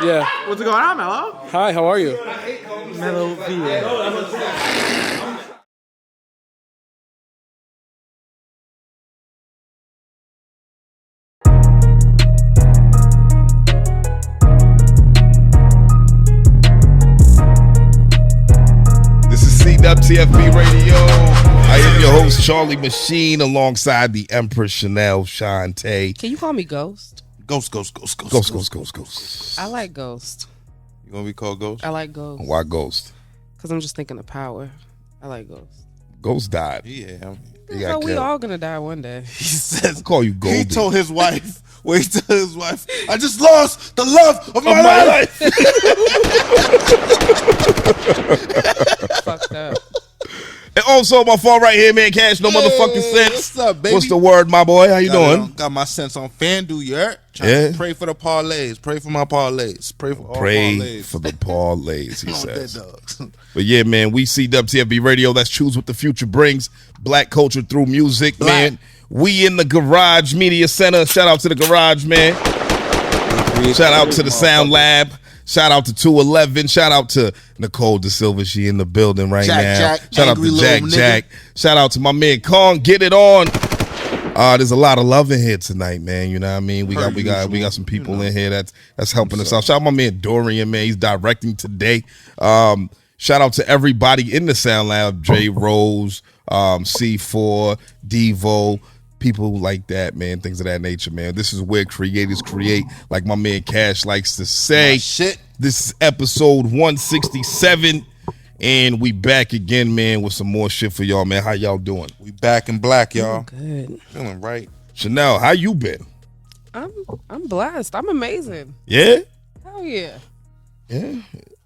Yeah. What's going on, Mello? Hi, how are you? Mello Villa. This is CWTFB Radio. I am your host, Charlie Machine, alongside the Empress Shanelle Shanté. Can you call me Ghost? Ghost. I like Ghost. You gonna be called Ghost? I like Ghost. Why Ghost? Because I'm just thinking of power. I like Ghost. Ghost died. Yeah. So we all gonna die one day. He says, I'll call you Goldie. He told his wife, I just lost the love of my life. Fucked up. And also, my fault right here, man. Cash, no motherfucking sense. What's up, baby? What's the word, my boy? How you doing? Got my sense on FanDuel, you heard? Yeah. Pray for the parlays. Pray for my parlays. Pray for all Pray parlays. for the parlays, he All says. dead dogs. But yeah, man, we see WTFB Radio. Let's choose what the future brings. Black culture through music, man. We in the Garage Media Center. Shout out to the Garage, man. Shout out to the Sound Lab. Shout out to 211. Shout out to Nicole Da Silva. She in the building right now. Shout out to Jack. Shout out to my man Kong. Get it on. There's a lot of love in here tonight, man. You know what I mean? We got some people in here that's helping us out. Shout out my man Dorian, man. He's directing today. Shout out to everybody in the Sound Lab. J Rose, C4, Devo. People like that, man. Things of that nature, man. This is where creators create, like my man Cash likes to say. Shit. This is episode 167, and we back again, man, with some more shit for y'all, man. How y'all doing? We back in black, y'all. Good. Feeling right. Shanelle, how you been? I'm blessed. I'm amazing. Yeah? Hell yeah. Yeah.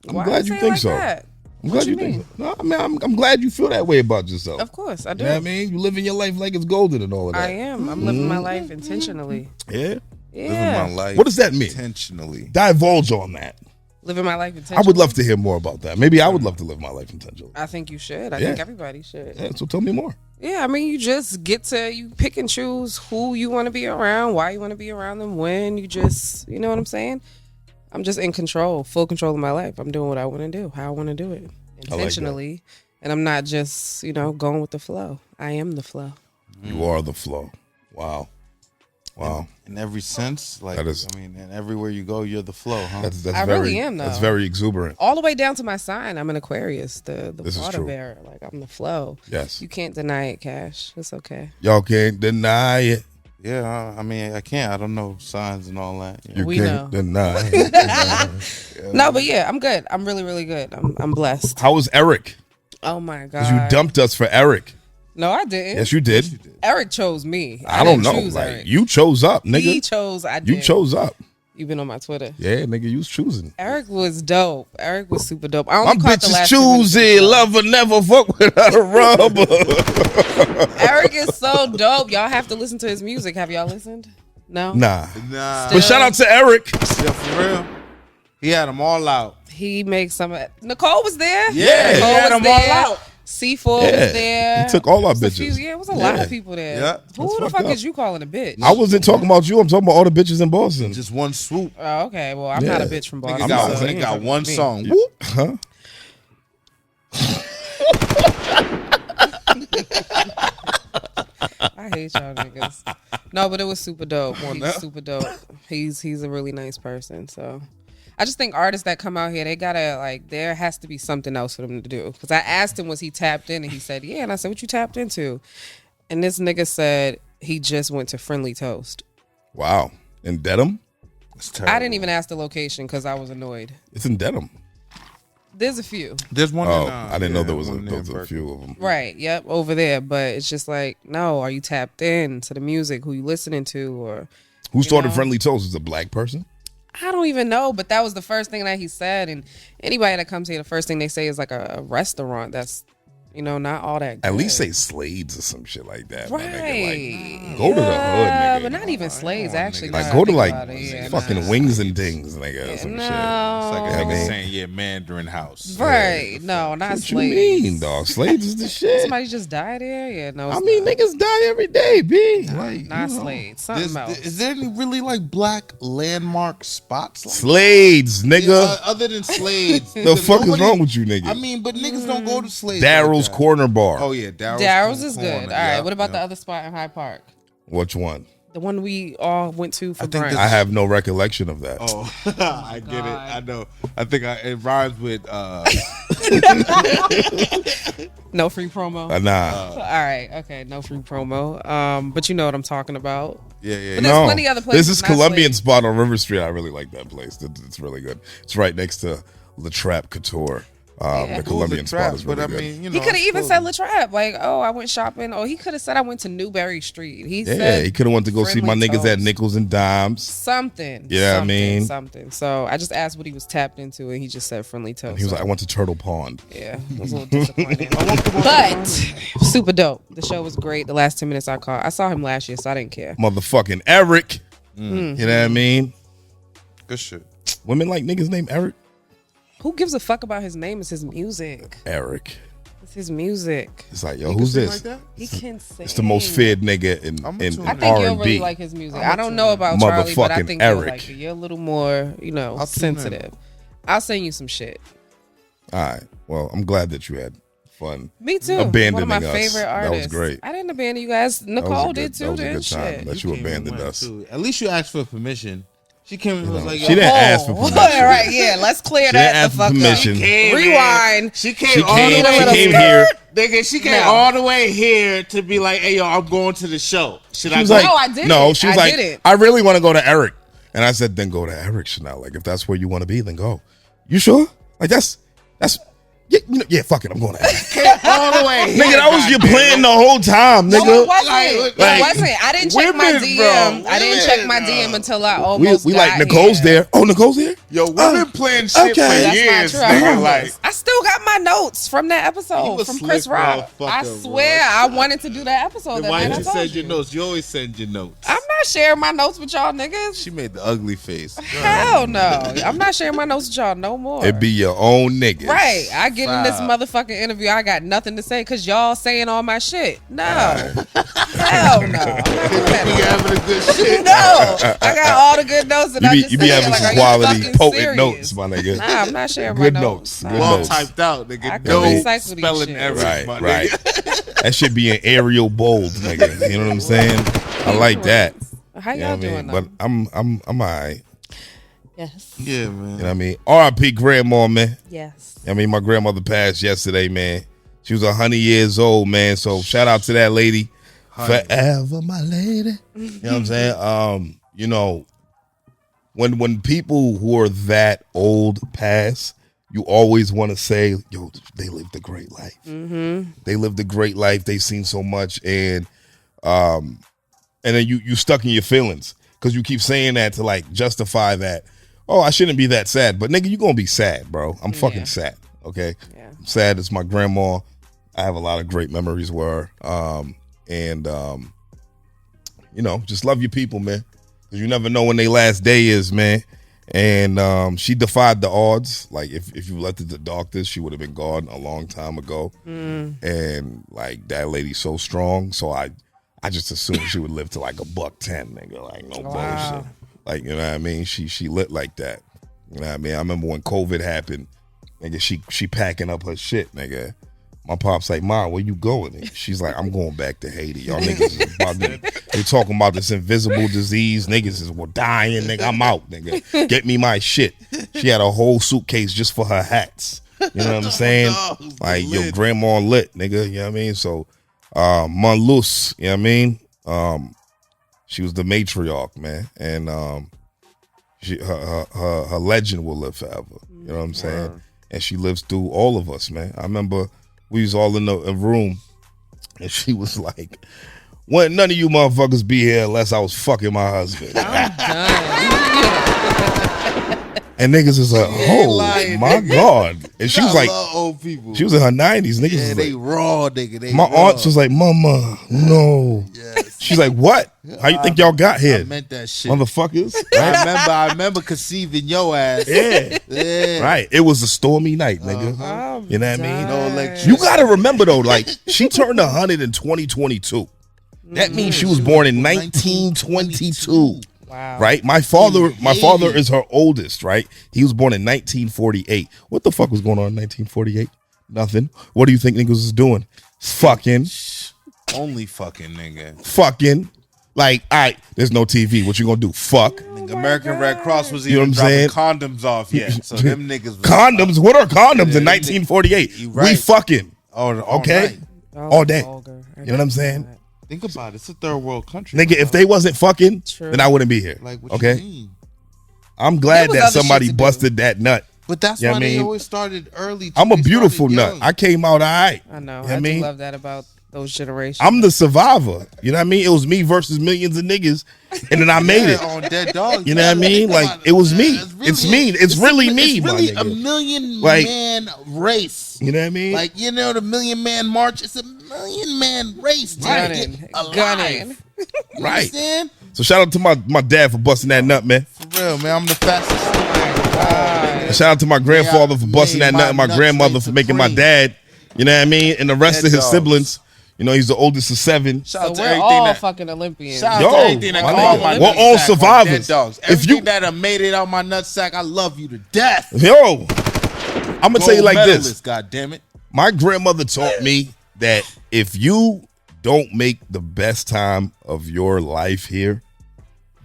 I'm Why glad you you say think like so. that? I'm glad you think so. No, I mean, I'm glad you feel that way about yourself. Of course, I do. You know what I mean? You living your life like it's golden and all of that. I am. I'm living my life intentionally. Yeah? Yeah. Living my life. What does that mean? Intentionally. Divulge on that. Living my life intentionally. I would love to hear more about that. Maybe I would love to live my life intentionally. I think you should. I Yeah. think everybody should. Yeah, so tell me more. Yeah, I mean, you just you pick and choose who you want to be around, why you want to be around them, when you just, you know what I'm saying? I'm just in control, full control of my life. I'm doing what I want to do, how I want to do it, intentionally. And I'm not just, going with the flow. I am the flow. You are the flow. Wow. In every sense, like, That is- and everywhere you go, you're the flow, huh? That's I very, really am, though. That's very exuberant. All the way down to my sign, I'm an Aquarius, the This is water true. bearer. Like, I'm the flow. Yes. You can't deny it, Cash. It's okay. Y'all can't deny it. Yeah, I can't. I don't know signs and all that. You We can't know. deny it. No, but yeah, I'm good. I'm really, really good. I'm blessed. How was Eric? Oh, my God. Because you dumped us for Eric. No, I didn't. Yes, you did. Eric chose me. I don't didn't know. choose Like, Eric. you chose up, nigga. He chose. I did. You chose up. You've been on my Twitter. Yeah, nigga, you was choosing. Eric was dope. Eric was super dope. I My only caught bitch the is last 2 minutes of the choosy. show. Love will never fuck without a rubber. Eric is so dope. Y'all have to listen to his music. Have y'all listened? No. Nah. Nah. Still. But shout out to Eric. Yeah, for real. He had them all out. He makes some. Nicole was there. Yeah, he Nicole had was them all there. out. C4 Yeah. was there. He took all our It was a few- bitches. Yeah, it was a lot Yeah. of people there. Yeah. Who That's the fucked fuck up. is you calling a bitch? I wasn't talking about you. I'm talking about all the bitches in Boston. Just one swoop. Oh, okay. Well, I'm not a Yeah. bitch from Nigga Boston. got, so nigga you ain't got talking one to me. song. Whoop. Huh? I hate y'all niggas. No, but it was super dope. He's super dope. He's a really nice person. So I just think artists that come out here, they gotta there has to be something else for them to do. Because I asked him, was he tapped in? And he said, yeah. And I said, what you tapped into? And this nigga said he just went to Friendly Toast. Wow. In Dedham? It's terrible. I didn't even ask the location because I was annoyed. It's in Dedham. There's a few. There's one. Oh, in, I didn't know there was one in a few of them. Right. Yep. Over there. But it's just like, no, are you tapped in to the music? Who you listening to? Or Who started know? Friendly Toast? Is a black person? I don't even know, but that was the first thing that he said. And anybody that comes here, the first thing they say is like a restaurant that's Not all that good. At least say Slades or some shit like that. Right. My nigga. Like, go to the hood, nigga. But not even Slades, actually. Like, now go I to think like about it. Yeah, fucking Wings and Things, nigga, or some shit. It's like a I nigga mean- saying, Mandarin House. Right. No, not What you Slades. mean, dog? Slades is the shit. Somebody just died there? Yeah, no. I mean, niggas die every day, B. Like, not Slades. Something else. Is there any really like black landmark spots? Like Slades, nigga. other than Slades. The fuck is wrong with you, nigga? I mean, but niggas don't go to Slades. Daryl's like that. Corner Bar. Oh yeah, Daryl's is good. Corner. All right. Yeah, What about yeah. the other spot in Hyde Park? Which one? The one we all went to for think brunch. I have no recollection of that. Oh, I get it. I know. I think it rhymes with. No free promo. Nah. All right. Okay. No free promo. But you know what I'm talking about. Yeah. But there's plenty other places. There's this not Colombian Slades. spot on River Street. I really like that place. It's really good. It's right next to La Trappe Couture. The Colombian spot is really but I good. mean, He could have even said La Trappe. Like, oh, I went shopping. Or he could have said I went to Newberry Street. He Yeah, said he could have went to go see my Friendly niggas at Toast. Nickels and Dimes. something. Yeah, I something, mean- something. So I just asked what he was tapped into, and he just said Friendly Toast. He was So, like, I went to Turtle Pond. yeah, it was a little disappointing. But super dope. The show was great. The last 10 minutes I caught. I saw him last year, so I didn't care. Motherfucking Eric. You know what I mean? Good shit. Women like niggas named Eric. Who gives a fuck about his name? It's his music. Eric. It's his music. It's like, yo, who's Sing this? like that? He can sing. It's the most feared nigga in I'm R&B. tune I in. think you'll really like his music. I don't know about Charlie, but I Motherfucking think you'll Eric. like it. You're a little more, I'll tune in. sensitive. I'll send you some shit. All right. Well, I'm glad that you had fun. Me too. Abandoning One of my us. favorite That was artists. great. I didn't abandon you guys. That was a Nicole good- did that too. was a Then good time. shit. That you abandoned us. Too. At least you asked for permission. She came and was like, She didn't ask for permission. All right, yeah. Let's clear She didn't that ask the for fuck permission. up. Rewind. She came She all the came, way. she came here. Nigga, she came No. all the way here to be like, "Hey, yo, I'm going to the show." Should She I was go? like, No, I didn't. No, she was I like, didn't. I really want to go to Eric. And I said, then go to Eric, Chanel. Like, if that's where you want to be, then go. You sure? Like, that's, yeah, fuck it. I'm going to Eric. all the way. Nigga, that was your plan the whole time, No, nigga. it wasn't. Like- It wasn't. I didn't check my Women, DM. bro. I didn't check my DM until I We almost like got Nicole's here. there. Oh, Nicole's there? Yo, women playing shit okay. for That's years, That's not true. I nigga. promise. Like, I still got my notes from that You episode a from Chris slick Rock. motherfucker, I bro. swear I wanted to do that episode. That why night did I you told send your you. notes? You always send your notes. I'm not sharing my notes with y'all niggas. She made the ugly face. Hell no. I'm not sharing my notes with y'all no more. It be your own niggas. Right. I get in this Wow. motherfucking interview. I got nothing to say because y'all saying all my shit. No. Hell no. I'm not doing Nigga that. having a good shit. No. I got all the good notes that I just You be said. having Like, some are you quality, fucking potent serious? notes, my nigga. Nah, I'm not sharing Good my notes. notes. Good All notes. typed out, nigga. I can No recycle these spelling shit. errors, Right, my right. nigga. That should be an Arial bold, nigga. You know what I'm saying? I like that. How You y'all know what I doing mean? But I'm alright. Yes. Yeah, man. You know what I mean? R.I.P. grandma, man. Yes. I mean, my grandmother passed yesterday, man. She was 100 years old, man. So shout out to that lady. Forever, my lady. You know what I'm saying? You know, when people who are that old pass, you always want to say, yo, they lived a great life. Mm-hmm. They lived a great life. They've seen so much. And then you stuck in your feelings because you keep saying that to like justify that. Oh, I shouldn't be that sad. But nigga, you going to be sad, bro. I'm fucking sad. Okay? Yeah. I'm sad. It's my grandma. I have a lot of great memories with her. You know, just love your people, man. Because you never know when their last day is, man. And she defied the odds. Like, if you left it to doctors, she would have been gone a long time ago. And, like, that lady's so strong. So I just assumed she would live to, like, $110, nigga. Like, no bullshit. Like, you know what I mean? She lit like that. You know what I mean? I remember when COVID happened, nigga, she packing up her shit, nigga. My pop's like, Mom, where you going? And she's like, I'm going back to Haiti. Y'all niggas is bugging. They talking about this invisible disease. Niggas is dying, nigga. I'm out, nigga. Get me my shit. She had a whole suitcase just for her hats. You know what I'm saying? Like, your grandma lit, nigga. You know what I mean? So, Monlus, you know what I mean? She was the matriarch, man. And her legend will live forever. You know what I'm saying? And she lives through all of us, man. I remember we was all in a room, and she was like, "When none of you motherfuckers be here unless I was fucking my husband." I'm done. And niggas is like, oh lying, my nigga. God. And she was I like, love old people. she was in her 90s. Niggas yeah, was they like, raw, nigga. They my raw. aunt was like, Mama, no. Yes. She's like, what? How you think y'all got I here? meant that shit. Motherfuckers. I remember conceiving your ass. Yeah. Yeah. Right. It was a stormy night, nigga. I'm You know what I mean? No dying. electricity. You got to remember, though, like, she turned 100 in 2022. That means she was born in 1922. Wow. Right? My father is her oldest, right? He was born in 1948. What the fuck was going on in 1948? Nothing. What do you think niggas was doing? Fucking. Only fucking nigga. Fucking. Like, all right, there's no TV. What you gonna do? Fuck. Nigga, American Red Cross was You know even what I'm dropping condoms off yet. So them niggas was Condoms? What are condoms in Yeah, 1948? you We right. fucking. all Okay? night. All day. Vulgar. You know what I'm saying? Think about it. It's a third world country. Nigga, if they wasn't fucking, True. then I wouldn't be here. like, what Okay? you mean? I'm glad There was that other somebody shit to do. busted that nut. But that's Yeah, why I they mean, always started early. Too. I'm a They beautiful started nut. young. I came out all right. I know. You know what I mean? do love that about those generations. I'm the survivor. You know what I mean? It was me versus millions of niggas, and then I made it. on dead dogs. You know what I mean? Think Like, about it was me. man. It's me. It's really me, It's my really nigga. a million Like- man race. You know what I mean? Like, you know, the Million Man March. It's a million man race. To Gunning. get alive. Gunning. You Right. understand? So shout out to my dad for busting that nut, man. For real, man. I'm the fastest. And shout out to my grandfather for busting that made nut, and my my grandmother nuts for making my supreme. dad. You know what I mean? And the rest Dead of his dogs. siblings. You know, he's the oldest of 7. Shout So out to we're everything all that. fucking Olympians. Shout out Yo, to everything that my called nigga. my We're all nutsack on survivors. dead dogs. If Everything you- that have made it out my nutsack, I love you to death. Yo, I'm gonna tell you like this. Medalist, God damn it. My grandmother taught me that if you don't make the best time of your life here,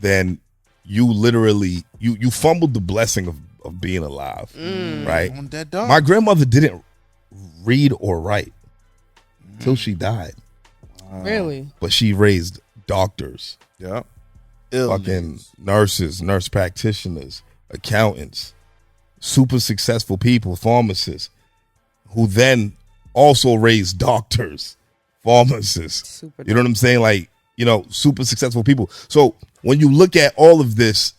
then you literally you fumbled the blessing of being alive, right? On dead dogs. My grandmother didn't read or write till she died, Really? but she raised doctors, Yep. fucking nurses, nurse practitioners, accountants, super successful people, pharmacists, who then also raised doctors, pharmacists. Super You know what I'm saying? Like, you know, super successful people. So when you look at all of this,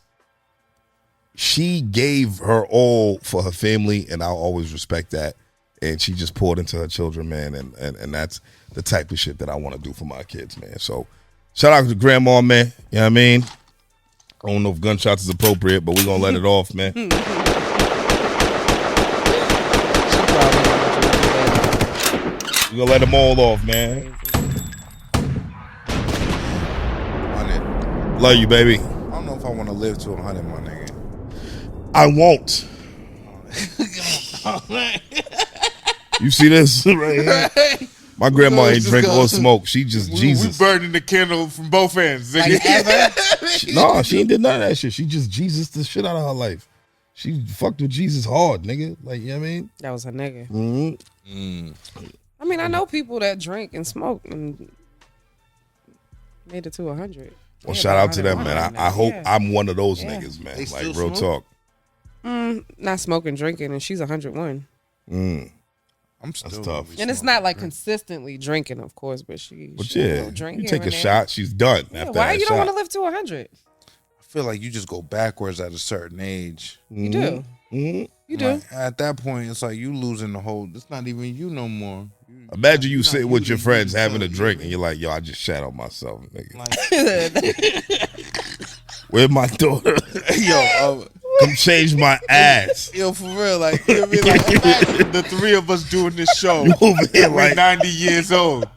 she gave her all for her family, and I'll always respect that. And she just poured into her children, man, and that's the type of shit that I want to do for my kids, man. So shout out to grandma, man. You know what I mean? I don't know if gunshots is appropriate, but we're gonna let it off, man. We're gonna let them all off, man. 100. Love you, baby. I don't know if I want to live to 100, my nigga. I won't. You see this right here? My grandma ain't drink or smoke. She just Jesus. We burning the candle from both ends. Like nigga. ever? No, she ain't did none of that shit. She just Jesus the shit out of her life. She fucked with Jesus hard, nigga. Like, you know what I mean? That was a nigga. Mm-hmm. I mean, I know people that drink and smoke and made it to 100. Well, Yeah, shout out to about them, man. 100 I hope yeah. I'm one of those Yeah. niggas, man. They Like, still real smoke? talk. Not smoking, drinking, and she's 101. I'm still That's tough. And it's not like consistently drinking, of course, but she. But she yeah, will drink you here take a and there. shot, she's done Yeah, after why that you don't shot. want to live to 100? I feel like you just go backwards at a certain age. You do. Mhm. You do. Like, at that point, it's like you losing the whole. It's not even you no more. Imagine you You're sitting not with your you, friends you having a tell drink you, and you're like, yo, I just shat on myself, nigga. Like, Where's my daughter? yo, Come change my ass. yo, for real, like, you know what I mean? Like, imagine the three of us doing this show. You over here We're like, 90 years old.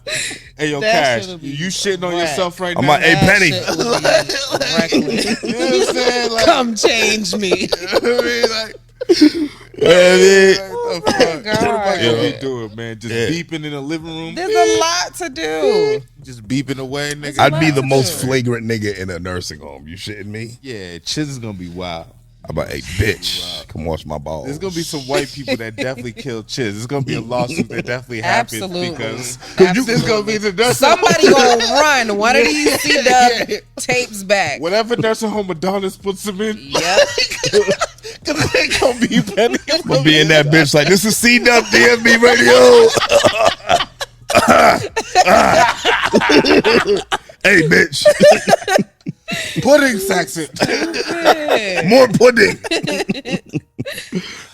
Hey, yo, That Cash, shit'll be you shitting on whack. yourself right I'm now? like, hey, That Penny. shit would be reckless. You know what I'm saying? Like, Come change me. you know what I mean? Like, Yeah, man. what the fuck? What the fuck Yeah. are we doing, man? Just Yeah. beeping in the living room? There's a lot to do. Just beeping away, nigga? I'd be the lot most to do. flagrant nigga in a nursing home. You shitting me? Yeah, Chiz is gonna be wild. I'm about, hey, bitch, come wash my balls. There's gonna be some white people that definitely killed Chiz. There's gonna be a lawsuit that definitely happens Absolutely. because Absolutely. there's gonna be the nursing Somebody gonna run one of these C-Dub tapes back. whatever nursing home Adonis puts them in. Yep. Cause they gonna be Penny. I'm gonna be in that bitch like, this is CWTFB radio. Hey, bitch. Pudding Saxon. More pudding.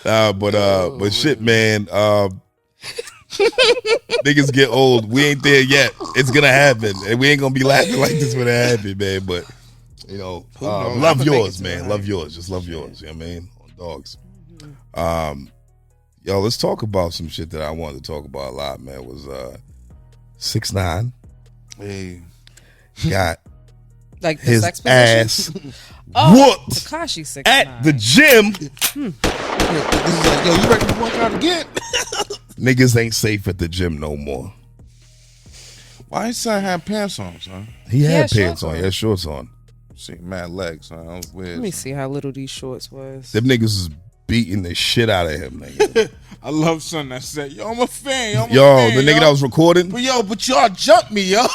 But shit, man. Niggas get old. We ain't there yet. It's gonna happen, and we ain't gonna be laughing like this when it happen, man. But you know, love yours, man. Love yours. Just love yours. You know what I mean? On dogs. Yo, let's talk about some shit that I wanted to talk about a lot, man. Was 6ix9ine. Hey, Got Like the his sex position? ass whooped whooped Tekashi 6ix9ine. at the gym. this is like, yo, you ready to work out again? Niggas ain't safe at the gym no more. Why his son have pants on, son? He had had pants shorts on. on. He had shorts on. See, mad legs, son. That was weird. Let me see how little these shorts was. Them niggas was beating the shit out of him, nigga. I love son that said, yo, I'm a fan. Yo, the nigga that was recording. But y'all jumped me, yo.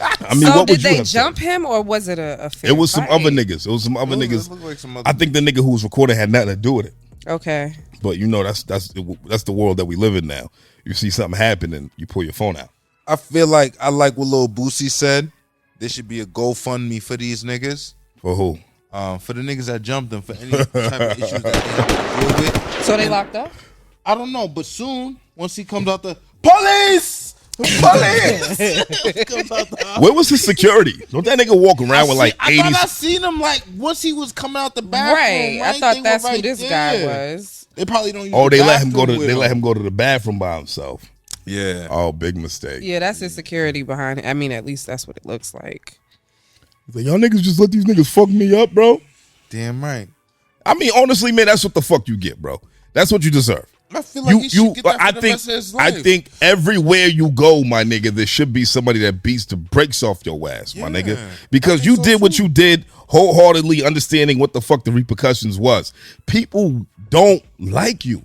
I mean, So what did would you they have jump said? him, or was it a fair It was some fight? other niggas. It was some other niggas. Look like some other I think the nigga who was recording had nothing to do with it. Okay. But you know, that's the world that we live in now. You see something happen and you pull your phone out. I feel like I like what Lil Boosie said. There should be a GoFundMe for these niggas. For who? For the niggas that jumped them for any type of issues that they have to deal with. So they locked up? I don't know, but soon, once he comes out the police, comes out the Where was his security? Don't that nigga walk around with like I thought I 80s? seen him like once he was coming out the bathroom. Right. I thought that's who this guy was. They probably don't use Oh, the they let him bathroom with let him go to the bathroom by himself. Yeah. Oh, big mistake. Yeah, that's his security behind it. I mean, at least that's what it looks like. He's like, y'all niggas just let these niggas fuck me up, bro. Damn right. I mean, honestly, man, that's what the fuck you get, bro. That's what you deserve. I feel like he should get that for the rest of his life. I think everywhere you go, my nigga, there should be somebody that beats the brakes off your ass, my nigga. Because you did what you did, wholeheartedly understanding what the fuck the repercussions was. People don't like you.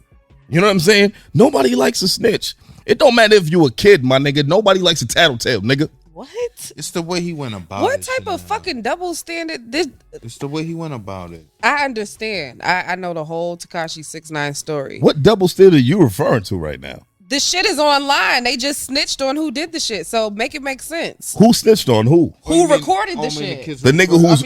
You know what I'm saying? Nobody likes a snitch. It don't matter if you a kid, my nigga. Nobody likes a tattletale, nigga. What? It's the way he went about it. What type of fucking double standard? This It's the way he went about it. I understand. I know the whole Tekashi 6ix9ine story. What double standard are you referring to right now? The shit is online. They just snitched on who did the shit. So make it make sense. Who snitched on who? Who recorded the shit? The nigga who's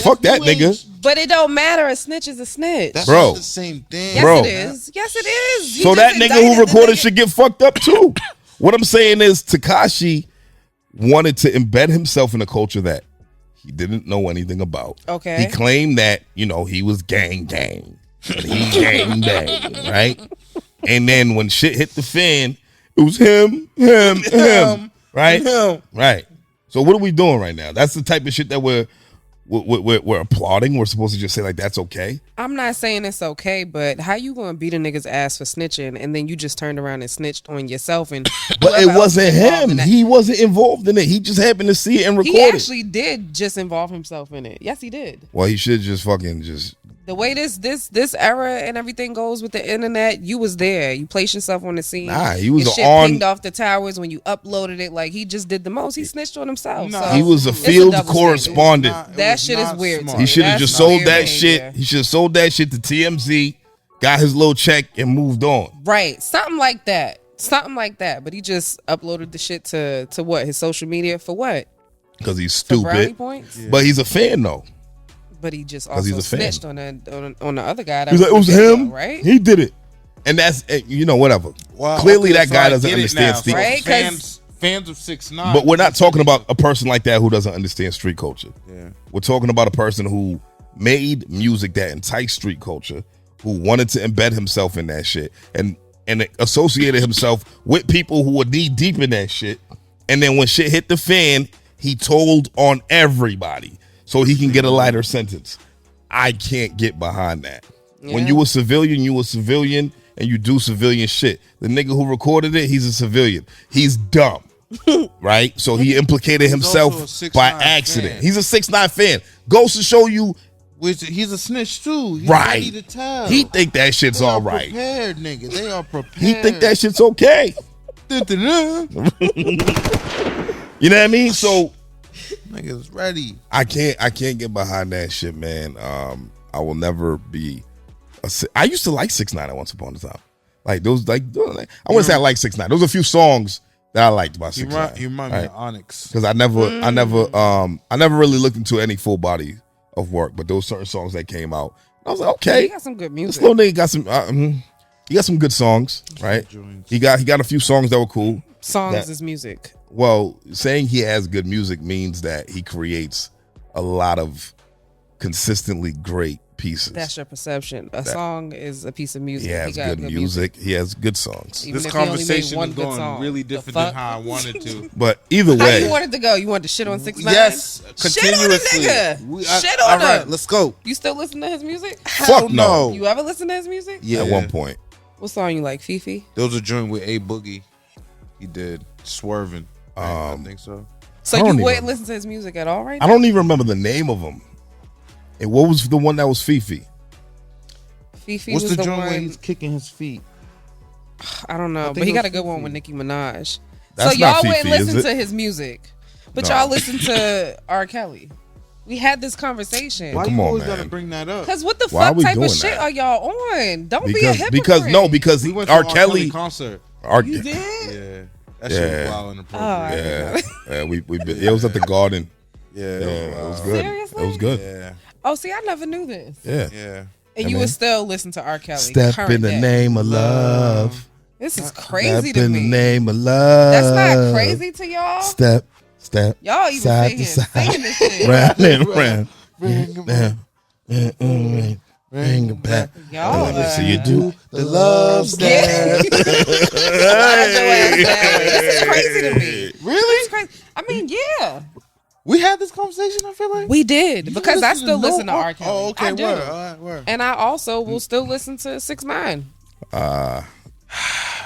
fuck that nigga. But it don't matter. A snitch is a snitch. That's Bro. not the same thing. Yes, Bro. it is. Yes, it is. You So that just nigga who indicted the recorded nigga. should get fucked up too. What I'm saying is Tekashi wanted to embed himself in a culture that he didn't know anything about. Okay. He claimed that, you know, he was gang. And he gang, right? And then when shit hit the fan, it was him. Right? Him. Right. So what are we doing right now? That's the type of shit that we're applauding. We're supposed to just say like that's okay. I'm not saying it's okay, but how you gonna beat a nigga's ass for snitching and then you just turned around and snitched on yourself and But whoever it else wasn't was involved in him. that? He wasn't involved in it. He just happened to see it and record He it. actually did just involve himself in it. Yes, he did. Well, he should just fucking just. The way this era and everything goes with the internet, you was there. You placed yourself on the scene. Nah, he was Your shit on- pinged off the towers when you uploaded it. Like he just did the most. He snitched on himself. Nah, So He was a it's field double correspondent. It That was shit is not weird. smart. He should have That's just sold weird that behavior. shit. He should have sold that shit to TMZ, got his little check, and moved on. Right. Something like that. Something like that. But he just uploaded the shit to what? His social media for what? Because he's For brownie stupid. points? But he's a fan though. But he just 'Cause also he's a fan. snitched on the other guy. That He's like, it was in the video, him. right? He did it. And that's, you know, whatever. Wow, Clearly okay, that so guy I doesn't get it understand now. street. So Right? 'Cause- fans of 6ix9ine. But we're not talking about a person like that who doesn't understand street culture. Yeah. We're talking about a person who made music that enticed street culture, who wanted to embed himself in that shit and associated himself with people who were knee deep in that shit. And then when shit hit the fan, he told on everybody so he can get a lighter sentence. I can't get behind that. When you a civilian, and you do civilian shit. The nigga who recorded it, he's a civilian. He's dumb. Right? So he implicated himself also a 6ix9ine by accident. fan. He's a 6ix9ine fan. Goes to show you, He's a snitch too. He's right. ready to tell. He think that shit's They are all right. Prepared, nigga. They are prepared. He think that shit's okay. You know what I mean? So Niggas ready. I can't get behind that shit, man. I will never be. I used to like 6ix9ine at once upon a time. Like those, I wouldn't say I like 6ix9ine. There was a few songs that I liked about You 6ix9ine. remind me of Onyx. Because I never really looked into any full body of work, but those certain songs that came out, I was like, okay, He got some good music. this little nigga got some. He got some good songs, right? He got a few songs that were cool. Songs is music. Well, saying he has good music means that he creates a lot of consistently great pieces. That's your perception. A song is a piece of music. He has good music. He has good songs. Even This if he only made conversation one is good going song. really The different fuck? than how I wanted to. But either How way, you wanted to go? You wanted to shit on 6ix9ine? Yes, Shit on the continuously. nigga. Shit on all right, him. let's go. You still listen to his music? fuck no. You ever listen to his music? Yeah, At one point, What song you like? Fifi? there was a joint with A Boogie. He did Swerving. I think so. So I you don't wouldn't even- listen to his music at all right I now? don't even remember the name of him. And what was the one that was Fifi? Fifi What's was the the joint where one. he's kicking his feet? I don't know, think but he it got was a good one Fifi. with Nicki Minaj. That's so y'all not wouldn't Fifi, is listen it? to his music, but No. y'all listen to R. Kelly. We had this conversation. Why Come you on, always man. gotta bring that up? Because what the Why are fuck we type doing of shit that? are y'all on? Don't be a hypocrite. Because We went to R. an R. Kelly Kelly, concert. You did? Yeah, that shit was wild and Oh, appropriate. yeah, we been, it was at the Garden. Yeah, Yeah, it was wild. good. Seriously? It was good. Yeah, Oh, see, I never knew this. Yeah. yeah. And you man. would still listen to R. Kelly. Step current in the day. name of love. This is crazy Step to in me. the name of love. That's not crazy to y'all. Step. Y'all even side singing, to side. singing this shit. Round and round. Bring 'em back. Bring it back. Y'all, Let me see you do The love step. This is crazy to me. Really? It's crazy. I mean, yeah, We had this conversation. I feel like we did You because I listen still no listen to R. Kelly. Oh, okay. I do. Word. All right, word. And I also will still listen to 6ix9ine.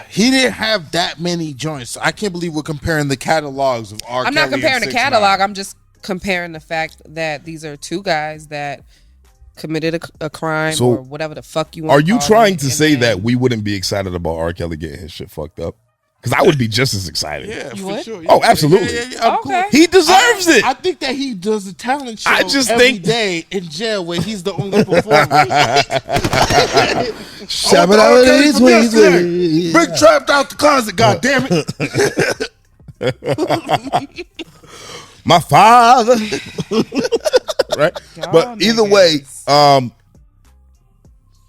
He didn't have that many joints. I can't believe we're comparing the catalogs of R. I'm Kelly not comparing the and 6ix9ine. catalog. I'm just comparing the fact that these are two guys that committed a crime So, or whatever the fuck you want. Are you call trying it, to and say then- that we wouldn't be excited about R. Kelly getting his shit fucked up? Because I would be just as excited. Yeah, You for would? sure. Oh, absolutely. I'm Okay. He deserves it. I think that he does a talent show I just every think- day in jail where he's the only performer. Shabba R. dabba Kelly dee from swing yesterday. swing. Big trapped out the closet, God damn it. My father. Right? Y'all But either way, niggas.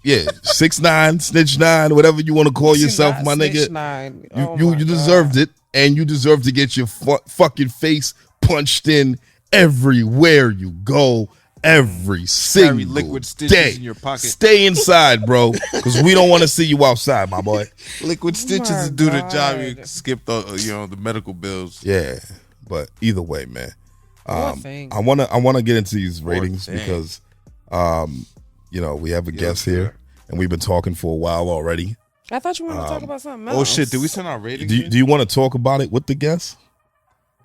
yeah, 6ix9ine, Snitch 9, whatever you want to call yourself, Not my Snitch nigga. 9. You Oh you my deserved God. it, and you deserve to get your fucking face punched in everywhere you go, every single liquid stitches day. in your pocket. Stay inside, bro, because we don't want to see you outside, my boy. Liquid stitches my to do the job. You God. skip the the medical bills. Yeah, but either way, man, Poor thing. I wanna get into these ratings thing. because, we have a guest here, and we've been talking for a while already. I thought you wanted to talk about something else. Oh shit! Did we send our ratings? Do you want to talk about it with the guest?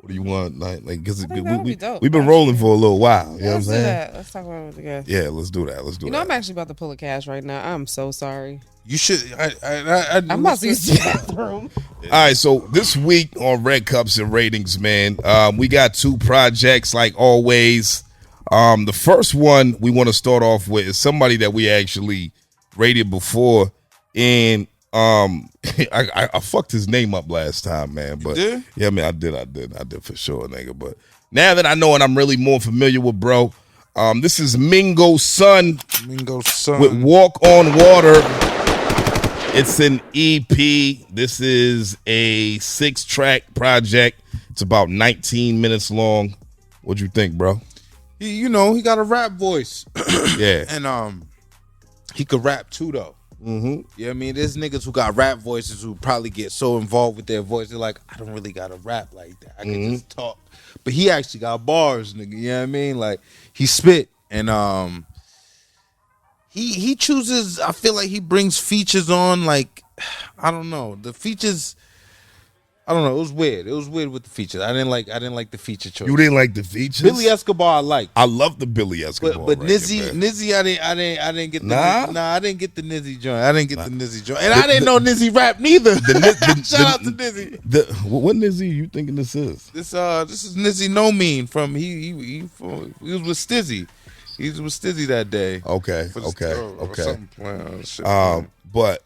Or do you want like because I think that would be dope, we've been actually. rolling for a little while. You know what I'm Let's do saying? that. Let's talk about it together. Yeah, let's do that. Let's do You know, that. I'm actually about to pull a cash right now. I'm so sorry. You should. I'm about to use the bathroom. All right, so this week on Red Cups and Ratings, man, we got two projects like always. The first one we want to start off with is somebody that we actually rated before, and I fucked his name up last time, man. But did? yeah, man, I did for sure, nigga. But now that I know and I'm really more familiar with bro, this is Mingo's son Mingo's son. with Walk on Water. It's an EP. This is a 6-track project. It's about 19 minutes long. What'd you think, bro? He got a rap voice, Yeah. and he could rap too, though. Mm-hmm. Yeah, I mean, there's niggas who got rap voices who probably get so involved with their voice, they're like, I don't really got to rap like that. I can just talk. But he actually got bars, nigga. You know what I mean? Like, he spit, and he chooses. I feel like he brings features on. Like, I don't know, the features. I don't know. It was weird. It was weird with the features. I didn't like the feature choice. You didn't like the features? Billy Escobar, I like. I love the Billy Escobar. But record, Nizzy, man. I didn't get the Nah? I didn't get the Nizzy joint. I didn't get the Nizzy joint, and I didn't know Nizzy rap neither. Shout out to Nizzy. What Nizzy you thinking this is? This is Nizzy No Mean from he was with Stizzy. He was with Stizzy that day. Okay, For the okay, store or okay. something. Shit. But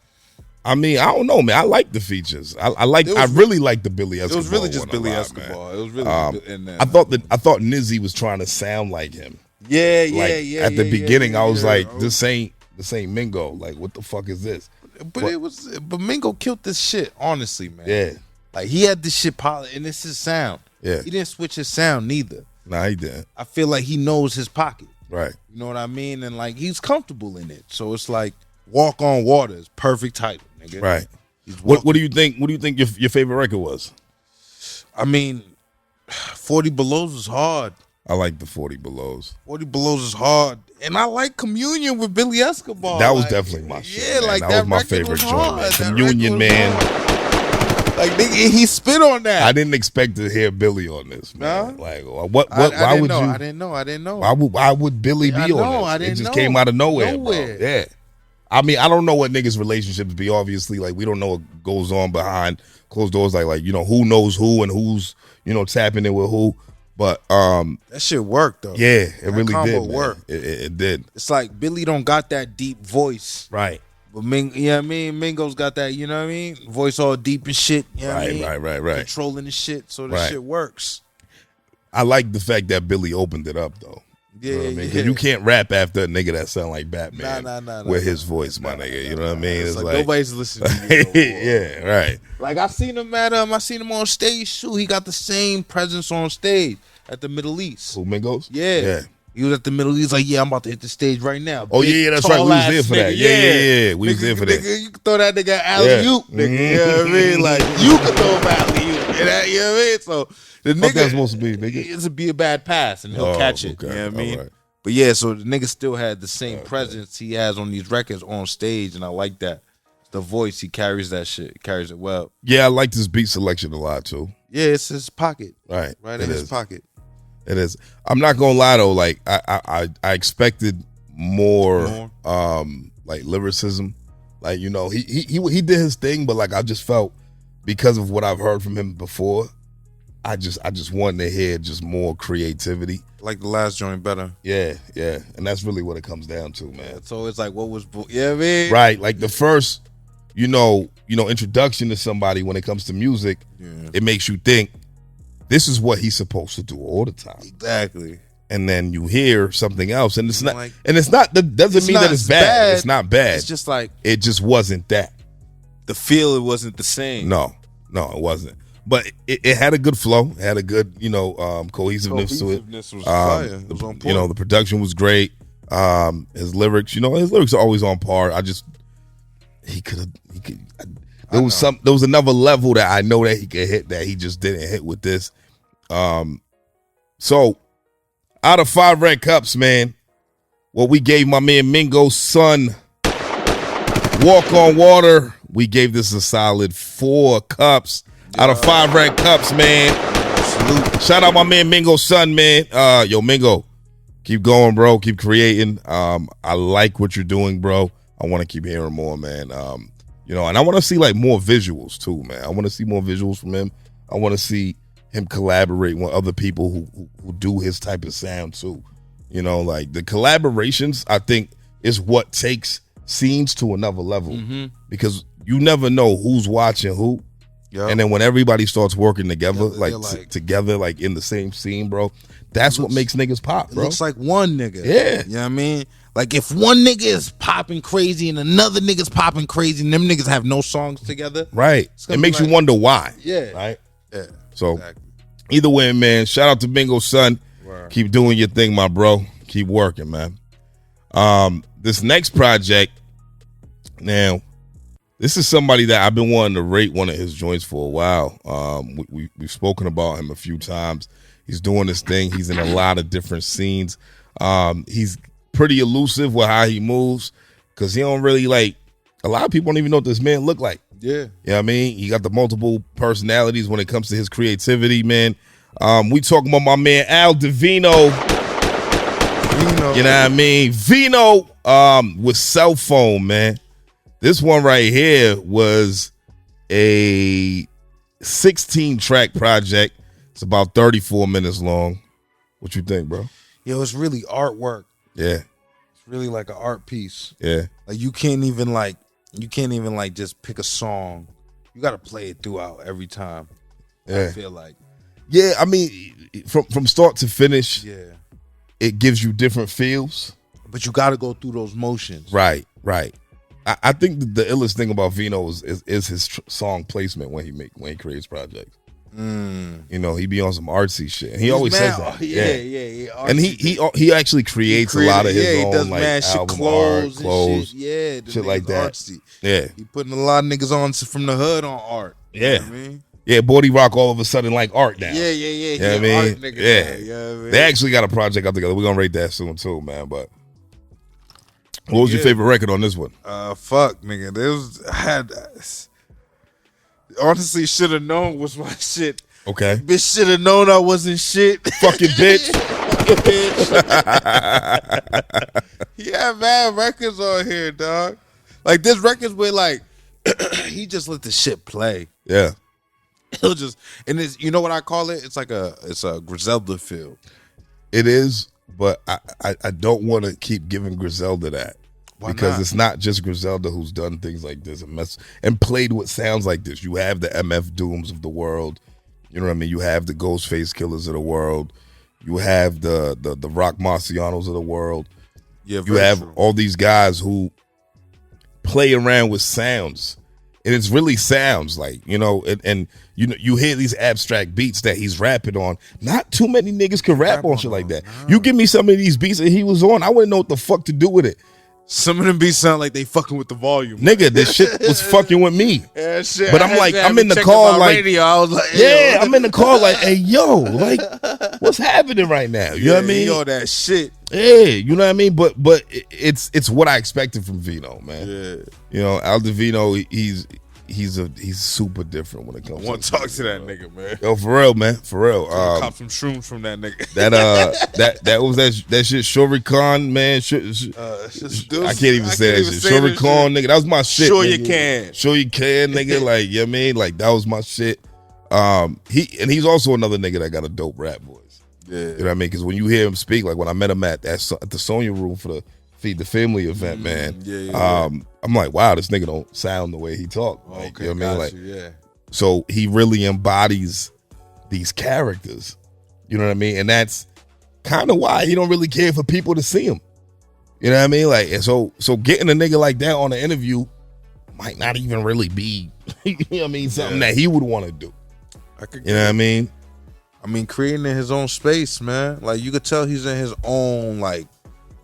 I mean, I don't know, man. I like the features. I really like the Billy Escobar. It was really just one Billy a lot, Escobar. man. It was really. And then, I thought Nizzy was trying to sound like him. Yeah. At the beginning, I was like, this ain't Mingo. Like, what the fuck is this? But Mingo killed this shit. Honestly, man. Yeah. Like he had this shit polished, and it's his sound. Yeah. He didn't switch his sound neither. Nah, he didn't. I feel like he knows his pocket. Right. You know what I mean? And like he's comfortable in it. So it's like Walk on Water is perfect title, nigga. Right. What do you think? What do you think your favorite record was? I mean, 40 Belows is hard. I like the 40 Belows. 40 Belows is hard. And I like Communion with Billy Escobar. That was definitely my shit. Yeah, man. like that was my record favorite was joint, hard. man. That Communion, record was man. hard. Like nigga, he spit on that. I didn't expect to hear Billy on this, man. Nah? Like, what? Why would you? I didn't know. Why would Billy be on this? It just came out of nowhere, bro. Yeah. I mean, I don't know what niggas' relationships be. Obviously, like we don't know what goes on behind closed doors. Like you know who knows who and who's tapping in with who. But that shit worked though. Yeah, it really did. Work. It did. It's like Billy don't got that deep voice, right? But Mingo's got that. You know what I mean? Voice all deep and shit. You know what I mean? Right. Controlling the shit, so the shit works. I like the fact that Billy opened it up though. Yeah, you know what I mean? 'Cause you can't rap after a nigga that sound like Batman nah, with his voice, my nigga. You know what I mean? It's like nobody's listening to you no more. Yeah, right. Like I seen him on stage too. He got the same presence on stage at the Middle East. Who, Mingos? Yeah. He was at the Middle East like, yeah, I'm about to hit the stage right now. Oh, yeah, that's right. We was there for that. Yeah. We was there for that. Nigga, you can throw that nigga alley-oop, nigga. You know what I mean? Like, you can throw him alley-oop. You know what I mean? So, the nigga... What that's supposed to be, nigga? It's to be a bad pass, and he'll catch it. Okay. You know what I mean? Right. But yeah, so the nigga still had the same presence he has on these records on stage, and I like that. The voice, he carries that shit. He carries it well. Yeah, I like this beat selection a lot, too. Yeah, it's his pocket. Right in his pocket. It is. I'm not gonna lie though. Like I expected more like lyricism. Like he did his thing, but like I just felt because of what I've heard from him before, I just wanted to hear just more creativity. Like the last joint better. Yeah, and that's really what it comes down to, man. Yeah, so it's like what was I mean? Right, like the first introduction to somebody when it comes to music, it makes you think. This is what he's supposed to do all the time. Exactly. And then you hear something else, and it's not. Like, and it's not. That doesn't mean that it's bad. It's not bad. It's just like it just wasn't that. The feel it wasn't the same. No, it wasn't. But it had a good flow. It had a good cohesiveness to it. Was fire. It was on point. The production was great. His lyrics, his lyrics are always on par. He could. There was another level that I know that he could hit that he just didn't hit with this. So out of 5 red cups, man, we gave my man Mingo's son Walk on Water. We gave this a solid 4 cups out of 5 red cups, man. Salute. Shout out my man Mingo's son, man. Yo, Mingo, keep going, bro. Keep creating. I like what you're doing, bro. I want to keep hearing more, man. And I want to see like more visuals too, man. I want to see more visuals from him. I want to see him collaborate with other people who do his type of sound too. Like the collaborations, I think, is what takes scenes to another level because you never know who's watching who. Yep. And then when everybody starts working together, together, like in the same scene, bro, that's what makes niggas pop, bro. It looks like one nigga. Yeah. You know what I mean? Like if one nigga is popping crazy and another nigga's popping crazy and them niggas have no songs together. Right. It makes you wonder why. Yeah. Right? Yeah. So either way, man, shout out to Bingo's son. Word. Keep doing your thing, my bro. Keep working, man. This next project, now, this is somebody that I've been wanting to rate one of his joints for a while. We've spoken about him a few times. He's doing this thing. He's in a lot of different scenes. He's pretty elusive with how he moves because he don't really a lot of people don't even know what this man look like. Yeah. You know what I mean? He got the multiple personalities when it comes to his creativity, man. We talking about my man Al Divino. You know what I mean? Vino with Cell Phone, man. This one right here was a 16-track project. It's about 34 minutes long. What you think, bro? Yo, it's really artwork. Yeah. It's really like an art piece. Yeah. Like you can't even You can't even like just pick a song. You got to play it throughout every time. Yeah. I feel like. Yeah, I mean, from start to finish, Yeah. it gives you different feels. But you got to go through those motions. Right. I think the illest thing about Vino is his song placement when he creates projects. You know, he be on some artsy shit. And he always says that. Yeah. And he actually creates a lot of his own, he does like, mad shit, album clothes art, and shit. Yeah, the shit like niggas that. artsy. Yeah. He putting a lot of niggas on from the hood on art. You know what I mean? Yeah, Bordy Rock all of a sudden like art now. Yeah. You know what I mean? Art nigga Yeah. now, you know what I mean? They actually got a project out together. We're gonna rate that soon too, man. But what was your favorite record on this one? Fuck, nigga. Honestly, should have known was my shit. Okay. Bitch should have known I wasn't shit. Fucking bitch. He had mad records on here, dog. Like this records where like he just let the shit play. Yeah. He'll just and it's you know what I call it? It's a Griselda feel. It is, but I don't want to keep giving Griselda that. Why because not? it's not just Griselda who's done things like this and played what sounds like this. You have the MF Dooms of the world. You know what I mean? You have the Ghostface Killers of the world. You have the Rock Marcianos of the world. Yeah, you have all these guys who play around with sounds. And it's really sounds like, you know, and you know, you hear these abstract beats that he's rapping on. Not too many niggas can rap on shit like that. No. You give me some of these beats that he was on, I wouldn't know what the fuck to do with it. Some of them beats sound like they fucking with the volume. Nigga, this shit was fucking with me. Yeah, shit. But I'm like, I'm in the car like, radio. I was like, yeah, I'm in the car like, hey, yo, like, what's happening right now? You know what I mean? Yo, that shit. Yeah, you know what I mean? But it's what I expected from Vino, man. Yeah. You know, Al Divino, he's super different when it comes I want to talk to that nigga, man. Yo, for real, man. For real. Cop some shrooms from that nigga. That was that shit, Shuri Khan, man. I can't even say that shit. Shuri Khan, nigga. That was my shit. Sure nigga. you can. Sure you can, nigga. Like, you know what I mean? Like, that was my shit. He's also another nigga that got a dope rap voice. Yeah. You know what I mean? Because when you hear him speak, like when I met him at the Sonya Room for the Feed the Family event, man. I'm like, wow, this nigga don't sound the way he talk. Like, okay, you know what I mean? Like, so he really embodies these characters. You know what I mean? And that's kind of why he don't really care for people to see him. You know what I mean? Like, and so getting a nigga like that on an interview might not even really be, you know what I mean, something that he would want to do. You know what I mean? I mean, creating in his own space, man. Like, you could tell he's in his own, like,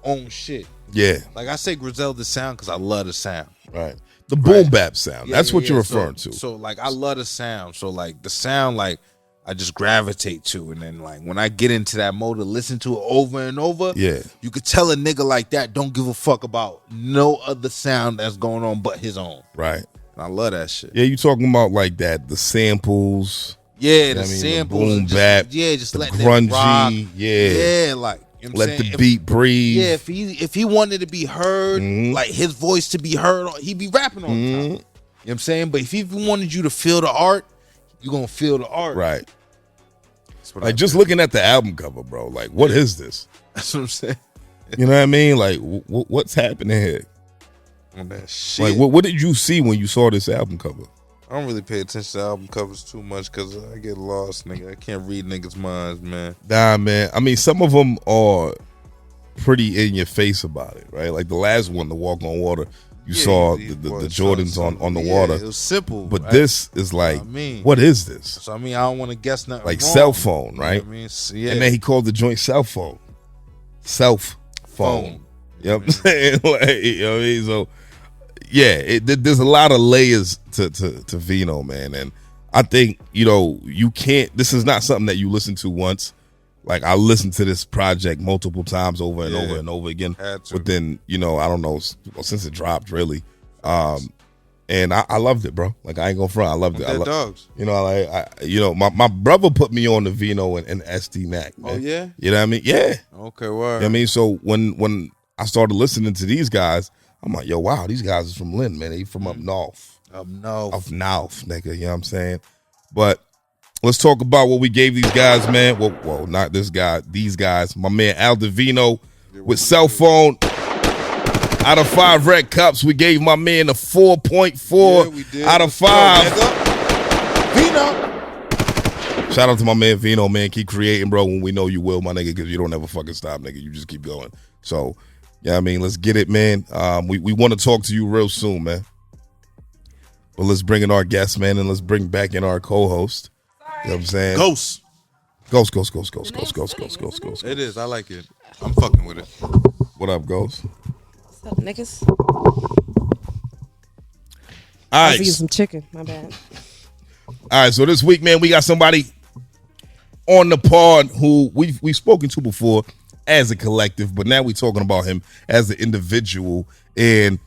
own shit. Yeah. Like, I say Griselda sound because I love the sound. Right. The boom bap sound. That's what you're referring to. So, like, I love the sound. So, like, the sound, like, I just gravitate to. And then, like, when I get into that mode to listen to it over and over, you could tell a nigga like that don't give a fuck about no other sound that's going on but his own. Right. And I love that shit. Yeah, you talking about, like, that, the samples. Yeah, the samples. The boom bap. Yeah, just let grungy. it rock. Yeah, like, you know let the beat breathe. Yeah, if he wanted to be heard, like his voice to be heard, he'd be rapping all the time. You know what I'm saying? But if he wanted you to feel the art, you're gonna feel the art. Right. Like, just looking at the album cover, bro. Like, what is this? That's what I'm saying. You know what I mean? Like, what's happening here? On that shit. Like, what did you see when you saw this album cover? I don't really pay attention to album covers too much because I get lost, nigga. I can't read niggas' minds, man. Nah, man. I mean, some of them are pretty in your face about it, right? Like the last one, the Walk on Water, you saw the Jordans on the water. It was simple. But this is like, what is this? So, I mean, I don't want to guess nothing like wrong. Cell phone, right? You know what I mean? Yeah. And then he called the joint Cell phone. Self phone. You know what I'm saying? Like, you know what I mean? So, yeah, there's a lot of layers to Vino, man. And I think, you know, you can't, this is not something that you listen to once. Like, I listened to this project multiple times over and over and over again within, you know, I don't know, since it dropped, really. And I loved it, bro. Like, I ain't gonna front. I loved it. Dogs. You know, my brother put me on the Vino and SD Mac, man. Oh, yeah? You know what I mean? Yeah. Okay, word. You know what I mean? So when I started listening to these guys, I'm like, yo, wow, these guys is from Lynn, man. They from up north. Up north. Up north, nigga. You know what I'm saying? But let's talk about what we gave these guys, man. Well, not this guy. These guys. My man Al Divino with Cell phone. Out of 5 red cups, we gave my man a 4.4 out of 5. Vino. Shout out to my man Vino, man. Keep creating, bro, when we know you will, my nigga, because you don't ever fucking stop, nigga. You just keep going. So, yeah, I mean, let's get it, man. We want to talk to you real soon, man. But let's bring in our guest, man, and let's bring back in our co-host. You know what I'm saying? Ghost. Ghost. It is. I like it. I'm fucking with it. What up, Ghost? What's up, niggas? All I right. was eating some chicken. My bad. All right, so this week, man, we got somebody on the pod who we've spoken to before as a collective, but now we're talking about him as an individual. And,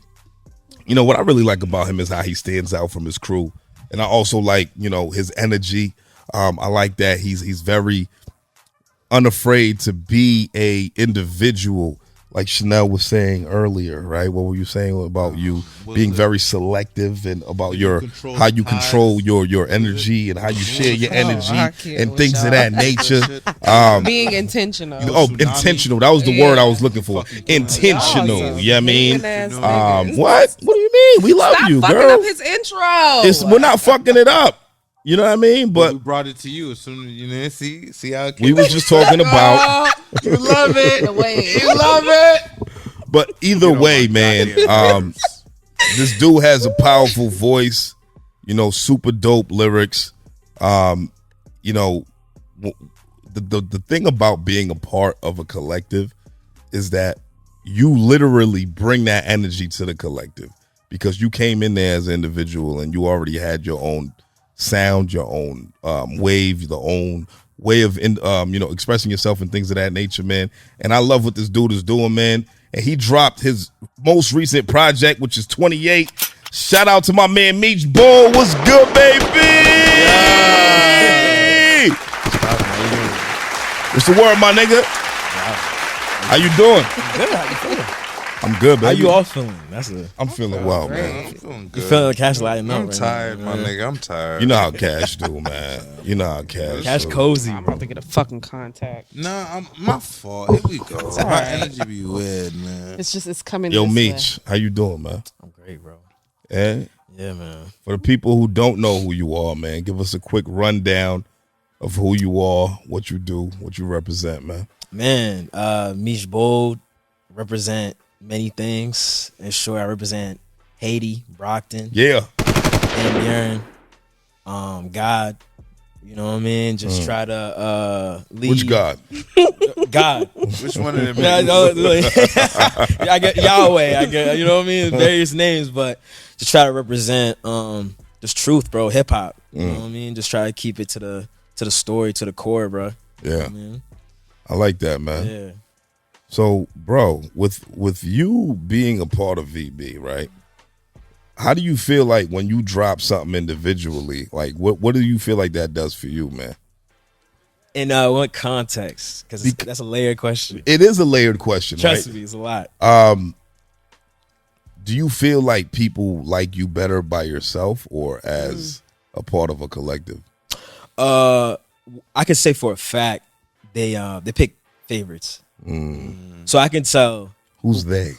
you know, what I really like about him is how he stands out from his crew. And I also like, you know, his energy. I like that he's very unafraid to be a individual, like Shanelle was saying earlier, right? What were you saying about you being very selective and about how you control your energy and how you share your energy and things of that nature? Being intentional. Intentional. That was the word I was looking for. Intentional. You know what I mean? What? What do you mean? We love Stop you, fucking girl. up his intro. We're not fucking it up. You know what I mean? But we brought it to you as soon as you know. See how it we was just talking about. You love it. You love it. But either way, man, this dude has a powerful voice. You know, super dope lyrics. You know, the thing about being a part of a collective is that you literally bring that energy to the collective because you came in there as an individual and you already had your own sound, your own wave, the own way of expressing yourself and things of that nature, man. And I love what this dude is doing, man. And he dropped his most recent project, which is 28. Shout out to my man Meech BOLD. What's good, baby? Yeah. What's the word, my nigga? How you doing? Good. How you feeling? I'm good, baby. How you all feeling? I'm feeling well, man. I'm feeling good. You feeling Cash lighting up? I'm tired, my nigga. I'm tired. You know how Cash do, man. You know how Cash do. cozy. I'm about to get a fucking contact. Nah, my fault. Here we go. My energy be weird, man. It's coming. Yo, this Meech, how you doing, man? I'm great, bro. And Yeah, man. for the people who don't know who you are, man, give us a quick rundown of who you are, what you do, what you represent, man. Man, Meech BOLD represent many things. In short, I represent Haiti, Brockton, Yeah. and God. You know what I mean? Just try to lead. Which God? God. Which one of them? I get Yahweh. I get, you know what I mean? Various names, but just try to represent just truth, bro. Hip hop. You know what I mean? Just try to keep it to the story, to the core, bro. Yeah. You know what I mean? I like that, man. Yeah. So, bro, with you being a part of VB, right? How do you feel like when you drop something individually? Like, what do you feel like that does for you, man? In what context? Because that's a layered question. It is a layered question, Trust right? me, it's a lot. Do you feel like people like you better by yourself or as a part of a collective? I could say for a fact they pick favorites. So I can tell Who's they?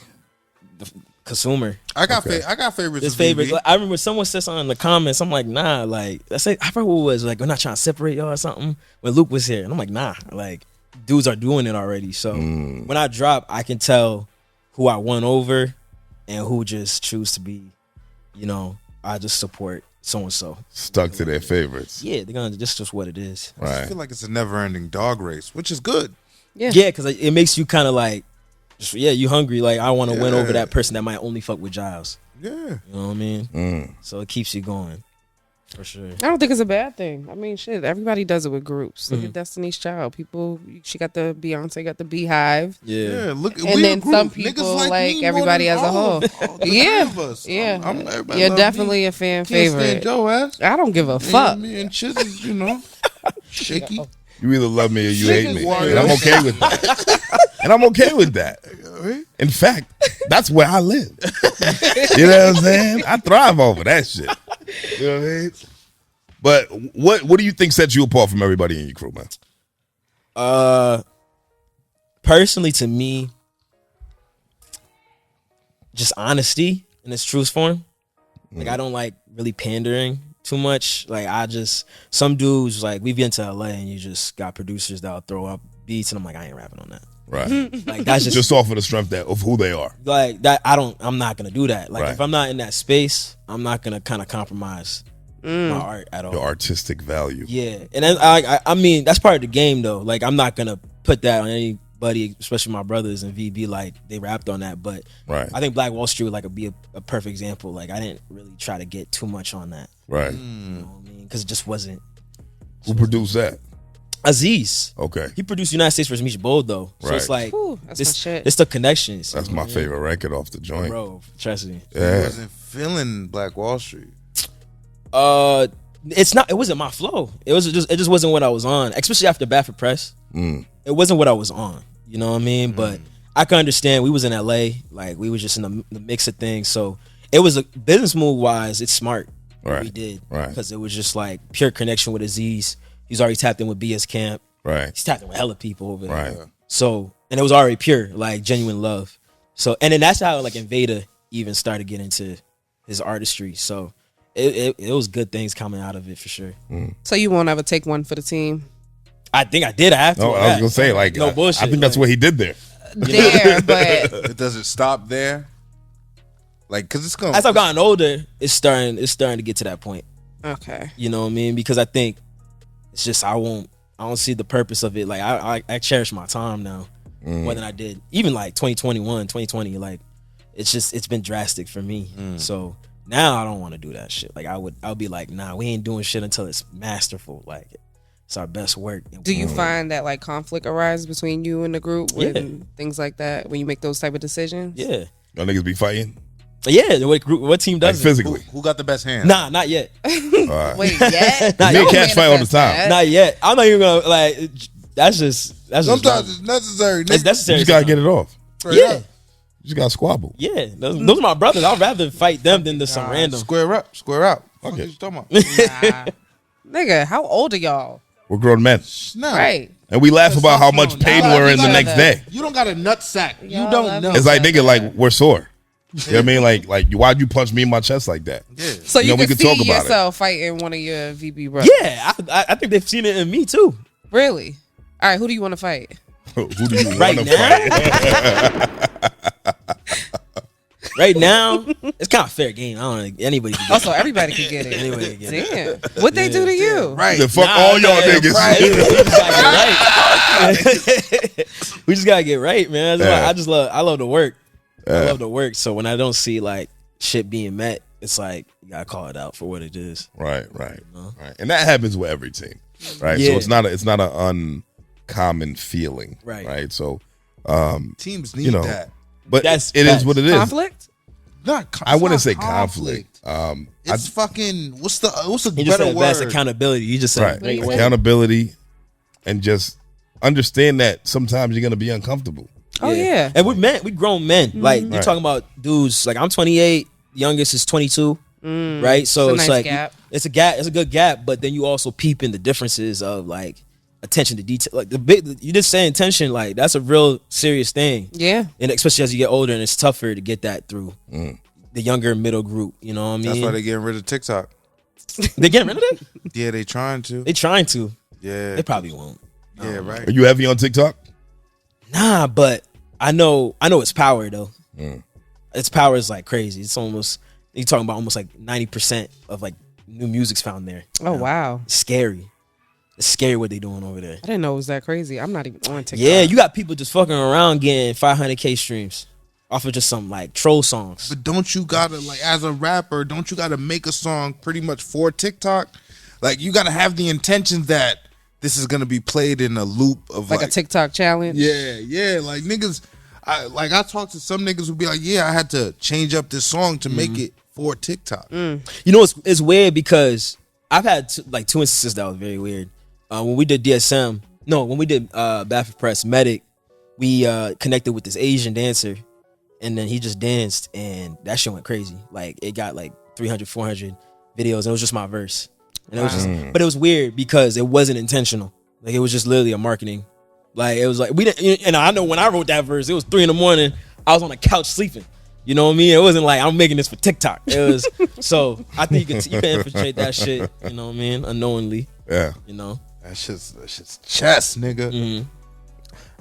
the consumer. I got favorites. His of favorites. BB. Like, I remember someone said something in the comments. I'm like, nah. Like, I forgot what it was. Like, we're not trying to separate y'all or something. When Luke was here, and I'm like, nah. Like, dudes are doing it already. So when I drop, I can tell who I won over and who just choose to be, you know, I just support so and so. Stuck to their favorites. Yeah, they're gonna just what it is. I Right. feel like it's a never-ending dog race, which is good. Yeah. Yeah, because it makes you kind of like, you hungry. Like, I want to win over that person that might only fuck with Giles. Yeah. You know what I mean? So it keeps you going, for sure. I don't think it's a bad thing. I mean, shit, everybody does it with groups. Look at Destiny's Child. People, she got the Beyonce, got the Beehive. Yeah, look. And then some people like everybody as a whole. Yeah, yeah. Everybody You're love definitely me. a fan Can't stand favorite. Joe ass. I don't give a fuck. Me and Chiz, you know, shaky. You either love me or you hate me. Warriors. And I'm okay with that. And I'm okay with that. In fact, that's where I live. You know what I'm saying? I thrive over that shit. You know what I mean? But what do you think sets you apart from everybody in your crew, man? Personally, to me, just honesty in its truest form. Like I don't like really pandering too much. Like some dudes, like we've been to LA and you just got producers that'll throw up beats and I'm like, I ain't rapping on that. Right. Like that's just off of the strength of who they are. Like that, I'm not gonna do that. Like if I'm not in that space, I'm not gonna kind of compromise my art at all. The artistic value. Yeah, and then I mean that's part of the game though. Like I'm not gonna put that on anybody, especially my brothers and VB. Like they rapped on that, but I think Black Wall Street would be a perfect example. Like I didn't really try to get too much on that. Right. You know what I mean? Because it just wasn't. Who produced that? Aziz. Okay. He produced United States vs. Meech BOLD though. So it's like that's my shit. It's the connections. That's my favorite record off the joint. Bro, trust me. I wasn't feeling Black Wall Street. It's not. It wasn't my flow. It just wasn't what I was on. Especially after Bad for Press. It wasn't what I was on. You know what I mean? But I can understand. We was in LA. Like we was just in the mix of things. So it was a business move wise. It's smart. What we did. Right. Because it was just like pure connection with Aziz. He's already tapped in with BS Camp. Right. He's tapped in with hella people over there. Right. So and it was already pure, like genuine love. So and then that's how like Invader even started getting into his artistry. So it was good things coming out of it for sure. So you won't ever take one for the team? I think I did. I have to. No, I was gonna say like no bullshit. I think that's what he did there. There, but It doesn't stop there. Like, cause it's going. As I've gotten older, it's starting to get to that point. okay. You know what I mean? Because I think it's just I don't see the purpose of it. Like I cherish my time now more than I did. Even like 2021, 2020. Like it's been drastic for me. So now I don't want to do that shit. Like I'll be like, nah, we ain't doing shit until it's masterful. Like it's our best work. Do you find that like conflict arises between you and the group when things like that, when you make those type of decisions? Yeah. Y'all niggas be fighting? Yeah, what team does Like it? physically. Who got the best hand? Nah, not yet. Wait, yet? Me and Cash fight all the time. Not yet. I'm not even gonna like. That's just. Sometimes it's necessary. It's necessary. You just gotta get it off. Yeah, You just gotta squabble. yeah. Those are my brothers. I'd rather fight them than just some random. Square up. What Okay. you talking about? Nah. Nigga, how old are y'all? We're grown men. No. Right. And we laugh about how much pain we're in the next day. You don't got a nut sack. You Y'all don't love know. It's like nigga, like we're sore. You know what I mean? Like why'd you punch me in my chest like that? Yeah. So you we can could talk see about it. yourself fighting one of your VB brothers? Yeah, I think they've seen it in me too. Really? All right, who do you want to fight? Who do you Right want to now? fight? Right now, it's kind of fair game. I don't know anybody. Can get Also, everybody can get it. Anybody can get it. Damn. What they do to you? Right. The fuck all y'all niggas. We just gotta get right, man. Yeah. I love the work. I love the work. So when I don't see like shit being met, it's like you gotta call it out for what it is. Right. And that happens with every team. Right. Yeah. So it's not an uncommon feeling. Right. So Teams need that. but That's it is facts. what it is. Conflict? I wouldn't say conflict. It's fucking what's a You just better said best word? accountability. You just said Right. Accountability and just understand that sometimes you're gonna be uncomfortable. Oh, yeah. And we grown men. Like you're Right. talking about dudes. Like I'm 28, youngest is 22. Right. So It's a it's nice like gap. it's a gap. It's a good gap. But then you also peep in the differences of like attention to detail. Like you just say intention. Like that's a real serious thing. Yeah. And especially as you get older, and it's tougher to get that through the younger middle group. You know what I mean? That's why they getting rid of TikTok. They getting rid of it. Yeah, they trying to. They trying to. Yeah. They probably won't. Yeah, right. Are you heavy on TikTok? Nah, but I know its power though. Its power is like crazy. It's almost you're talking about almost like 90% of like new music's found there. Oh, wow. It's scary. It's scary what they doing over there. I didn't know it was that crazy. I'm not even on TikTok. Yeah, you got people just fucking around getting 500K streams off of just some like troll songs. But don't you gotta, like, as a rapper, don't you gotta make a song pretty much for TikTok? Like, you gotta have the intention that this is gonna be played in a loop of Like a TikTok challenge? Yeah. Like, niggas, I talked to some niggas who be like, yeah, I had to change up this song to make it for TikTok. You know, it's weird because I've had like two instances that was very weird. When we did when we did Bad for Press Medic, we connected with this Asian dancer, and then he just danced, and that shit went crazy. Like it got like 300, 400 videos. It was just my verse, and it was just, but it was weird because it wasn't intentional. Like it was just literally a marketing. Like it was like we didn't, and I know when I wrote that verse, it was 3 a.m. I was on the couch sleeping. You know what I mean? It wasn't like I'm making this for TikTok. It was so I think you can infiltrate that shit. You know what I mean? Unknowingly. Yeah. You know. That's just chess, nigga. Mm-hmm.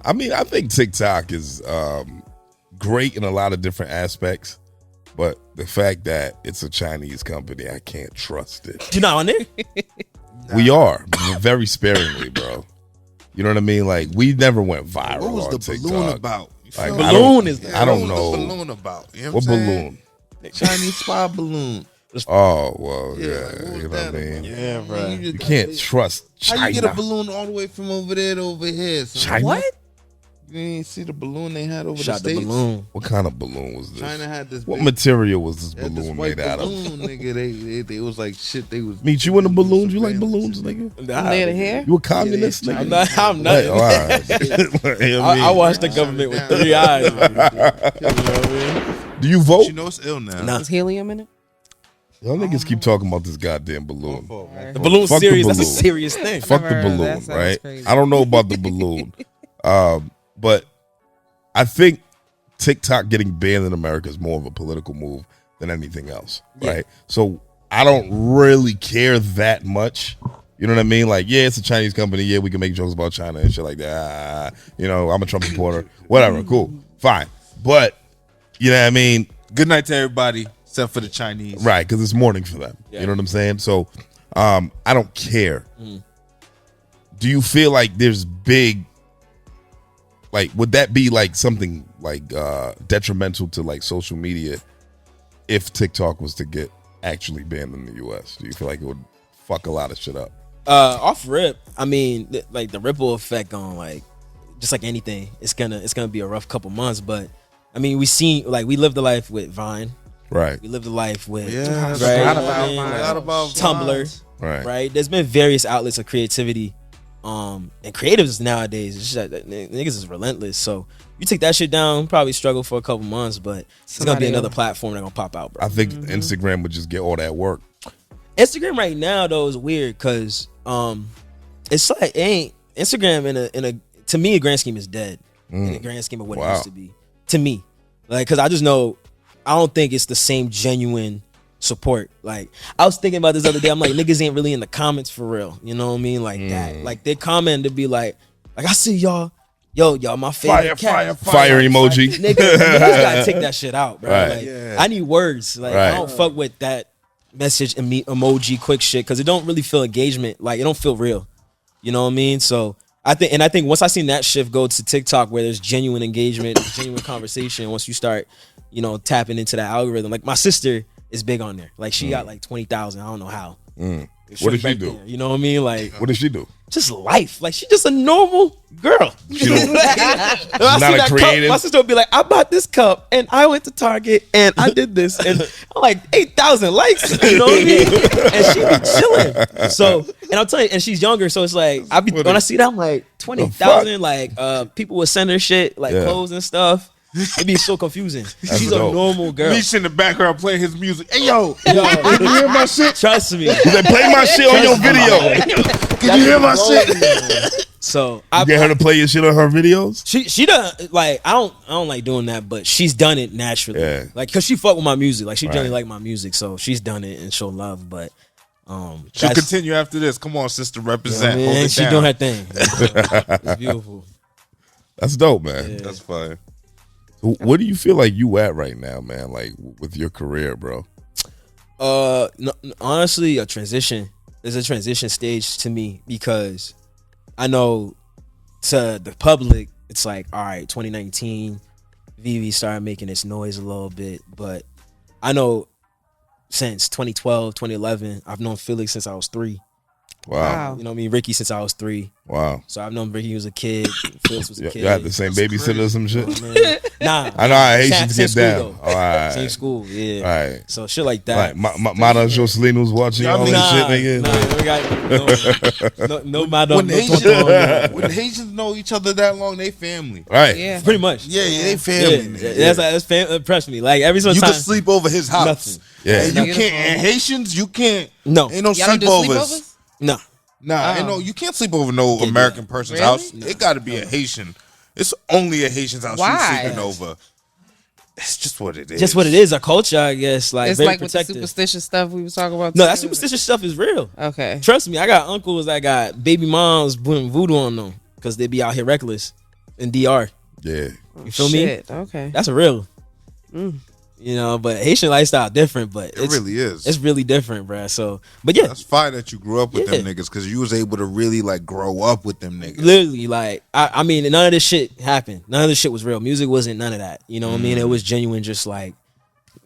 I mean, I think TikTok is great in a lot of different aspects, but the fact that it's a Chinese company, I can't trust it. You not on there? We are very sparingly, bro. You know what I mean? Like, we never went viral. What was on the TikTok. balloon about? Like, Balloon is. I don't What know. was the balloon about? You know What I'm saying? balloon? Chinese spy balloon. Oh, well, Yeah, yeah. what was You know what that I mean? about? Yeah, bro. You can't trust China. How you get a balloon all the way from over there to over here? Son? China? What? You ain't see the balloon they had over Shot the the States? balloon. What kind of balloon was this? China had this. What big, material was this they had this balloon white made out of? balloon, nigga. They was like shit. They was. Meet you in the balloons? You like balloons, nigga? Nah, Near the hair? You a communist, Yeah, nigga? I'm not. Like, all right. You know what I mean? I watched the government with 3 eyes. You know what I mean? Do you But vote? you know it's ill now. Nah. Is helium in it? Y'all niggas keep talking about this goddamn balloon. The balloon's Fuck the serious. That's a balloon. serious thing. Fuck the Never heard of balloon, that. Sounds right? crazy. I don't know about the balloon. But I think TikTok getting banned in America is more of a political move than anything else, Yeah. right? So I don't really care that much. You know what I mean? Like, yeah, it's a Chinese company. Yeah, we can make jokes about China and shit like that. You know, I'm a Trump supporter. Whatever, cool, fine. But, you know what I mean? Good night to everybody, except for the Chinese. Right, because it's morning for them. Yeah. You know what I'm saying? So I don't care. Do you feel like there's big, like, would that be like something like detrimental to like social media if TikTok was to get actually banned in the US? Do you feel like it would fuck a lot of shit up? Off rip, I mean, like the ripple effect on like just like anything, it's gonna be a rough couple months. But I mean, we lived the life with Vine, Right, we lived the life with Yeah, right, forgot you know what I about mean? Vine. Like, Forgot about Tumblr, right. right? There's been various outlets of creativity, and creatives nowadays. It's just that niggas is relentless. So you take that shit down, probably struggle for a couple months, but it's gonna be Somebody another else. platform that's gonna pop out, bro. I think Instagram would just get all that work. Instagram right now though is weird because it's like it ain't Instagram in a to me a grand scheme is dead in the grand scheme of what it Wow. used to be to me, like because I just know I don't think it's the same genuine support. Like I was thinking about this other day, I'm like niggas ain't really in the comments for real, you know what I mean? Like that, like they comment to be like I see y'all, y'all my favorite cat. Fire emoji. Niggas gotta take that shit out, bro. Right. Like, Yeah. I need words. Like Right. I don't fuck with that message emoji quick shit because it don't really feel engagement. Like it don't feel real. You know what I mean? So I think once I seen that shift go to TikTok where there's genuine engagement, there's genuine conversation. Once you start, tapping into that algorithm. Like my sister is big on there. Like she got like 20,000. I don't know how. What does she Right do? there. You know what I mean? Like What does she do? just life. Like she just a normal girl. She don't- Not not a creative? My sister would be like, I bought this cup and I went to Target and I did this and I'm like 8,000 likes. You know what I mean? And she be chilling. So and I'll tell you, and she's younger, so it's like when I see that I'm like 20,000. Like people would send her shit like Yeah. clothes and stuff. It'd be so confusing. She's dope. a normal girl. Meech in the background playing his music. Hey yo, Yo, you hear my shit? trust me. They play my shit on your video. Can you hear my shit? So You get her to play your shit on her videos? She done like I don't like doing that, but she's done it naturally. Yeah. Like cause she fuck with my music. Like she generally Right. like my music, so she's done it and show love. But She'll that's- continue after this. Come on, sister, you know what I represent. mean? Hold it She down. doing her thing. It's beautiful. That's dope, man. That's fine. Where do you feel like you at right now, man? Like with your career, bro? No, honestly, a transition. There's a transition stage to me because I know to the public, it's like, all right, 2019, VV started making its noise a little bit, but I know since 2012, 2011, I've known Felix since I was 3. Wow. You know what I mean? Ricky since I was 3. Wow. So I've known Ricky was a kid. Felix was a kid. You had the same babysitter or some shit? Man. Nah. I know how Haitians Same get school, down. though. All right. Same school, yeah. All right. So shit like that. Like, Mata Jocelyn was watching all this shit, nigga. Nah, we got no madam. When No Haitians, tonton. when Haitians know each other that long, they family. Right. Yeah. Pretty much. Yeah, they Yeah, family. nigga. that's impressed me. Like every You time. can sleep over his house. Nothing. Yeah. And you Beautiful. can't. And Haitians, you can't. No. Ain't no Y'all don't do sleepovers. sleepovers? No. Nah, ain't no. You can't sleep over no American person's Really? house. It got to be a Haitian. It's only a Haitian's house Why? you sleeping over. It's just what it is. Just what it is. A culture, I guess. Like It's very like with the protective. superstitious stuff we was talking about. No, too. that superstitious stuff is real. Okay. Trust me, I got uncles that got baby moms putting voodoo on them because they be out here reckless in DR. Yeah. You feel me? Shit, okay. That's a real. You know, but Haitian lifestyle different, but It really is. It's really different, bruh. So, but yeah, That's fine that you grew up with Yeah. them niggas because you was able to really like grow up with them niggas. literally, like, I mean, none of this shit happened. None of this shit was real. Music wasn't none of that. You know what I mean? It was genuine, just like,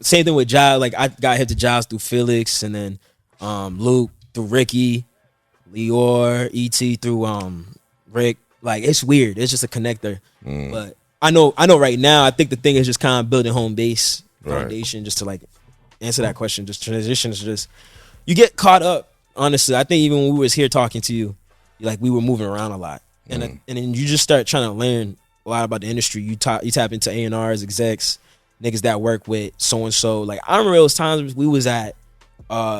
same thing with Giles. Like, I got hip to Giles through Felix, and then Luke through Ricky, Lior, E.T. through Rick. Like, it's weird. It's just a connector. But I know right now, I think the thing is just kind of building home base foundation, just to like answer that question. Just transitions, just you get caught up. Honestly, I think even when we was here talking to you, like we were moving around a lot, and then you just start trying to learn a lot about the industry. You tap into A&Rs, execs, niggas that work with so and so. Like I remember those times we was at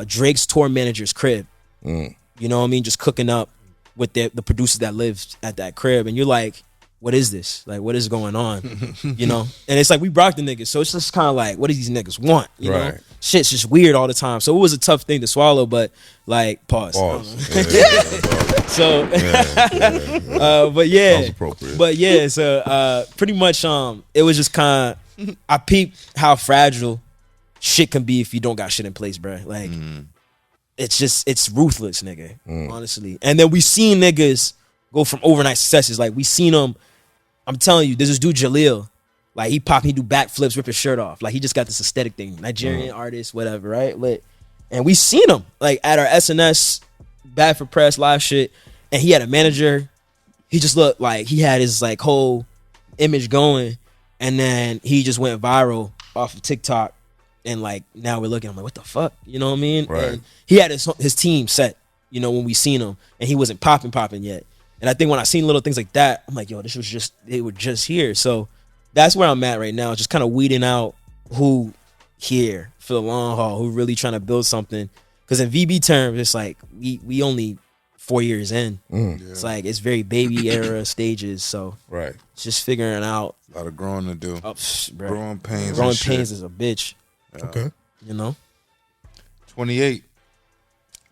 Drake's tour manager's crib. You know what I mean? Just cooking up with the producers that lived at that crib, and you're like, what is this? Like, what is going on? You know? And it's like, we Brockton niggas, so it's just kind of like, what do these niggas want? You know? Shit's just weird all the time. So it was a tough thing to swallow, but like, pause. So, but yeah. That was appropriate. But yeah, so pretty much, it was just kind of, I peeped how fragile shit can be if you don't got shit in place, bro. Like, it's ruthless, nigga, honestly. And then we seen niggas go from overnight successes. Like, we seen them. I'm telling you, there's this dude Jaleel. Like, he do backflips, rip his shirt off. Like, he just got this aesthetic thing. Nigerian artist, whatever, right? Lit. And we seen him, like, at our SNS, Bad for Press live shit. And he had a manager. He just looked like he had his, like, whole image going. And then he just went viral off of TikTok. And, like, now we're looking, I'm like, what the fuck? You know what I mean? Right. And he had his team set, you know, when we seen him. And he wasn't popping yet. And I think when I seen little things like that, I'm like, yo, they were just here. So that's where I'm at right now. Just kind of weeding out who here for the long haul, who really trying to build something. Because in VB terms, it's like we only 4 years in. It's like it's very baby era stages. So it's just figuring out. A lot of growing to do. Growing pains. Growing and shit. pains is a bitch. Okay. You know? 28.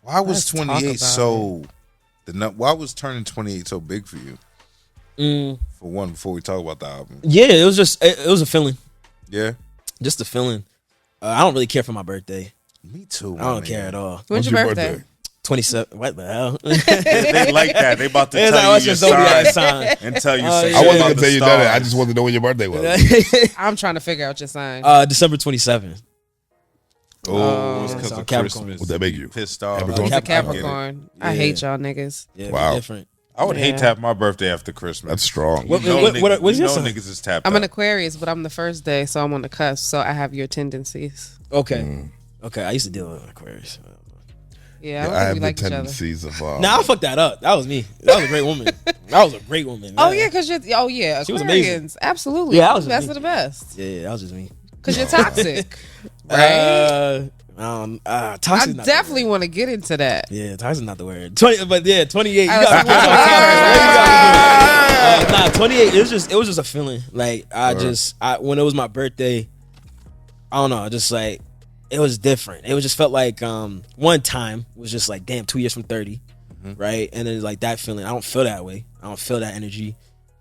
Why was Let's talk 28 about so... Why was turning 28 so big for you? For one, before we talk about the album. Yeah, it was just, it was a feeling. Yeah? Just a feeling. I don't really care for my birthday. Me too, I don't care at all. When's your birthday? 27. What the hell? They like that. They about to It's tell like, you what's your your zodiac sign sign? and tell you Oh, some yeah. I shit wasn't about gonna the tell you that. I stars. just wanted to know when your birthday was. I'm trying to figure out your sign. December 27th. Oh, it's because so of Capricorn. Christmas. What'd that make you? Pissed off. Capricorn? He's a Capricorn. Capricorn. I hate y'all niggas. Yeah, Wow. we're different. I would hate Yeah. to have my birthday after Christmas. That's strong. What- You know what- niggas- what's you your know sign? niggas is tapped I'm out. an Aquarius, but I'm the first day, so I'm on the cusp. So I have your tendencies. Okay. Okay, I used to deal with Aquarius. Yeah, I I don't have think we the like each other. tendencies of. Nah, I fucked that up. That was me. That was a great woman. That was a great woman. Oh yeah, because you're. Oh yeah, She was amazing. Aquarians. Absolutely. Yeah, I was best amazing. of the best. Yeah, that was just me. Because you're toxic, right? Toxic. I definitely want to get into that. Yeah, toxic not the word. 20, but yeah, 28. You I was gotta like, be careful. 28. It was just a feeling. Like when it was my birthday, I don't know. Just like it was different. It was just felt like one time was just like damn 2 years from 30, right? And then like that feeling. I don't feel that way. I don't feel that energy.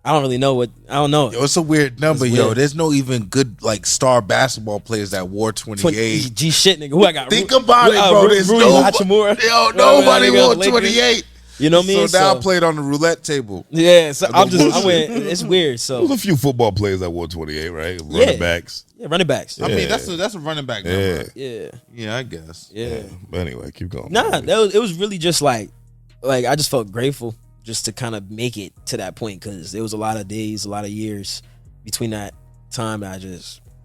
I don't really know what. I don't know. Yo, it's a weird number, It's yo. weird. There's no even good like star basketball players that wore 28. G shit, nigga. Who I got? Think about it, bro. There's Rui nobody, Hachimura. yo, nobody Nigga, wore Lakers. 28. You know what I mean? So now I played on the roulette table. Yeah, so I bullshit. went. It's weird. There So was a few football players that wore 28, right? Yeah. Running backs. yeah, running backs. I mean, Yeah. that's a running back Yeah. number. Yeah, Yeah, I guess. yeah. But anyway, keep going. Nah, it was really just like I just felt grateful just to kind of make it to that point because there was a lot of days, a lot of years between that time that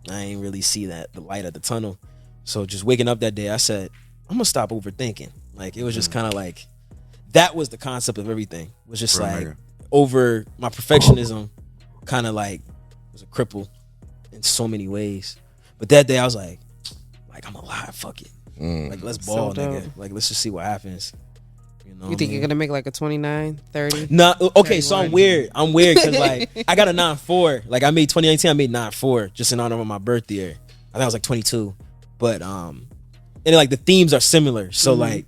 I ain't really see the light at the tunnel. So just waking up that day, I said, I'm gonna stop overthinking. Like it was just kind of like that was the concept of everything. It was just Right, like nigga. over my perfectionism kind of like was a cripple in so many ways. But that day I was like I'm alive, fuck it. Like let's ball, So dope. nigga. Like let's just see what happens. You know You think you're gonna make like a 29, 30? Nah, okay, so 31? I'm weird because like I got a 9.4. Like I made 2019, I made 9.4 just in honor of my birth year. I think I was like 22, but and then, like the themes are similar. So like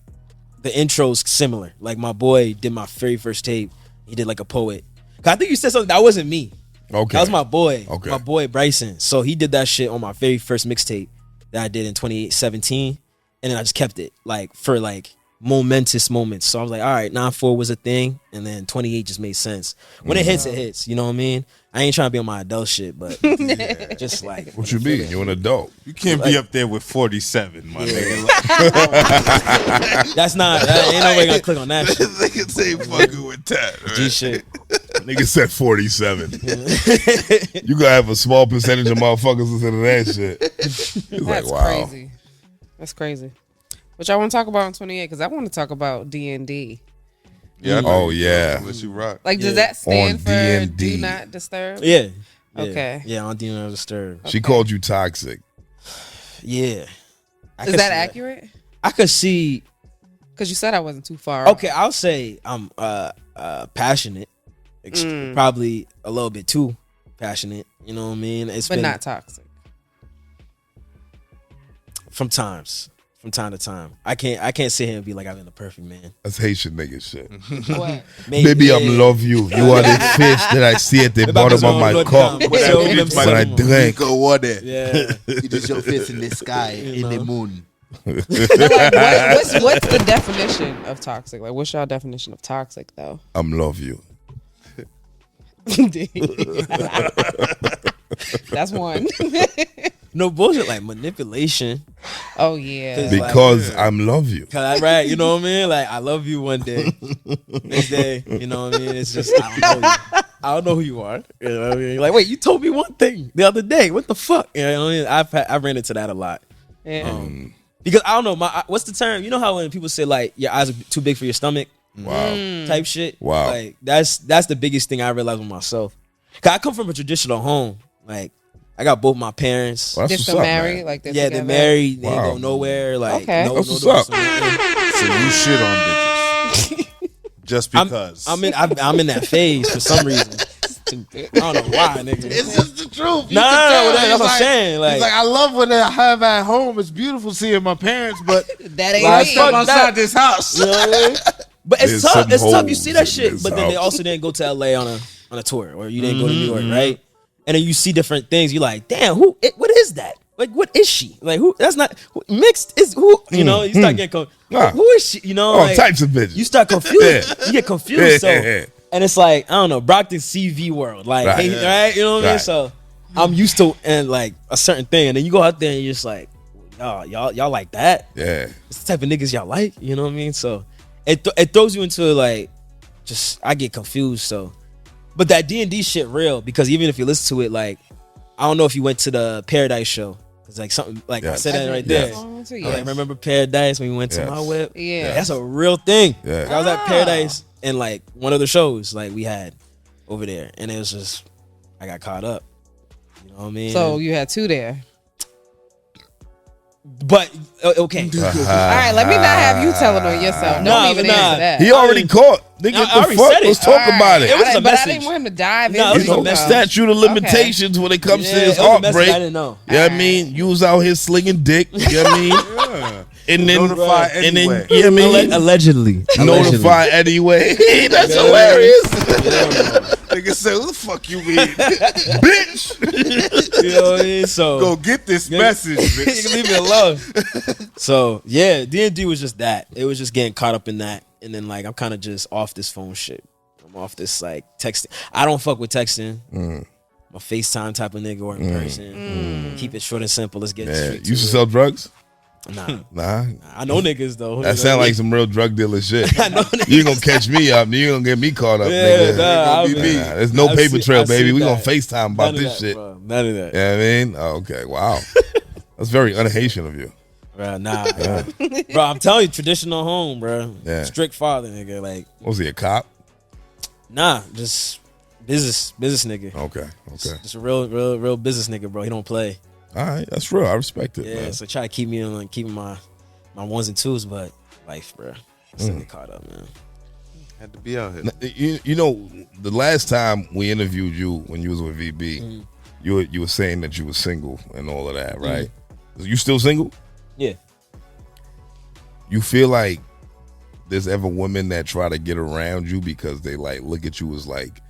the intro's similar. Like my boy did my very first tape. He did like a poet. Cause I think you said something that wasn't me. Okay, that was my boy. Okay, my boy Bryson. So he did that shit on my very first mixtape that I did in 2017, and then I just kept it like for like momentous moments. So I was like, all right, 9.4 was a thing, and then 28 just made sense. When it hits, it hits. You know what I mean? I ain't trying to be on my adult shit, but just like what you mean? You're an adult. You can't be up there with 47, my nigga. That's not. Ain't nobody gonna click on that shit. Nigga say fucking with that. Right? G shit. Nigga said 47. You gotta have a small percentage of motherfuckers listen to that shit. It's That's like, wow. crazy. That's crazy. What y'all want to talk about in 28? Because I want to talk about D&D. Yeah. Oh yeah. Let you rock. Like, does that stand On for D&D. Do Not Disturb? Yeah. Okay. Yeah, on Do Not Disturb. She called you toxic. Yeah. I Is could that see accurate? I could see. Because you said I wasn't too far Okay, I'll say I'm passionate. Probably a little bit too passionate. You know what I mean? It's but been not toxic. from time to time. I can't sit here and be like I'm in the perfect man. That's Haitian nigga shit. What? Baby, I love you. You are the fish that I see at the bottom of my cup when I drink. Go water. Yeah. It is your face in the sky, in the moon. What's the definition of toxic? Like, what's y'all definition of toxic, though? Love you. That's one. No bullshit like manipulation. Oh, yeah. Because love you. Cause right, you know what I mean? Like I love you one day, next day, you know what I mean? It's just I don't know you. I don't know who you are. You know what I mean? Like, wait, you told me one thing the other day. What the fuck? You know what I mean? I've ran into that a lot. Yeah. Because I don't know, what's the term? You know how when people say like your eyes are too big for your stomach? Wow. Type shit. Wow. Like that's the biggest thing I realized with myself. Cause I come from a traditional home. Like I got both my parents. Well, They're that's still what's up, married, man. like they're Yeah, together? they're married. They Wow. ain't go nowhere. Like Okay. no, That's no what's divorce, up. no nothing. So you shit on bitches. Just because. I'm in that phase for some reason. I don't know why, nigga. It's just the truth. Nah, that's what I'm saying. Like, he's like, I love what I have at home. It's beautiful seeing my parents, but That ain't I me. step outside this house. you know what I mean? But it's There's tough. some It's tough. You see that holes shit, in this but then they house. also didn't go to LA on a tour, or you didn't go to New York, right? And then you see different things. You're like, damn, what is that? Like, what is she? Like, who? That's not mixed. Is who? You know, you start getting Nah. who is she? You know, All like, types of bitches. you start confused. You get confused. So, Yeah. and it's like I don't know, Brockton CV world, like, Right. hey, right? You know what I mean? Right. So I'm used to and like a certain thing, and then you go out there and you're just like, y'all like that? Yeah. It's the type of niggas y'all like. You know what I mean? So it throws you into like, just I get confused. So, but that D&D shit real because even if you listen to it, like I don't know if you went to the Paradise show. It's like something like I Yes. said that right there. Yes. Like, remember Paradise when we went to Yes. my whip? Yeah. That's a real thing. Yeah. I was at Paradise and like one of the shows like we had over there, and it was just I got caught up. You know what I mean? So you had two there. But okay, All right, let me not have you telling on yourself. Don't Nah, even nah. answer that. He already caught. Nigga, I what the already fuck? said it. Let's talk All right. about it. It was a But I message. didn't want him to dive No, it into was a You know, message. statute of limitations when it comes to Yeah, his it was a message heartbreak. I didn't know. You know what I mean? You was out here slinging dick. You know what I mean? And then, Notify and then, anyway. you know what I mean? Allegedly. Notify anyway. That's hilarious. Nigga say, "What the fuck you mean? Bitch. You know what I mean? So Go get this message, you bitch." can leave me alone. So yeah, D&D was just that. It was just getting caught up in that, and then like I'm kind of just off this phone shit. I'm off this like texting. I don't fuck with texting. I'm a FaceTime type of nigga or in person. Keep it short and simple. Let's get Yeah. straight You to used to it. sell drugs? Nah, Nah. I know niggas though. That sound like some real drug dealer shit. I know niggas. You gonna catch me up. You gonna get me caught up, Yeah, nigga. nah, Ain't gonna be me. Nah, there's no I've paper seen- trail, I've baby. seen We gonna that. FaceTime about None of this that, shit. bro. None of that. You know what I mean? Oh, okay, wow. That's very un-Haitian of you. Bro, nah, bro. I'm telling you, traditional home, bro. Yeah. Strict father, nigga. Like, Was he a cop? nah, just business nigga. Okay. Just a real business nigga, bro. He don't play. All right, that's real. I respect it, Yeah, man. so try to keep me on, like, keeping my ones and twos, but life, bro. Still get caught up, man. Had to be out here. You know, the last time we interviewed you when you was with VB, you were saying that you were single and all of that, right? You still single? Yeah. You feel like there's ever women that try to get around you because they like look at you as like,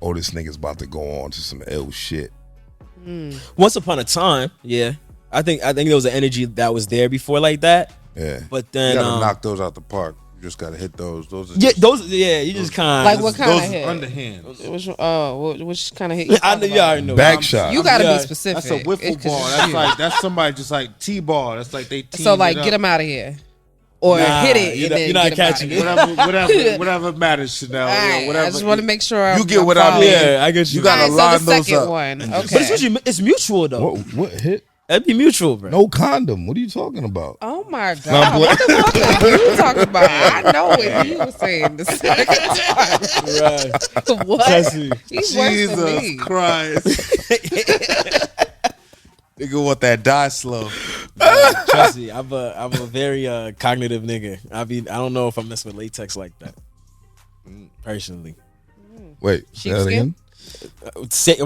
oh, this nigga's about to go on to some ill shit. Once upon a time, yeah. I think there was an energy that was there before like that. Yeah. But then You gotta knock those out the park. You just gotta hit those. Those are yeah, just, you just kind Like what kind of those hit? underhand. Which kind of hit? You I know you already know. Back shot. You gotta Yeah. be specific. That's a wiffle ball. That's somebody just like T-ball. That's like they teamed So like it up. get them out of here, or Nah, hit it. you're And not- then you're not get 'em outta catching here. it. whatever matters, Shanelle. All right, Yeah, whatever. I just want to make sure You I'm, get I'm what I following. mean. Yeah, I get you. You gotta All right, line so the those second up. one. But Okay. it's mutual though. What hit? That'd be mutual, bro. No condom. What are you talking about? Oh my I'm God! What the fuck are you talking about? I know what you were saying the second time. Right. What? Trust me. He's worse than me. Jesus Christ. Nigga want that die slow. Trust me, I'm a very cognitive nigga. I don't know if I'm messing with latex like that. Personally. Wait, say that Sheepskin? again?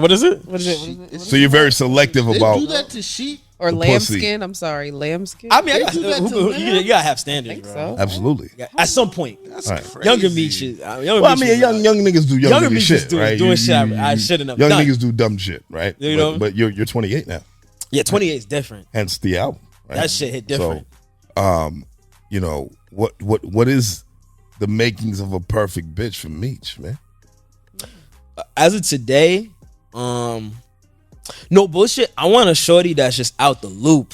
What is it? What is it? So you're very selective They about. do that to sheep. Or The lambskin? I'm sorry, lambskin. I mean, do that to you gotta have I standards, think bro. so. Absolutely. At some point, All right. younger Meech is. Well, I mean, young niggas do young Younger nigga Meech shit, is doing- right? doing shit I shouldn't have Young done. niggas do dumb shit, right? You know? But you're 28 now. Yeah, 28 is different. Hence the album. Right? That shit hit different. So, you know, what is the makings of a perfect bitch for Meech, man? As of today, no bullshit. I want a shorty that's just out the loop.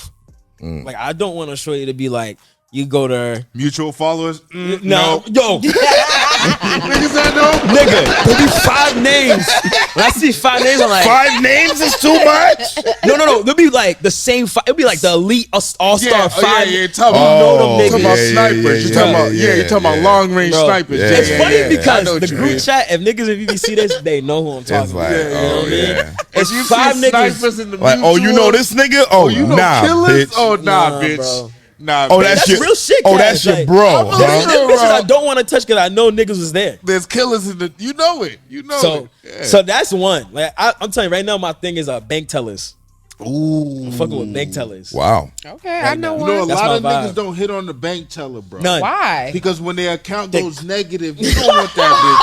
Like I don't want a shorty to be like, you go to her. Mutual followers? No, yo, Niggas that know? nigga, there'll be 5 names. When I see 5 names, I'm like, 5 names is too much? no. There'll be like the same 5. It'll be like the elite all-star 5. Yeah, talking Oh, about, yeah, snipers. You're talking about, yeah, you're talking about yeah. long range Bro, snipers. yeah, It's yeah, funny yeah. I because know what the you group mean. chat, if niggas if you see this, they know who I'm talking It's about. like, You know oh, what I mean? yeah. It's You 5 see snipers niggas. in the Like, oh, you know this nigga? Oh, You know nah, killers? bitch. Oh, nah, Nah, bitch. bro. Nah, Oh, bitch. that's That's your real shit, Oh, guys. that's your Like, bro, There's huh? bitches I don't want to touch because I know niggas was there. There's killers in the. You know it. You know So, it. Yeah. so that's one. Like I'm telling you right now, my thing is bank tellers. Ooh. I'm fucking with bank tellers. Wow. Okay, I know now. You know, a one. That's lot of my vibe. niggas don't hit on the bank teller, bro. None. Why? Because when their account goes negative, you don't want that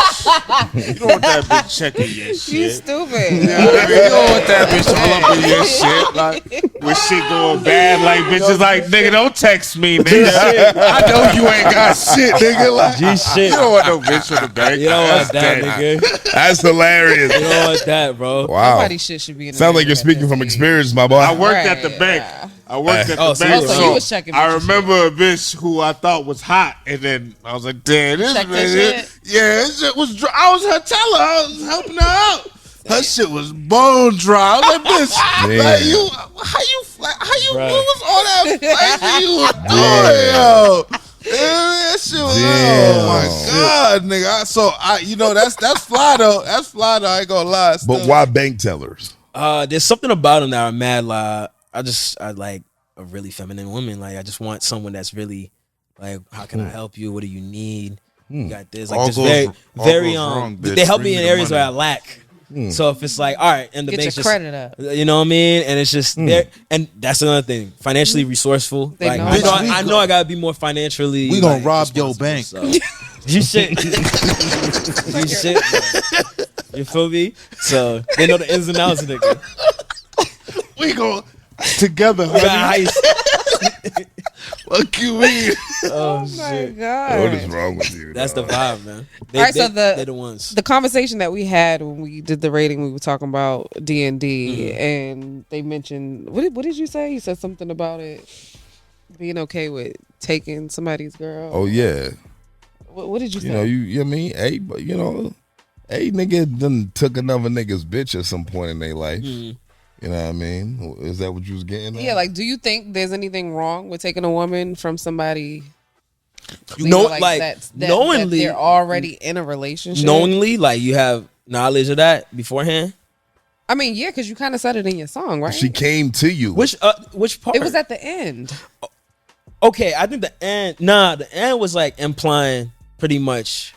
bitch. You don't want that bitch checking your You shit. stupid. You don't want that bitch all up in your shit. Like, when shit going bad, like, bitches like, nigga, don't text me, nigga. I know you ain't got shit, nigga. Like, G shit. you don't want no bitch from the bank. You don't want that, dead. nigga. That's hilarious. You don't want that, bro. Wow. Nobody's shit should be in the Sounds like bank you're at speaking this from age. experience, my boy. I worked at the Right, bank. yeah. I worked at the Oh, so bank. you- so you was checking I bitches' remember a bitch who I thought was hot, and then I was like, "Damn, this Check that bitch, shit? yeah, this shit was. I was her teller. I was helping her out. Her shit was bone dry. I was like, bitch, like Damn. you, how you, Right. what was all that flavor you was doing, yo? That shit was, oh my god, nigga. You know, that's fly though. That's fly though. I ain't gonna lie. But Still. why bank tellers? There's something about them that are mad. Like I like a really feminine woman. Like I just want someone that's really like, how can I help you? What do you need? You got this. Like All just goes- very all goes wrong, bitch. they help Bring me in me the areas money. where I lack. So if it's like, all right, and the Get bank's your just, credit up. you know what I mean, and it's just there, and that's another thing. Financially resurseful. They Like know I know, about it. I know I gotta be more financially. We gonna like, rob your responsible, bank. So. You shit. You shit. Bro. You feel me? So they know the ins and outs of nigga. We go together, We got honey. heist. Fuck you, mean? Oh, My shit. God. What is wrong with you? That's the dog? vibe, man. All right, so they're the ones. The conversation that we had when we did the rating, we were talking about D&D, and they mentioned what did you say? You said something about it being okay with taking somebody's girl. Oh yeah. What did you say? You know, you know what I mean? Hey, but you know, hey nigga done took another nigga's bitch at some point in their life. You know what I mean? Is that what you was getting at? Yeah, like, do you think there's anything wrong with taking a woman from somebody? You know, like that knowingly, they're already in a relationship. knowingly, like you have knowledge of that beforehand. I mean, yeah, because you kind of said it in your song, right? She came to you. Which part? It was at the end. Okay, I think the end was like implying pretty much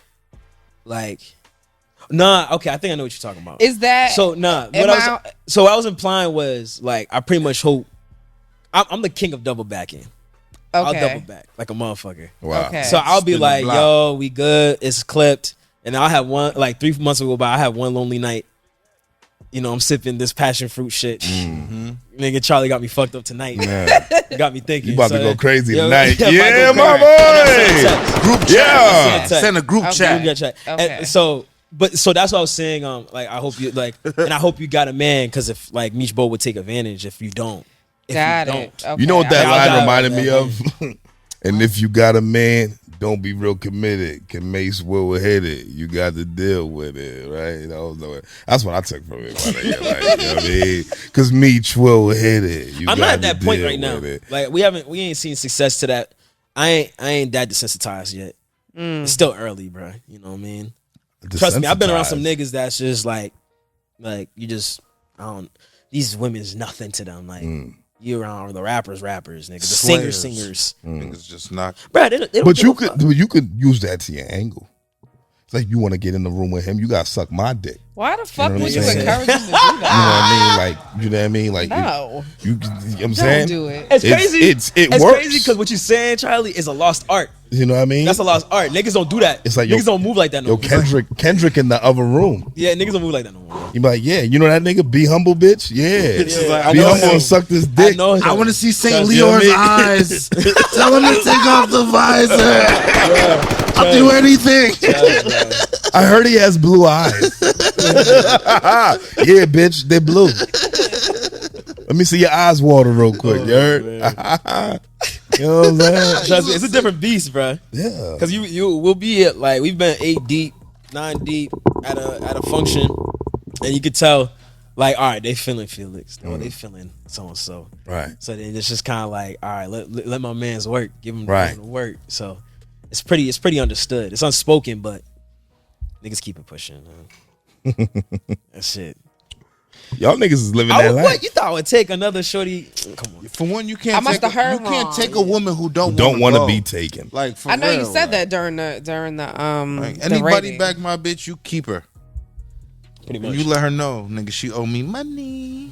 like okay, I think I know what you're talking about. Is that so what I was implying was like I pretty much hope I'm the king of double backing. I'll double back like a motherfucker. Wow. Okay. So I'll be Spin the like, block. yo, we good, it's clipped. And I'll have one, like 3 months ago, I have one lonely night. You know, I'm sipping this passion fruit shit. Nigga, Charlie got me fucked up tonight. Got me thinking. You about to go crazy tonight. Yeah, Yeah, if I my go boy. Group chat. Yeah. Send a group chat. Group chat. Okay. And so that's what I was saying. Like I hope you like, and I hope you got a man, because if like Meech BOLD would take advantage if you don't. Got it. Okay. You know what that I line got reminded it. me of? And if you got a man, don't be real committed. Can Mace will hit it. You got to deal with it, right? That's what I took from it. Like, you know what I mean? Because Meech will hit it. I'm not at that point right now. Like we ain't seen success to that. I ain't that desensitized yet. It's still early, bro. You know what I mean? Trust me, I've been around some niggas that's just like you just these women is nothing to them. Like you around the rappers, nigga, the singers. Niggas just not. Bro, they don't But give a fuck. you could use that to your angle. It's like you want to get in the room with him, you gotta suck my dick. Why the fuck You know would what you I'm saying? encourage him to do You know that? what I mean? Like, you know what I mean? Like, No. you know what I'm Don't saying? do it. It's crazy. It works. Crazy because what you're saying, Charlie, is a lost art. You know what I mean? That's a lost art. Niggas don't do that. It's like, niggas don't move like that no Yo, more. Kendrick in the other room. Yeah, niggas don't move like that no more. You be like, yeah, you know that nigga? Be humble, bitch. Yeah, like, I be know humble him. and suck this dick. I know him. I want to see St. You know what Leor's I mean? eyes. Tell him to take off the visor. I'll do anything. I heard he has blue eyes. Yeah, bitch, they're blue. Let me see your eyes water real quick. You heard? You know what I'm saying? Trust me, it's a different beast, bro. Yeah. Because you will be at, like, we've been 8 deep, 9 deep at a function, and you could tell, like, all right, they feeling Felix, or they feeling so and so. Right. So then it's just kind of like, all right, let my man's work, give him Right. the work. So it's pretty understood. It's unspoken, but niggas keep it pushing. Man. That's it. Y'all niggas is living that life. What you thought I would take another shorty? Come on. For one, you I can't. must Take have heard you can't wrong. take a woman who don't want to go. be taken. Like for I know you real, said like, that during the Like, the anybody rating. back my bitch, you keep her. Pretty much. You let her know, nigga, she owe me money.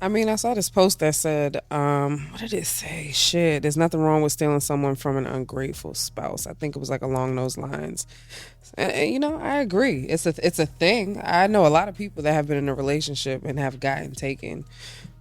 I mean, I saw this post that said, what did it say? Shit, there's nothing wrong with stealing someone from an ungrateful spouse. I think it was like along those lines. And, you know, I agree. It's a thing. I know a lot of people that have been in a relationship and have gotten taken.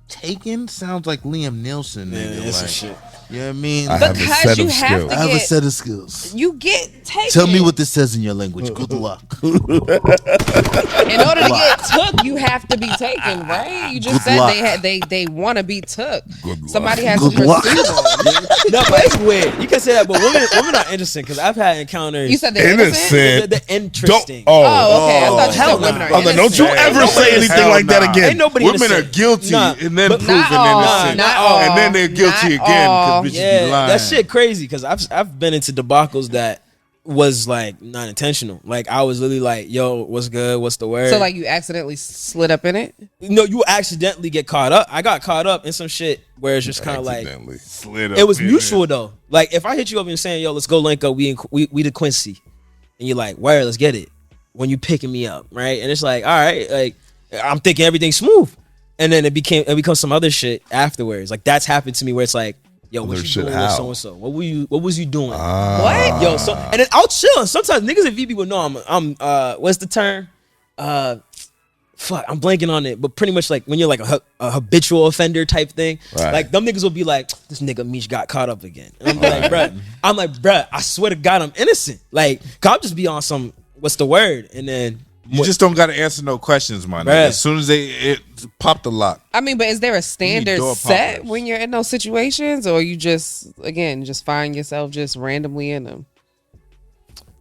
Taken sounds like Liam Nielsen, nigga. it's like, some shit. You know what I mean? I have a Because set you of have skills. to I have a get, set of skills. you get taken. Tell me what this says in your language. Good luck. In order to get took, you have to be taken, right? You just Good said luck. they want to be took. Good luck. Somebody has Good to luck. pursue them. No, but it's weird. You can say that, but women are interesting because I've had encounters. You said they're innocent? Innocent. They're interesting. Oh, okay. I Oh, thought you hell said women no. are Oh, then don't innocent. you ever Ain't say nobody- anything hell like that nah. again. Ain't nobody Women innocent. are guilty Nah, and then but- proven Not all, innocent. not all. And then they're guilty Not again all. because bitches be Yeah, lying. that shit crazy because I've been into debacles that was like not intentional. Like I was literally like, "Yo, what's good? What's the word?" So like you accidentally slid up in it? no, you accidentally get caught up. I got caught up in some shit where it's just kind of like Accidentally slid up it was in mutual though. Like if I hit you up and saying, "Yo, let's go link up," we the Quincy, and you're like, "Where? Let's get it." When you picking me up, right? And it's like, all right, like I'm thinking everything's smooth, and then it becomes some other shit afterwards. Like that's happened to me where it's like, "Yo, what Other you shit doing how? with so and so? What was you doing?" What? Yo, so and then I'll chill. And sometimes niggas and VB will know I'm what's the term? Fuck, I'm blanking on it, but pretty much like when you're like a habitual offender type thing, Right. like them niggas will be like, "This nigga Meech got caught up again." And I'm like, bruh, I swear to God, I'm innocent. Like, I'll just be on some what's the word, and then You just don't got to answer no questions, man. Bruh. As soon as it pop the lock. I mean, but is there a standard door set poppers. when you're in those situations, or you just find yourself just randomly in them?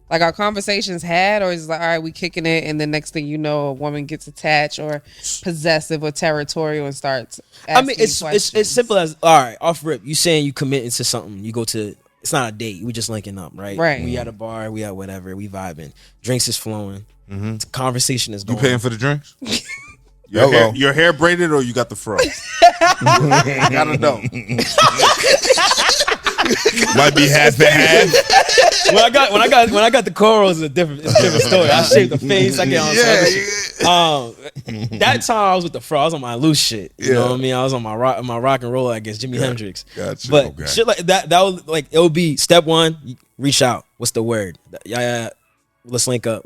Like our conversations had, or is it like, all right, we kicking it, and the next thing you know, a woman gets attached or possessive or territorial and starts I asking mean, you it's questions. simple as all right, off rip. You saying you committing to something? You go to. It's not a date. We just linking up, right? Right. We at a bar. We at whatever. We vibing. Drinks is flowing. Conversation is You going. paying for the drinks? Hello. Your hair braided or you got the fro? I gotta know. Might be half and half. When I got the cornrows, it's a different story. I shaved the face. I get on shit. That time I was with the fro. I was on my loose shit. You know what I mean? I was on my rock and roll against Jimi Hendrix. Gotcha. But shit like that was like, it would be step one. Reach out. What's the word? Yeah. Let's link up.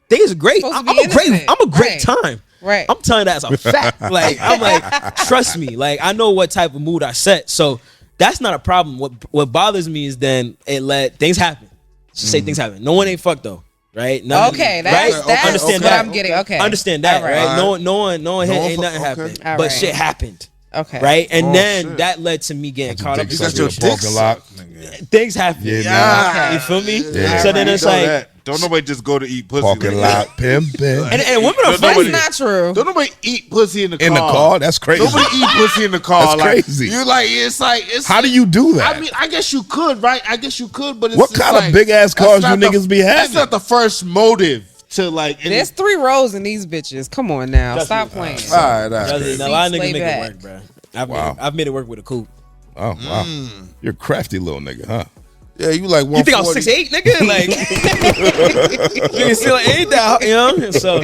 Things are great. I'm a great time. Right. I'm telling you that as a fact. Like, I'm like, trust me. Like, I know what type of mood I set. So that's not a problem. What bothers me is then it let things happen. Just say things happen. No one ain't fucked though. Right? Okay, that's understand what that. I'm getting. Okay. Understand that, right? Right. No one ain't nothing happened. All But right. shit happened. Okay. Right? And then that led to me getting caught up in That's some your shit. parking lot. Things happen. Yeah, You feel me? Yeah. So then it's like, don't nobody just go to eat pussy. Parking lot pimping. and women are That's funny. not true. Don't nobody eat pussy in the car. In the car? That's crazy. Nobody eat pussy in the car. That's like, crazy. You're like, it's. How do you do that? I mean, I guess you could, right? I guess you could, but it's What just kind of like, big ass cars that's you not niggas be That's having? not the first motive to like. There's 3 rows in these bitches. Come on now. Stop playing. All right. A lot of niggas Lay make back. it work, bro. I've made it work with a coupe. Oh, wow. You're a crafty little nigga, huh? Yeah, you like 140. You think I was 6'8", nigga? Like, you still ain't that, you know? So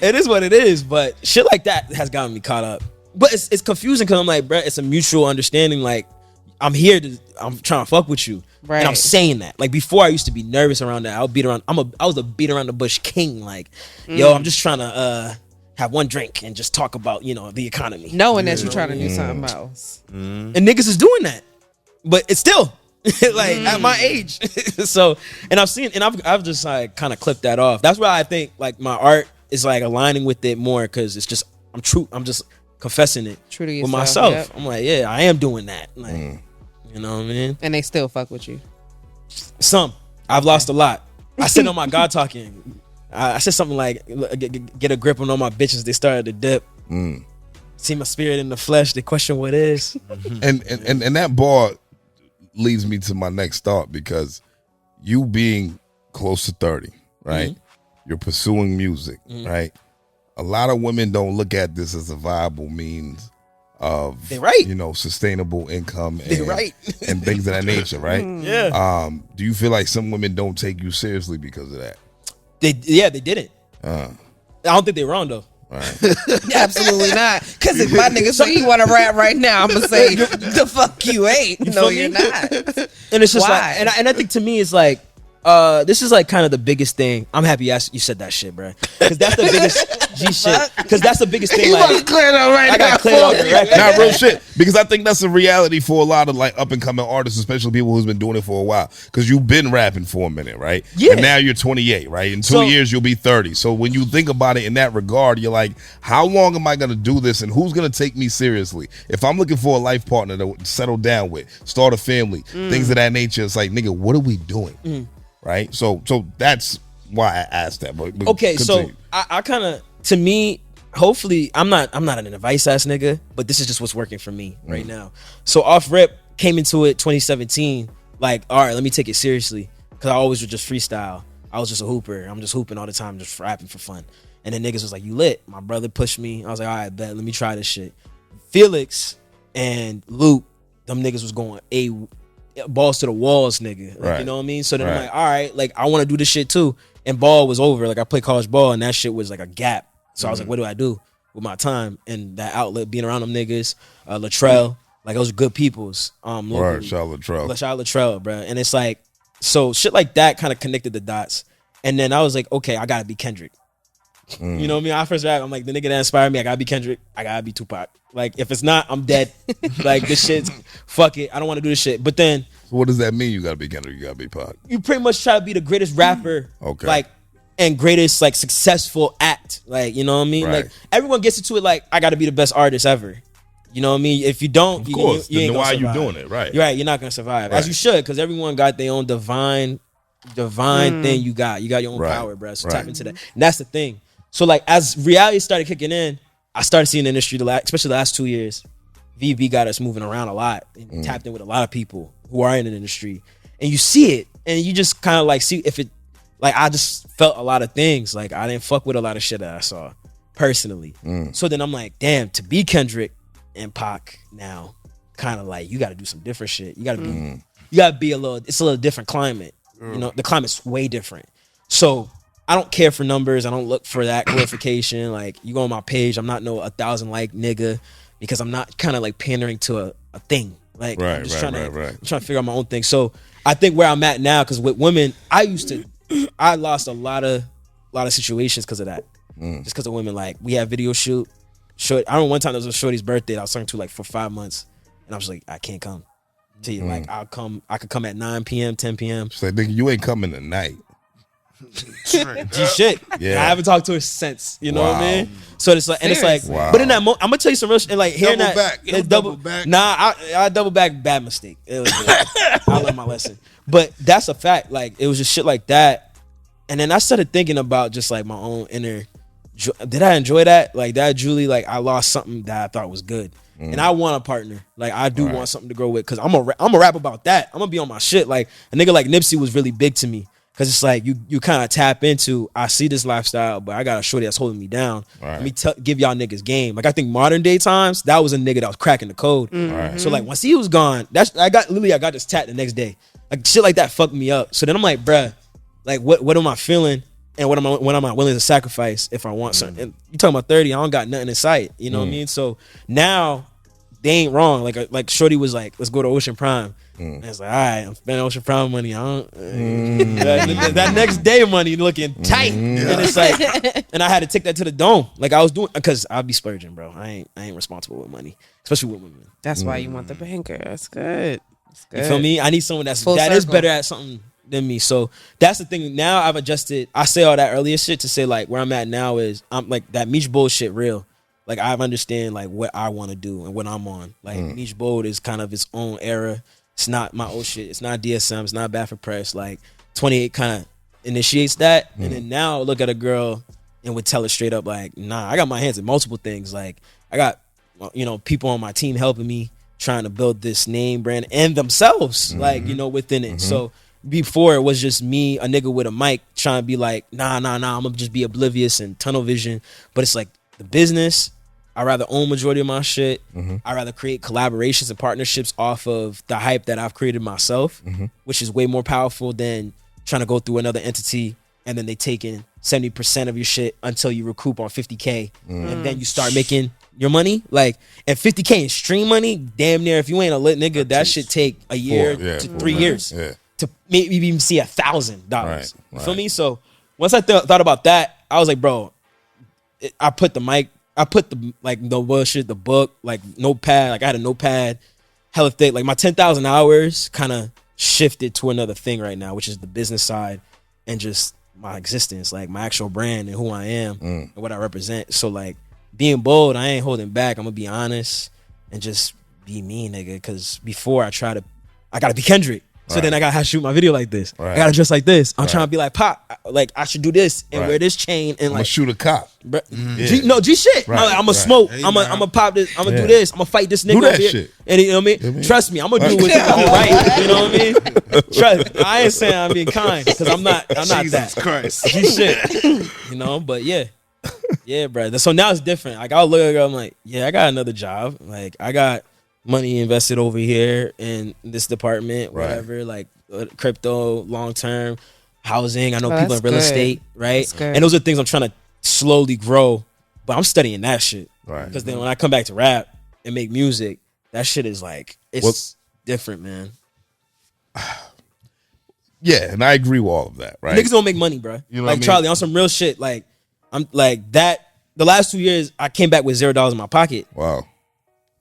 it is what it is. But shit like that has gotten me caught up. But it's confusing because I'm like, bro, it's a mutual understanding. Like, I'm trying to fuck with you, Right. and I'm saying that. Like before, I used to be nervous around that. I was a beat around the bush king. Like, yo, I'm just trying to have one drink and just talk about the economy. Knowing that you're trying to do something else. And niggas is doing that, but it's still like at my age. So, and I've just like kind of clipped that off. That's why I think like my art is like aligning with it more because it's just I'm just confessing it True to with yourself, myself. yep. I'm like, yeah, I am doing that. Like, you know what I mean? And they still fuck with you. I've lost a lot. I said on my God talking. I said something like, get a grip on all my bitches. They started to dip. See my spirit in the flesh. They question what is. And that bar leads me to my next thought because you being close to 30, right? You're pursuing music, right? A lot of women don't look at this as a viable means of sustainable income and things of that nature, right? Yeah. Do you feel like some women don't take you seriously because of that? They didn't. I don't think they're wrong though. Right. Absolutely not. Because if my nigga say he want to rap right now, I'm going to say, the fuck you ain't. No, you're not. And it's just Why? like, and I think to me it's like, this is like kind of the biggest thing. I'm happy you said that shit, bro. Because that's the biggest G shit. Because that's the biggest thing. You Like, about to clear that right I now. got cleared out the record. Not real shit. Because I think that's a reality for a lot of like up and coming artists, especially people who's been doing it for a while. Because you've been rapping for a minute, right? Yeah. And now you're 28, right? In 2 years you'll be 30. So when you think about it in that regard, you're like, how long am I gonna do this and who's gonna take me seriously? If I'm looking for a life partner to settle down with, start a family, things of that nature, it's like, nigga, what are we doing? Right? So that's why I asked that. But okay, continue. so I kind of, to me, hopefully, I'm not an advice ass nigga, but this is just what's working for me right now. So off rip, came into it 2017, like, all right, let me take it seriously, because I always would just freestyle. I was just a hooper. I'm just hooping all the time, just rapping for fun. And then niggas was like, you lit. My brother pushed me. I was like, all right, bet, let me try this shit. Felix and Luke, them niggas was going balls to the walls, nigga. Like, Right. you know what I mean? So then I'm Right. like, all right, like, I want to do this shit too. And ball was over. Like, I played college ball, and that shit was like a gap. So I was like, what do I do with my time? And that outlet, being around them niggas, Latrell, like, those good peoples. Right, Charlotte Latrell. Shout out Latrell, bro. And it's like, so shit like that kind of connected the dots. And then I was like, okay, I gotta be Kendrick. You know what I mean? I first rap, I'm like, the nigga that inspired me, I gotta be Kendrick, I gotta be Tupac. Like, if it's not, I'm dead. Like, this shit's, fuck it, I don't want to do this shit. But then, So what does that mean? You gotta be Kendrick, you gotta be Pac. you pretty much try to be the greatest rapper, Okay. like, and greatest, like, successful act. Like, you know what I mean? Right. Like, everyone gets into it like, I gotta be the best artist ever. You know what I mean? If you don't, Of course. you ain't Then gonna why are you survive. doing it? Right. You're right, you're not gonna survive. As Right. you should, because everyone got their own divine thing you got. You got your own Right. power, bro. So Right. tap into that. And that's the thing. So, like, as reality started kicking in, I started seeing the industry, especially the last 2 years. VB got us moving around a lot and tapped in with a lot of people who are in the industry. And you see it, and you just kind of like see if it, like, I just felt a lot of things. Like, I didn't fuck with a lot of shit that I saw personally. So then I'm like, damn, to be Kendrick and Pac now, kind of like, you got to do some different shit. You got to be you gotta be it's a little different climate. You know, the climate's way different. So I don't care for numbers. I don't look for that glorification. Like, you go on my page, I'm not no 1,000 like nigga, because I'm not kind of like pandering to a thing. Like, I'm just trying to figure out my own thing. So I think where I'm at now, because with women, I lost a lot of situations because of that. Just because of women. Like, we had video shoot. I remember one time there was a shorty's birthday that I was talking to like for 5 months, and I was like, I can't come to you. Like, I could come at 9 p.m., 10 p.m. She's like, nigga, you ain't coming tonight. Shit. Yeah. I haven't talked to her since. You know what I mean? So it's like, wow. But in that moment, I'm gonna tell you some real shit. And like hearing double back. Nah, I double back. Bad mistake. It was I learned my lesson. But that's a fact. Like, it was just shit like that. And then I started thinking about just like my own inner. Did I enjoy that? Like, that Julie, like, I lost something that I thought was good. And I want a partner. Like, I do want something to grow with, because I'm a rap about that. I'm gonna be on my shit. Like, a nigga like Nipsey was really big to me, because it's like you kind of tap into, I see this lifestyle, but I got a shorty that's holding me down. Let me give y'all niggas game. Like, I think modern day times, that was a nigga that was cracking the code. So like, once he was gone, I got this tat the next day. Like, shit like that fucked me up. So then I'm like, bruh, like, what am I feeling? And what am I willing to sacrifice if I want something? And you talking about 30, I don't got nothing in sight. You know what I mean? So now they ain't wrong. Like shorty was like, let's go to Ocean Prime. And it's like, all right, I'm spending Ocean Prime money. I don't that next day money looking tight. And it's like, and I had to take that to the dome. Like, I was doing, because I'll be splurging, bro. I ain't responsible with money, especially with women. That's why you want the banker. That's good. You feel me? I need someone that is better at something than me. So that's the thing. Now I've adjusted. I say all that earlier shit to say, like, where I'm at now is, I'm like, that Meech BOLD shit real. Like, I understand like what I want to do and what I'm on. Like, Meech BOLD is kind of its own era. It's not my old shit. It's not DSM. It's not bad for press. Like, 28 kind of initiates that. And then now look at a girl and would tell her straight up, like, nah, I got my hands in multiple things. Like, I got, people on my team helping me, trying to build this name brand and themselves, like, within it. So before, it was just me, a nigga with a mic, trying to be like, nah, I'm gonna just be oblivious and tunnel vision. But it's like, the business, I rather own majority of my shit. I rather create collaborations and partnerships off of the hype that I've created myself, which is way more powerful than trying to go through another entity and then they taking 70% of your shit until you recoup on 50K, and then you start making your money. Like, and 50K in stream money, damn near, if you ain't a lit nigga, that should take a year to 3 years to maybe even see $1,000. You feel me? So once I thought about that, I was like, bro, I put the mic, I put the, like, no bullshit, the book, like, notepad, like, I had a notepad, hella thick. Like, my 10,000 hours kind of shifted to another thing right now, which is the business side and just my existence, like, my actual brand and who I am and what I represent. So, like, being bold, I ain't holding back. I'm gonna be honest and just be me, nigga. Because before I gotta be Kendrick. So then I gotta shoot my video like this. I gotta dress like this. I'm trying to be like Pop. Like, I should do this and wear this chain and, like, I'm gonna shoot a cop. G shit. I'm gonna smoke. I'm gonna pop this. I'm gonna do this. I'm gonna fight this nigga do that up here. Shit. And you know what I mean? Trust me, I'm gonna do what's right. You know what I mean? Trust. I ain't saying I'm being kind, because I'm not Jesus that. Christ. G shit. You know, but yeah. Yeah, bro. So now it's different. Like, I'll look at a girl, I'm like, yeah, I got another job. Like, I got money invested over here in this department, whatever, like crypto, long term, housing. I know people in real estate, right? And those are things I'm trying to slowly grow, but I'm studying that shit. Right. Because then when I come back to rap and make music, that shit is like, it's different, man. Yeah, and I agree with all of that, right? Niggas don't make money, bro. You know, like, Charlie, on some real shit, like, I'm like that. The last 2 years, I came back with $0 in my pocket. Wow.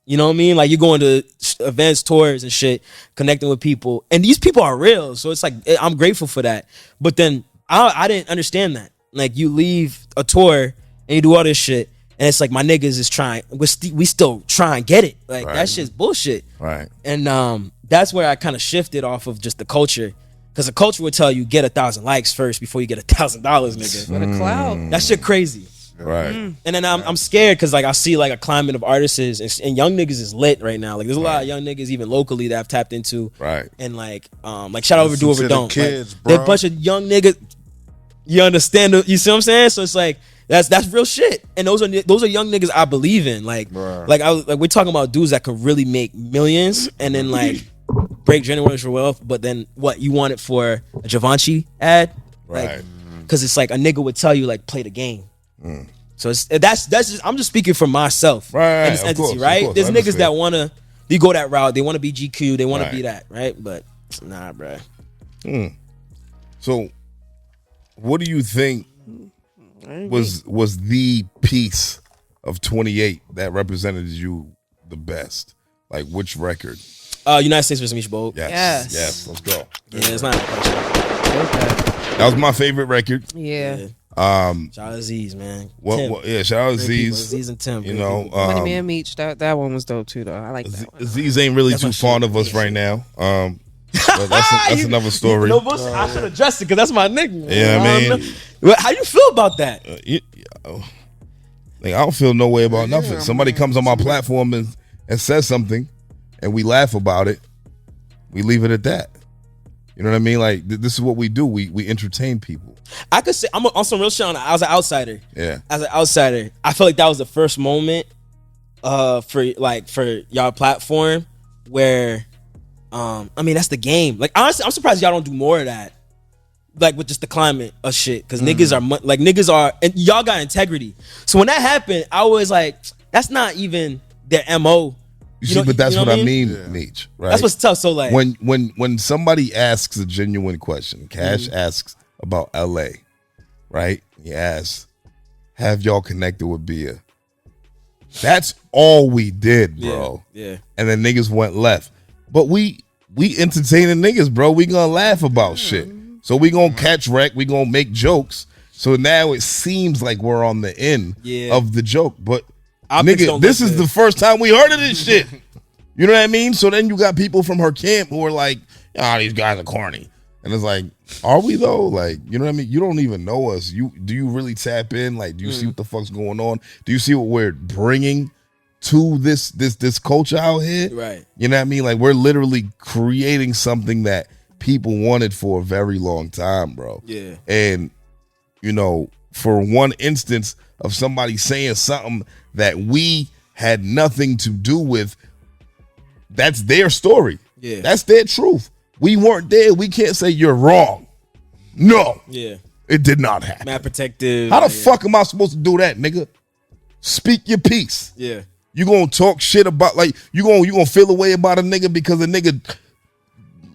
You know what I mean? Like, you're going to events, tours and shit, connecting with people. And these people are real. So it's like, I'm grateful for that. But then I didn't understand that. Like, you leave a tour and you do all this shit. And it's like, my niggas is trying. We still try and get it. Like, that shit's bullshit. Right. And that's where I kind of shifted off of just the culture. Because the culture would tell you, get 1,000 likes first before you get $1,000, nigga. For the cloud. That shit crazy. Right. And then I'm scared because, like, I see, like, a climate of artists and young niggas is lit right now. Like, there's a lot of young niggas even locally that I've tapped into. Right. And like shout out over Do Over Don't. Kids, like, they're a bunch of young niggas. You understand? You see what I'm saying? So it's like, that's real shit. And those are young niggas I believe in. Like, we're talking about dudes that can really make millions and then, like, break generational wealth, but then what you want it for a Givenchy ad, Right. Because it's like a nigga would tell you like play the game. So that's just, I'm just speaking for myself, Right, in this of entity, course, right? of course, There's I niggas understand. that wanna go that route. They want to be GQ. They want Right. to be that, right? But nah, bruh. So, what do you think was the piece of 28 that represented you the best? Like which record? United States vs. Meech BOLD. Yes. Yes. Let's go. Yeah, it's not a question. That was my favorite record. Yeah. Shout out to Z's, man. Tim. Shout out to Great people. Z's. Z's and Tim. You great know, people. Money Man Meech, that one was dope too though. I like that one. Z's ain't really That's my too fond shit. of us right now. But that's another story. No, I should address it because that's my nigga. Yeah, I mean- How you feel about that? I don't feel no way about nothing. Somebody comes on my platform and says something, and we laugh about it. We leave it at that. You know what I mean? Like this is what we do. We entertain people. I could say I'm on some real shit. I was an outsider. Yeah. As an outsider, I feel like that was the first moment, for y'all platform where, I mean that's the game. Like honestly, I'm surprised y'all don't do more of that. Like with just the climate of shit, because niggas are, and y'all got integrity. So when that happened, I was like, that's not even their MO. You see, but that's you know what I mean, Meech. Right? That's what's tough. So like, when somebody asks a genuine question, Cash asks about LA, right? He asks, "Have y'all connected with Bia?" That's all we did, bro. Yeah. And then niggas went left, but we entertaining niggas, bro. We gonna laugh about shit. So we gonna catch wreck. We gonna make jokes. So now it seems like we're on the end of the joke, but. Nigga, this is the first time we heard of this shit. You know what I mean? So then you got people from her camp who are like, these guys are corny. And it's like, are we though? Like, you know what I mean? You don't even know us. Do you really tap in? Like, do you see what the fuck's going on? Do you see what we're bringing to this culture out here? Right. You know what I mean? Like, we're literally creating something that people wanted for a very long time, bro. Yeah. And, you know, for one instance of somebody saying something that we had nothing to do with, that's their story. Yeah. That's their truth. We weren't there. We can't say you're wrong. No. Yeah. It did not happen. Mad protective. How the fuck am I supposed to do that, nigga? Speak your piece. Yeah. You gonna talk shit about, like, you gonna feel a way about a nigga because a nigga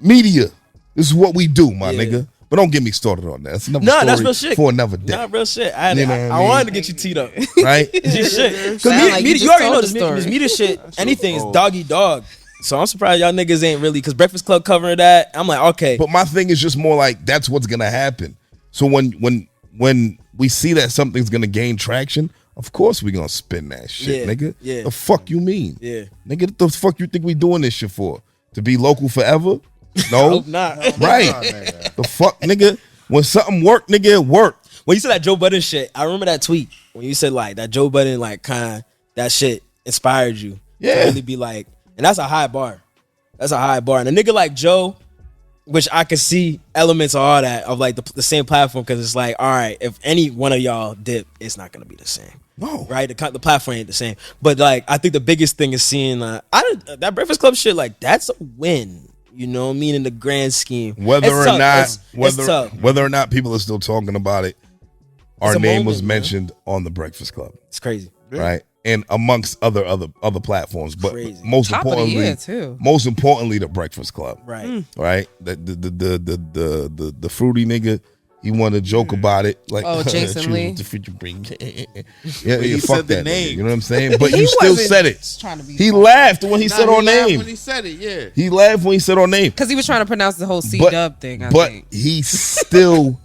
media. This is what we do, my nigga. But don't get me started on that. That's another story that's real shit. for another day. Not real shit. I You know what I I mean? wanted to get you teed up. Right? This shit. Sound Because like you you just already told know the story. this media shit. Anything is dog eat dog. So I'm surprised y'all niggas ain't really, because Breakfast Club covering that. I'm like, okay. But my thing is just more like, that's what's gonna happen. So when we see that something's gonna gain traction, of course we gonna spin that shit, Yeah, nigga. yeah. The fuck you mean? Yeah. Nigga, what the fuck you think we doing this shit for? To be local forever? No. Hope not. Right. The fuck, nigga. When something work, nigga, it work. When you said that Joe Budden shit, I remember that tweet when you said like that Joe Budden like kind of that shit inspired you. Yeah. To really be like, and that's a high bar. That's a high bar. And a nigga like Joe, which I could see elements of all that of like the same platform, because it's like, all right, if any one of y'all dip, it's not gonna be the same. No. Right? The platform ain't the same. But like, I think the biggest thing is seeing that Breakfast Club shit. Like, that's a win. You know what I mean? In the grand scheme. Whether It's or tough. not It's tough. whether or not people are still talking about it, our a name moment, was man. mentioned on the Breakfast Club. It's crazy. Right? And amongst other platforms. But Crazy. most Top of the importantly, year, too. most importantly, the Breakfast Club. Right. Right? The fruity nigga, he wanted to joke about it. Like, Oh, Jason choose Lee. the future bring. yeah, he fuck said the that name. nigga, you know what I'm saying? But He you still wasn't said it. trying to be He funny. laughed when he said our name. When he said it, yeah. He laughed when he said our name. Because he was trying to pronounce the whole C But- dub thing, I But think. he still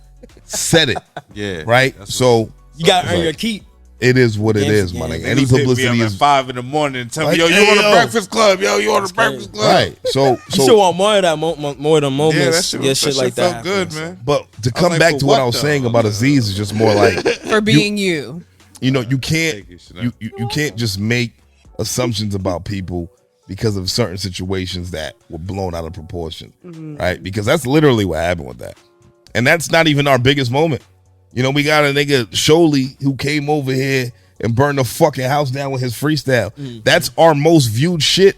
said it. Yeah. Right? So You gotta earn your keep. it is what it Games is, is my games. nigga. Any Niggas hit me publicity up is at 5 in the morning and tell Like, me, yo, you hey, on the yo. Breakfast Club? Yo, you on the Breakfast Club? right. So You still want more of that, more of the moments. Yeah, that shit, shit like felt that. good, happens. man. but to I was come like, back for to what I what, was saying though? about Aziz is just more like, For being you. you know, you can't Thank you, Shanelle. you can't just make assumptions about people because of certain situations that were blown out of proportion, right? Because that's literally what happened with that, and that's not even our biggest moment. You know, we got a nigga Sholey who came over here and burned the fucking house down with his freestyle. That's our most viewed shit.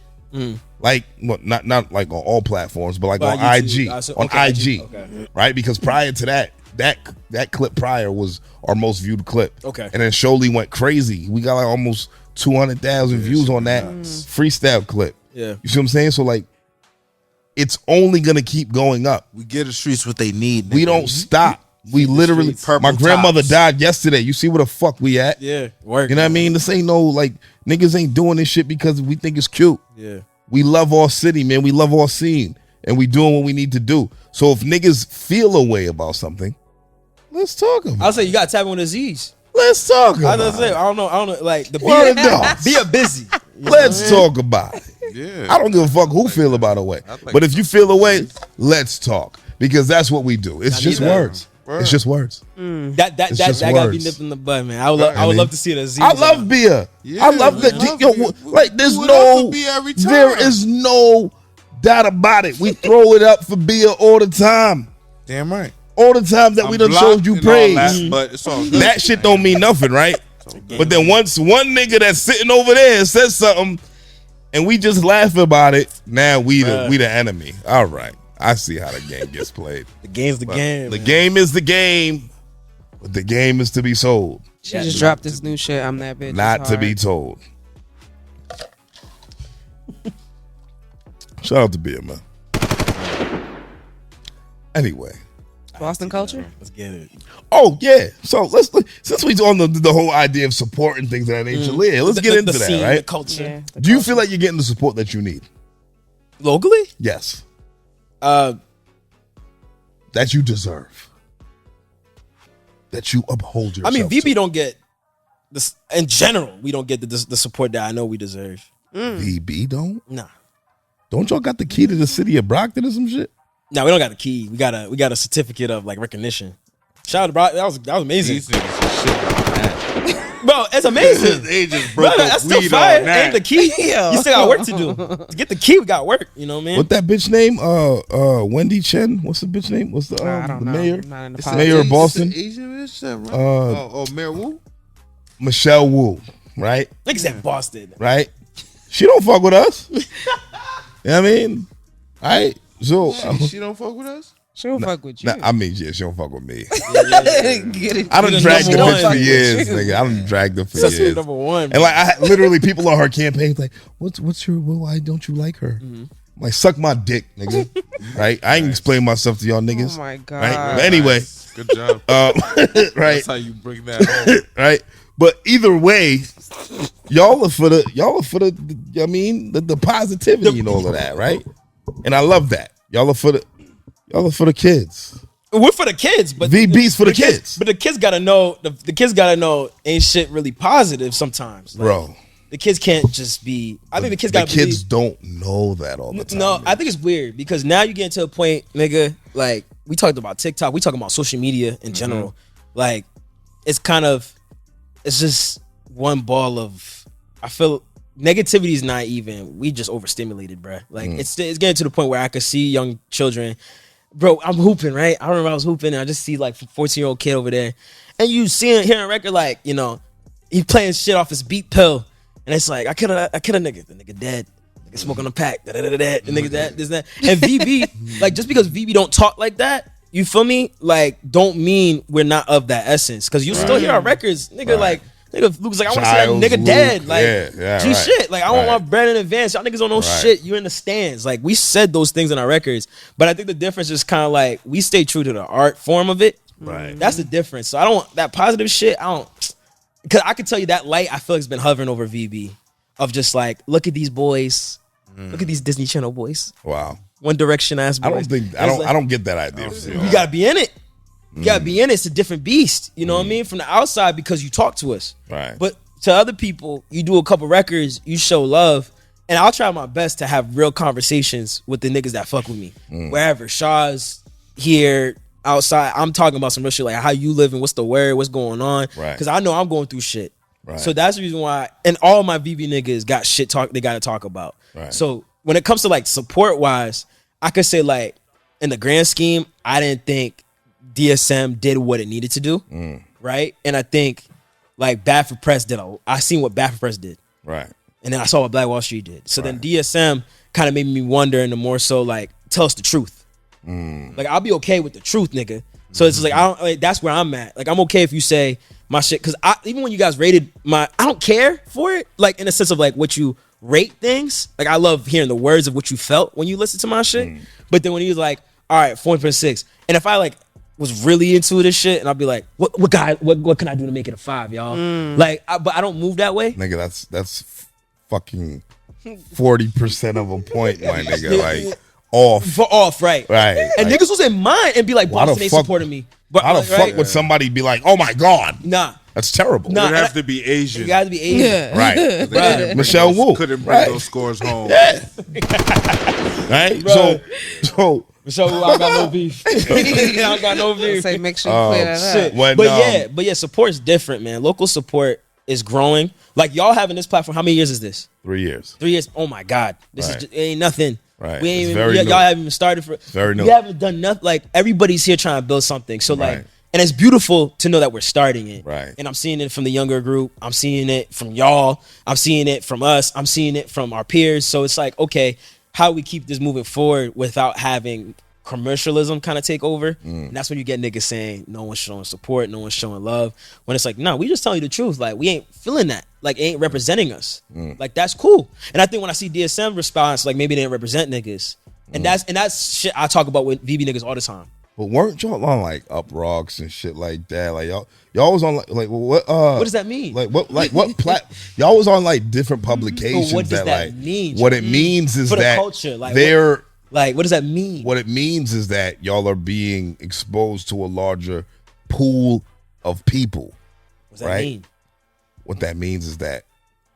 Like, well, not like on all platforms, but like But on YouTube, IG, on IG, okay. right? Because prior to that clip prior was our most viewed clip. Okay. And then Sholey went crazy. We got like almost 200,000 views on that freestyle clip. Yeah. You see what I'm saying? So like, it's only gonna keep going up. We give the streets what they need. We don't stop. We literally. My grandmother died yesterday. You see where the fuck we at? Yeah, work. You know what I mean? This ain't no like niggas ain't doing this shit because we think it's cute. Yeah. We love our city, man. We love our scene, and we doing what we need to do. So if niggas feel a way about something, let's talk about. I'll say you got to tap in with Aziz. Let's talk about. I don't know. Like the Word up. be a busy. Let's talk about it. Yeah. I don't give a fuck who feel about a way, but if you feel a way, let's talk because that's what we do. It's just words. It's just words. That It's just gotta be words. nipped in the bud, man. I would love to see it Aziz. I love beer. Yeah, I love that. we love Yo, beer. like there's We love no, beer every time. there is no doubt about it. We throw it up for beer all the time. Damn right. All the time that we done showed you praise. But it's all good. That shit don't mean nothing, right? But then once one nigga that's sitting over there says something, and we just laugh about it, now we the enemy. All right, I see how the game gets played. The game's the game. The game is the game, but the game is to be sold, She just dropped this new shit. I'm that bitch. not to be told. Shout out to Beer, man. Anyway. Boston culture. Let's get it. Oh yeah, so since we on the whole idea of support and things of that nature, yeah, let's get into the that, scene, right? The culture. Yeah. Do you feel like you're getting the support that you need? Locally? Yes, Uh, that you deserve, that you uphold I yourself. mean, VB to. don't get this in general. We don't get the support that I know we deserve. VB Nah, don't y'all got the key to the city of Brockton or some shit? we don't got a key. We got a certificate of like recognition. Shout out to Brock. That was amazing, These niggas are shit on that. bro. It's amazing. They just Bro, broke that's up still weed fire. on that. Ain't the key. You still got work to do. To get the key, we got work. You know what I mean? What that bitch name? Wendy Chen. What's the bitch name? What's the I don't the know. mayor? I'm not in the It's the politics. mayor of Boston. Asian bitch, right? Mayor Wu. Michelle Wu, right? Niggas at Boston. Right? She don't fuck with us. You know what I mean? Alright. So She don't fuck with us. She don't fuck with you. I mean, yeah, she don't fuck with me. Get it. I done You're the dragged the number bitch one. for years, nigga. I done dragged her for That's years. number one. And like, literally, people on her campaign like, what's your? Why don't you like her? I'm like, suck my dick, nigga. Right? I ain't explain myself to y'all niggas. Oh my god. Right? But anyway, Good job. right? That's how you bring that home. Right? But either way, y'all are for the I mean, the positivity and all of that, right? And I love that. Y'all are for the kids. We're for the kids, but VB's for the kids. But the kids gotta know. The kids gotta know ain't shit really positive sometimes, like, Bro. The kids can't just be. I think the kids gotta kids believe. don't know that all the time. No, man. I think it's weird because now you get to a point, nigga. Like we talked about TikTok, we talking about social media in general. Like it's just one ball of. I feel negativity is not even. We just overstimulated, bruh. Like it's getting to the point where I could see young children. Bro, I'm hooping, right? I remember I was hooping and I just see like 14-year-old kid over there. And you hearing a record like, you know, he playing shit off his beat pill. And it's like, I killed a nigga. The nigga dead. Nigga smoking a pack. The nigga that, this, that. And VB, like just because VB don't talk like that, you feel me? Like, don't mean we're not of that essence. Cause you still hear our records, nigga, like, nigga Luke's like, I want to see that Childs, nigga Luke, dead. Like, yeah, G right. shit. Like, I want Right. my bread in advance. Y'all niggas don't know shit. You in the stands. Like, we said those things in our records. But I think the difference is kind of like, we stay true to the art form of it. Right. That's the difference. So I don't, that positive shit, I don't, because I can tell you that light, I feel like it's been hovering over VB. Of just like, look at these boys. Look at these Disney Channel boys. Wow. One Direction ass boys. I don't get that idea. You gotta be in it. You gotta be in it. It's a different beast. You know what I mean? From the outside because you talk to us. Right. But to other people, you do a couple records, you show love, and I'll try my best to have real conversations with the niggas that fuck with me. Wherever. Shaw's here, outside. I'm talking about some real shit like how you living, what's the word, what's going on. Right. Because I know I'm going through shit. Right. So that's the reason why, and all my VB niggas got shit they gotta talk about. Right. So when it comes to like support wise, I could say like in the grand scheme, I didn't think DSM did what it needed to do. Right. And I think like Bad for Press I seen what Bad for Press did. Right. and then I saw what Black Wall Street did. So then DSM kind of made me wonder, and the more so like tell us the truth. Like I'll be okay with the truth, nigga. So it's just like I don't like that's where I'm at. Like I'm okay if you say my shit, because even when you guys rated I don't care for it. Like in the sense of like what you rate things. Like I love hearing the words of what you felt when you listen to my shit. But then when he was like, all right, 4.6, and if I like was really into this shit, and I'll be like, what can I do to make it a 5, y'all? Like, but I don't move that way. Nigga, that's fucking 40% of a point, my nigga. Like off, right? Right. And like, niggas was in mind and be like, Boston ain't supporting me. But how the fuck would somebody be like, oh my God? Nah. That's terrible. It would have to be Asian. You got to be Asian. Yeah. Right. Right. Michelle Wu. Couldn't bring those scores home. Yeah. Right? Bro. So Michelle Wu, I got no beef. I got no beef. Say, make sure you clear that up. when, But yeah, support's different, man. Local support is growing. Like y'all having this platform, how many years is this? 3 years. 3 years. Oh my God. This is just, it ain't nothing. Right. We ain't It's even, very new. y'all haven't even started for Very new. We haven't done nothing. Like everybody's here trying to build something. So like, Right. and it's beautiful to know that we're starting it. Right. And I'm seeing it from the younger group. I'm seeing it from y'all. I'm seeing it from us. I'm seeing it from our peers. So it's like, okay, how do we keep this moving forward without having commercialism kind of take over? And that's when you get niggas saying no one's showing support, no one's showing love. When it's like, no, we just telling you the truth. Like we ain't feeling that. Like it ain't representing us. Like that's cool. And I think when I see DSM response, like maybe they didn't represent niggas. And that's shit I talk about with VB niggas all the time. But weren't y'all on like Up Rocks and shit like that? Like y'all was on like what What does that mean? Like what y'all was on like different publications. But what does that like mean? what it means is For the that culture, like, they're Like, what does that mean? what it means is that y'all are being exposed to a larger pool of people. What does that right? mean? What that means is that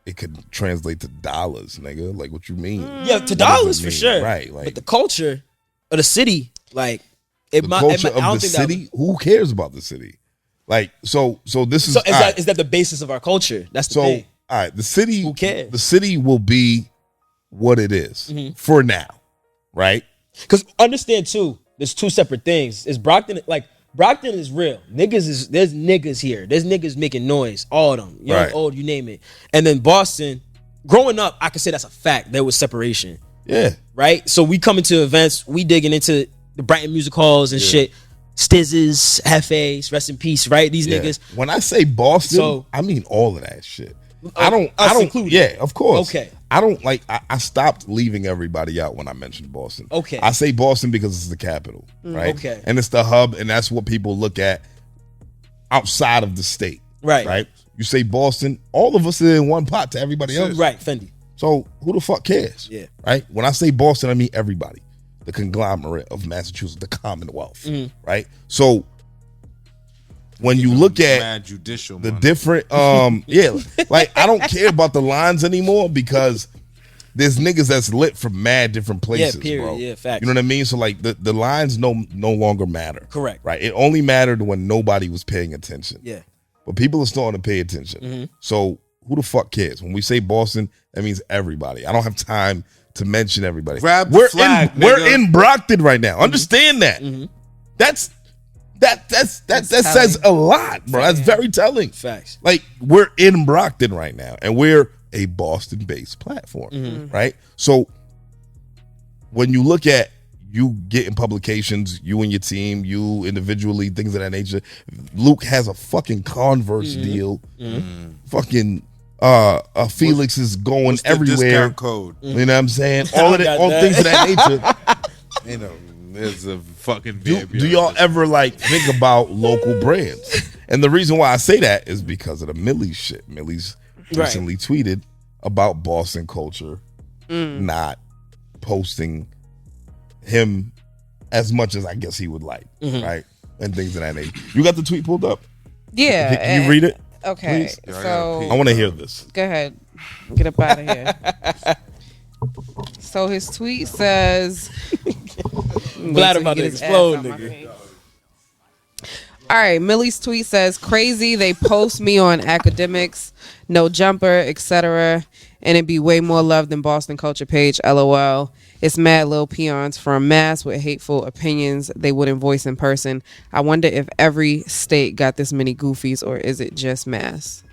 it could translate to dollars, nigga. Like what you mean? Yeah, to What does dollars it for mean? sure. Right. Like But the culture of the city, like the culture of the city. Who cares about the city? Like so this is So all right. is that the basis of our culture? That's the So thing. all right, the city. Who cares? The city will be what it is for now, right? Because understand too, there's two separate things. Is Brockton Brockton is real. There's niggas here. There's niggas making noise. All of them. Young, Right. old, you name it. And then Boston, growing up, I could say that's a fact. There was separation. Yeah, Right? So we come into events, we digging into the Brighton music halls and shit. Stizzes, Hefes, rest in peace, right? These yeah. niggas. When I say Boston, So- I mean all of that shit. Us I don't. included. Yeah, of course. Okay. I don't like. I stopped leaving everybody out when I mentioned Boston. Okay. I say Boston because it's the capital, right? Okay. And it's the hub, and that's what people look at outside of the state, Right. Right. You say Boston, all of us are in one pot to everybody else, Right, Fendi. So who the fuck cares? Yeah. Right? When I say Boston, I mean everybody. The conglomerate of Massachusetts, the Commonwealth. Right? So when you look at Mad judicial, the man. different like I don't care about the lines anymore because there's niggas that's lit from mad different places, period. bro. Yeah, facts. You know what I mean? So like the lines no longer matter. Correct. Right? It only mattered when nobody was paying attention. Yeah. But people are starting to pay attention. So who the fuck cares? When we say Boston, that means everybody. I don't have time to mention everybody. Grab the flag, we're nigga. in Brockton right now. Understand that. That says a lot, bro. That's very telling. Facts. Like we're in Brockton right now, and we're a Boston-based platform, right? So when you look at you getting publications, you and your team, you individually, things of that nature. Luke has a fucking Converse deal. Fucking Felix is going What's the everywhere. discount code? You know what I'm saying? All of got all that. things of that nature. You know, there's a fucking Do y'all ever like think about local brands? And the reason why I say that is because of the Millie's shit. Millie's recently tweeted about Boston culture not posting him as much as I guess he would like, right? And things of that nature. You got the tweet pulled up? Yeah. Can you read it? Okay. please? Yeah, I So gotta I want to hear this. go ahead. Get up out of here. So his tweet says Glad about to explode, nigga. All right, Millie's tweet says, crazy, they post me on academics, no jumper, etc. And it'd be way more love than Boston culture page, LOL. It's mad little peons from Mass with hateful opinions they wouldn't voice in person. I wonder if every state got this many goofies or is it just Mass?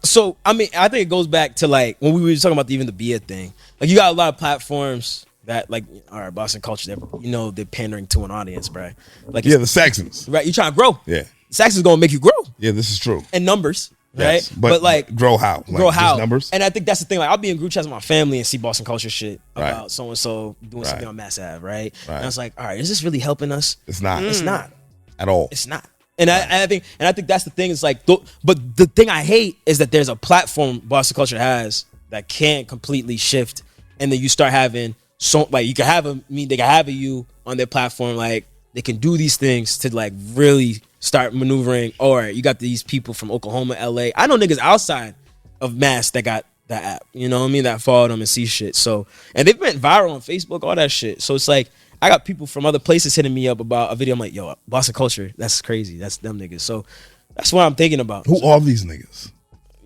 So I mean, I think it goes back to like when we were talking about even the beer thing. Like you got a lot of platforms that like, all right, Boston culture, they're pandering to an audience, bro. Like the Saxons, right? You trying to grow. Yeah, Saxons gonna make you grow. Yeah, this is true. And numbers, yes, right? But like grow how? Grow like, how? Numbers. And I think that's the thing. Like I'll be in group chats with my family and see Boston culture shit Right. about so and so doing something on Mass Ave, right? Right. And I was like, all right, is this really helping us? It's not. It's not At all. It's not. And I think that's the thing. It's like, but the thing I hate is that there's a platform Boston culture has that can't completely shift, and then you start having like you can have they can have you on their platform, like they can do these things to like really start maneuvering. Or you got these people from Oklahoma, LA. I know niggas outside of Mass that got that app. You know what I mean? That follow them and see shit. So and they've been viral on Facebook, all that shit. So it's like. I got people from other places hitting me up about a video. I'm like, yo, Boston culture, that's crazy. That's them niggas. So that's what I'm thinking about. Who are these niggas?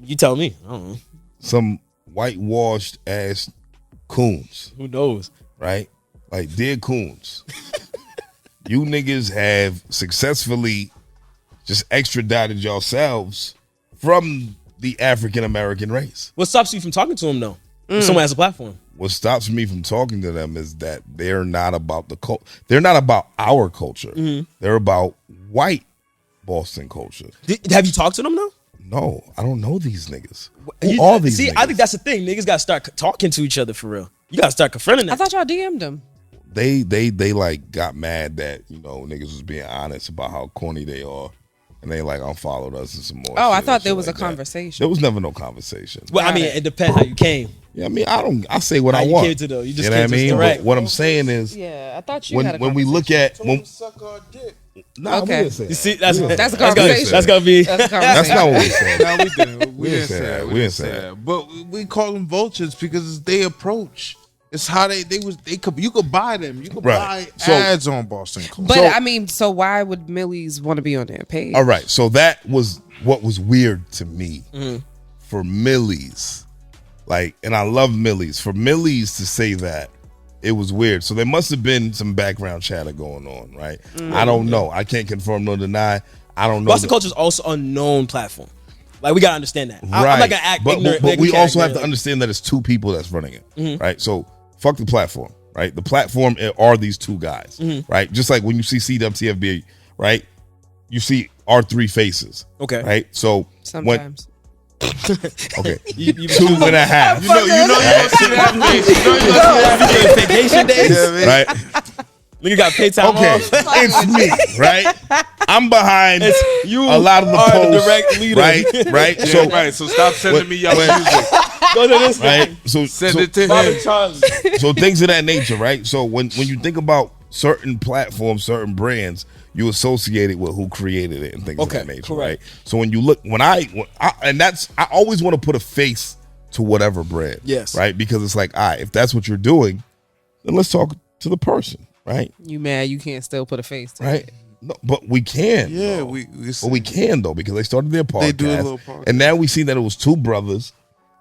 You tell me. I don't know. Some whitewashed ass coons. Who knows? Right? Like, dear coons. You niggas have successfully just extradited yourselves from the African American race. What stops you from talking to them though? If someone has a platform. What stops me from talking to them is that they're not about they're not about our culture. They're about white Boston culture. Have you talked to them though? No, I don't know these niggas. Who are these niggas? I think that's the thing. Niggas gotta start talking to each other for real. You gotta start confronting them. I thought y'all DM'd them. They like got mad that, niggas was being honest about how corny they are. And they like unfollowed us and some more. Oh, shit I thought there was like a that. conversation. There was never no conversation. Well, I mean, it depends how you came. Yeah, I mean, I say what How I you want. came to though. You just know what I came to mean? direct. But what I'm saying is, Yeah, I thought you had a when we look at Suck our dick. nah, Okay. we didn't say You that. see, that's That's a conversation. That's gonna be. That's a That's conversation. not what we said. No, we didn't. We didn't say say that. that. We didn't say that. But we call them vultures because it's their approach. It's how they could you could buy them. You could Right. buy So- ads on Boston culture. But So- I mean, so why would Millie's want to be on their page? All right, so that was what was weird to me for Millie's, like, and I love Millie's. For Millie's to say that, it was weird. So there must have been some background chatter going on, right? I don't know. I can't confirm nor deny. I don't know. Boston culture is also a known platform. Like we gotta understand that. Right. I'm not gonna act ignorant. But we also have to like, understand that it's two people that's running it, right? So fuck the platform, right? The platform are these two guys, right? Just like when you see CWTFB, right? You see our three faces, Okay. right? So Sometimes. okay, You 2.5, you know you don't see that face. You know you don't see that vacation days. face. right? Nigga got pay time Okay, off. it's me, right? I'm behind You a lot of the are posts, direct leader. right? Right? Yeah, So, right. So stop sending me your when- music. Go to this right? So, Send so, it to Bobby him. Charlie. so things of that nature, right? So when you think about certain platforms, certain brands, you associate it with who created it and things of that nature, correct. right? So when you look, I always want to put a face to whatever brand, Yes. right? Because it's like, all right, if that's what you're doing, then let's talk to the person, right? You mad you can't still put a face to Right? it. No, but we can, Yeah, though. we We can though, because they started their podcast. They do a little podcast. And now we see that it was two brothers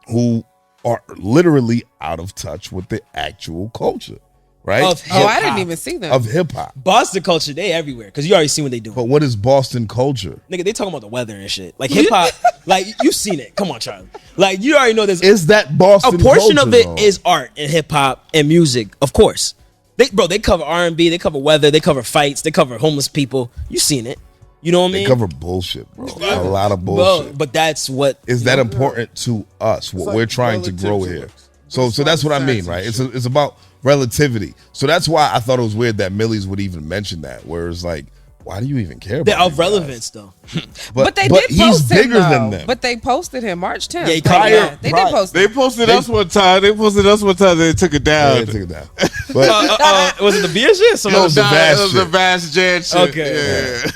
who are literally out of touch with the actual culture, right? Of Oh, I hip-hop. didn't even see them. Of hip hop. Boston culture, they everywhere. Because you already seen what they do. But what is Boston culture? Nigga, they talking about the weather and shit. Like hip hop, like you seen it. Come on, Charlie. Like you already know there's Is that Boston a portion culture, of it though? is art and hip hop and music, of course. They cover R&B, they cover weather, they cover fights, they cover homeless people. You seen it. You know what I They mean? cover bullshit, bro. A lot of Bro, bullshit. but that's what Is that important to us? What like we're trying to relative grow to here. it. So It's that's what I like mean, facts right? and It's about relativity. So that's why I thought it was weird that Millie's would even mention that. Where it's like, why do you even care about they're of these guys? relevance though. But they did he's post him, bigger though. than them. But they posted him March 10th. Yeah, he They posted- did prior- post They him. posted us one time. They took it Yeah, down. they took it down. But Was it the beer shit? So No, it's the Nah, Vast it was the shit. Vast Jan shit. Okay. Yeah.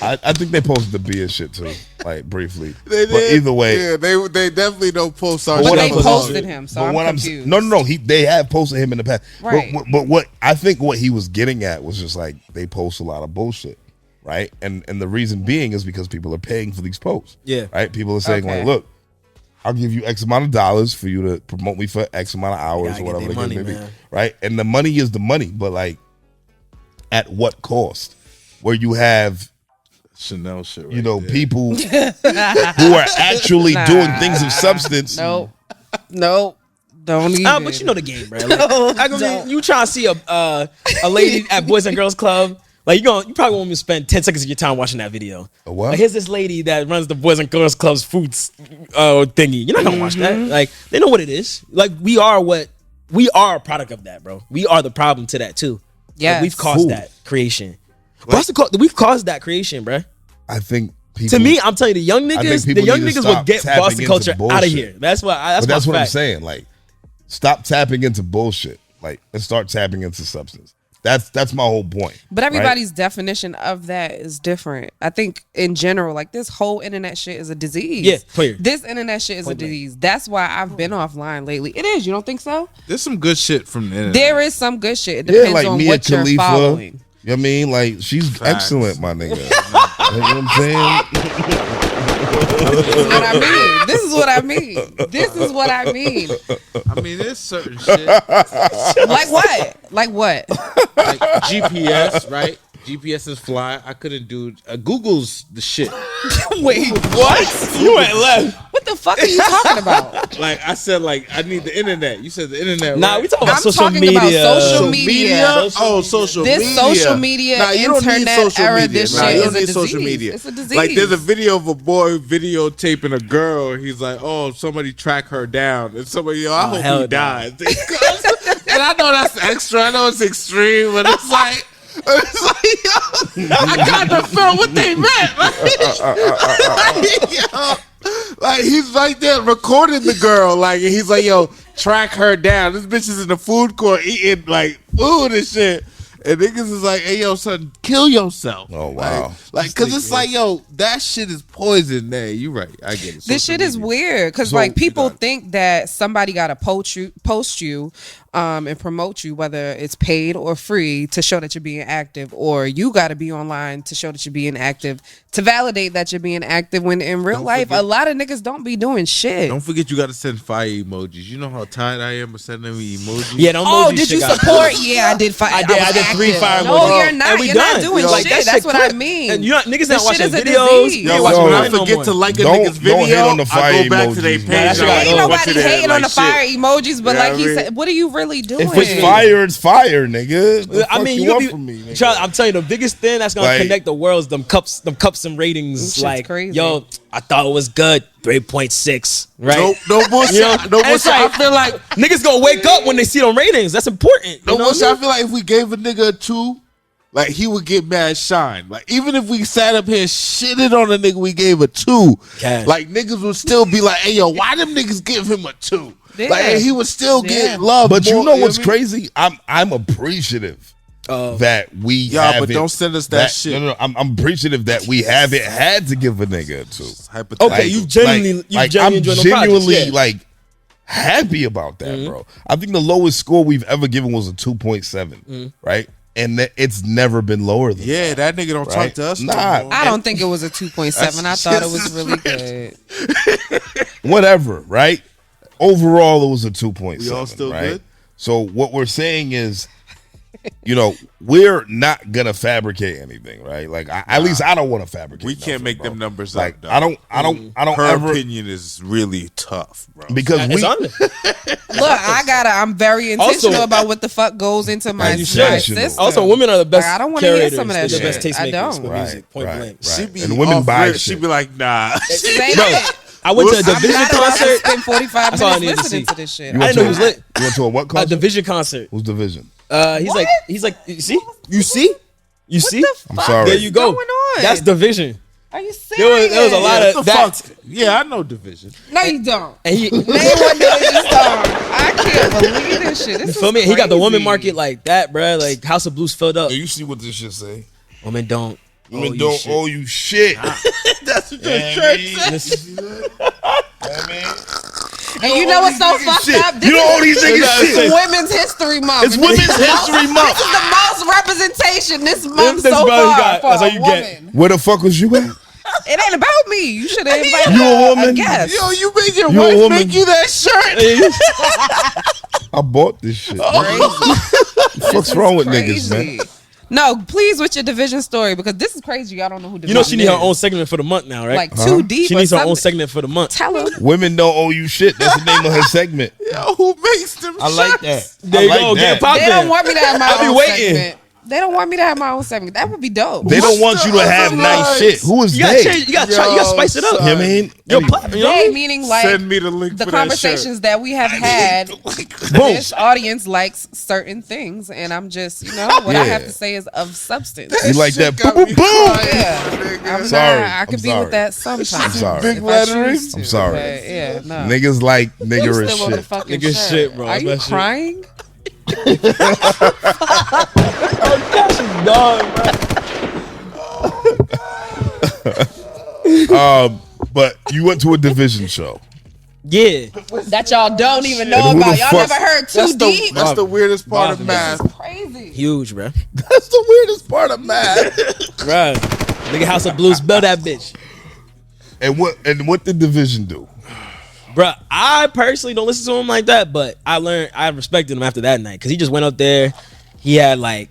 I think they posted the beer shit too, like briefly. They But did. either way, Yeah, they definitely don't post our But But what they I'm shit. posted him, so but I'm what confused. no, they have posted him in the past. Right. But what I think what he was getting at was just like they post a lot of bullshit, right? And the reason being is because people are paying for these posts. Yeah. Right? People are saying Okay. like, look, I'll give you X amount of dollars for you to promote me for X amount of hours gotta or get whatever their the case money, may be. man. Right? And the money is the money, but like at what cost? Where you have Chanel shit. You know, people who are actually doing things of substance. Nope. Don't even. But you know the game, bro. Like, you trying to see a lady at Boys and Girls Club. Like you probably won't even spend 10 seconds of your time watching that video. A what? Like, here's this lady that runs the Boys and Girls Club's foods thingy. You're not gonna watch that. Like they know what it is. Like we are a product of that, bro. We are the problem to that too. Yeah, like, we've caused that creation. We've caused that creation, bro. I think people. To me, I'm telling you, the young niggas will get Boston culture out of here. That's what I'm saying. Like, stop tapping into bullshit. Like, and start tapping into substance. That's my whole point. But everybody's definition of that is different. I think in general, like this whole internet shit is a disease. Yeah, clear. This internet shit is a disease. That's why I've been offline lately. It is. You don't think so? There's some good shit from the internet. There is some good shit. It depends on Mia what Khalifa, you're following. You know what I mean? Like, she's excellent, my nigga. You know what I'm saying? This is what I mean. I mean, there's certain shit. Like what? Like GPS, right? GPS is fly. I couldn't do Google's the shit. Wait, what? You went left. What the fuck are you talking about? Like I said, like I need the internet. You said the internet. Nah, right? we talking about I'm social talking media. about social media. Social media. This social media, nah, you don't need internet social era, media. this Nah, shit you don't is a need disease. social media. It's a disease. Like there's a video of a boy videotaping a girl. He's like, oh, somebody track her down, and somebody, I hope he dies. And I know that's extra. I know it's extreme, but it's like. Yo, I got to feel what they meant. Like he's right there recording the girl. Like he's like, yo, track her down. This bitch is in the food court eating like food and shit. And niggas is like, hey, yo, son, kill yourself. Oh, wow. Like, because it's like, yo, that shit is poison. There, you right. I get it. This shit is weird because, like, people think that somebody got to post you and promote you, whether it's paid or free, to show that you're being active, or you got to be online to show that you're being active, to validate that you're being active, when in real life, a lot of niggas don't be doing shit. Don't forget you got to send fire emojis. You know how tired I am of sending me emojis? Yeah, don't did you support? Yeah, I did fire. I did 3 fire emojis. No, you're not. You're not doing shit. That's what I mean. And niggas not watching videos. Yo, when I forget to like a nigga's video, I go back to their page. Ain't nobody hating on the fire emojis, but like he said, what are you really doing? If it's fire, it's fire, nigga. I mean, I'm telling you, the biggest thing that's gonna connect the world is them cups and ratings. Like, crazy. Yo, I thought it was good. 3.6, right? No bullshit. You know? No bullshit. Like, I feel like niggas gonna wake up when they see them ratings. That's important. No bullshit. I feel like if we gave a nigga a 2, like he would get mad shine. Like even if we sat up here shitted on a nigga, we gave a 2. Cash. Like niggas would still be like, hey yo, why them niggas give him a 2? Yeah. Like he would still get love. But you know what's crazy? I'm appreciative that we have but don't send us that shit. No, I'm appreciative that we haven't had to give a nigga a 2. Okay, like, you genuinely I'm genuinely like happy about that, bro. I think the lowest score we've ever given was a 2.7, right? And it's never been lower than that. That nigga don't talk to us. Nah, I don't think it was a 2.7. I thought it was really good. Whatever, right? Overall, it was a 2.7. We all still right? good? So what we're saying is, we're not gonna fabricate anything, right? Like, at least I don't want to fabricate. We can't make them numbers like, up. Though. I don't. Her ever, opinion is really tough, bro. Because look, I'm very intentional about what the fuck goes into my system. Also, women are the best. I don't want to hear some of that shit. shit. The best tastemakers I don't. for music. Point blank. She be and women buy shit. She be like, nah. I went to a Division concert. Spent 45 minutes listening to this shit. I didn't know he was lit. You went to a what concert? A Division concert. Who's Division? He's like, you see? I'm sorry. There you go. What's going on? That's Division. Are you serious? There was a lot of that. Yeah, I know Division. No, you don't. And he Name one Division song. I can't believe this shit. This you feel me? He got the woman market like that, bro. Like House of Blues filled up. Hey, you see what this shit say? Women don't. Women don't owe you shit. That's what your shirt says. And you know what's so fucked up? You don't owe these niggas shit. Women's History Month. It's Women's History Month. This is the most representation this month so far for a woman. Where the fuck was you at? It ain't about me. You should have invited You a woman? a guest. Yo, you made your wife make you that shirt. I bought this shit. What the fuck's wrong with niggas, man? No, please with your division story because this is crazy. Y'all don't know who division You know she need her is. own segment for the month now, right? Like too deep. She needs her own segment for the month. Tell them. Women don't owe you shit. That's the name of her segment. Yo, who makes them? I like that. There I you like go. that. Get poppin'. They don't want me to have my I'll be own waiting. segment. They don't want me to have my own segment. That would be dope. They don't want you to have nice shit. Who is You gotta they? change. You gotta spice it up. You know what I mean? Yo, Anyway. you know what I They mean? meaning like Send me the link the for that conversations that we have had. This audience likes certain things, and I'm just, what I have to say is of substance. You like that? Shit got Boom, me boom, boom. crying. Yeah, I'm sorry. Not, I could I'm be sorry. with that sometimes. I'm sorry. Big if I lettering? choose to, I'm sorry. but yeah, no. Niggas like You niggerish still on the shit. fucking Nigga shirt. shit, bro. Are you That shit. crying? But you went to a division show. Yeah. That y'all don't even know And who about. the Y'all fuck- never heard too deep. That's the weirdest part of Bob, math. Crazy. Huge, bro. That's the weirdest part of math. Right. Nigga House of Blues, spell that bitch. And what did division do? Bruh, I personally don't listen to him like that, but I respected him after that night because he just went up there. He had like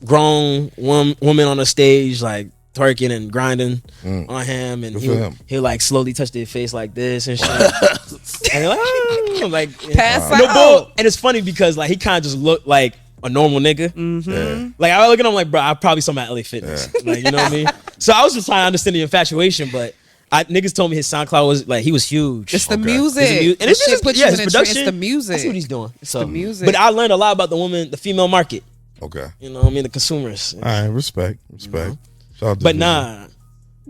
grown woman on the stage, like twerking and grinding on him, and Good for him. he'll like slowly touch their face like this and shit. And they're like, "Oh," like Pass no out. bull. And it's funny because like he kind of just looked like a normal nigga. Yeah. Like I look at him like, bro, I probably saw him at LA Fitness. Like, you know what I mean? So I was just trying to understand the infatuation, but niggas told me his SoundCloud was like he was huge. It's the Okay. music. And it's This shit just puts yeah, you his in a production. trance. It's the music. That's what he's doing. So, the music. But I learned a lot about the female market. Okay. You know what I mean? The consumers. All right. Respect. Shout out to But Division. nah,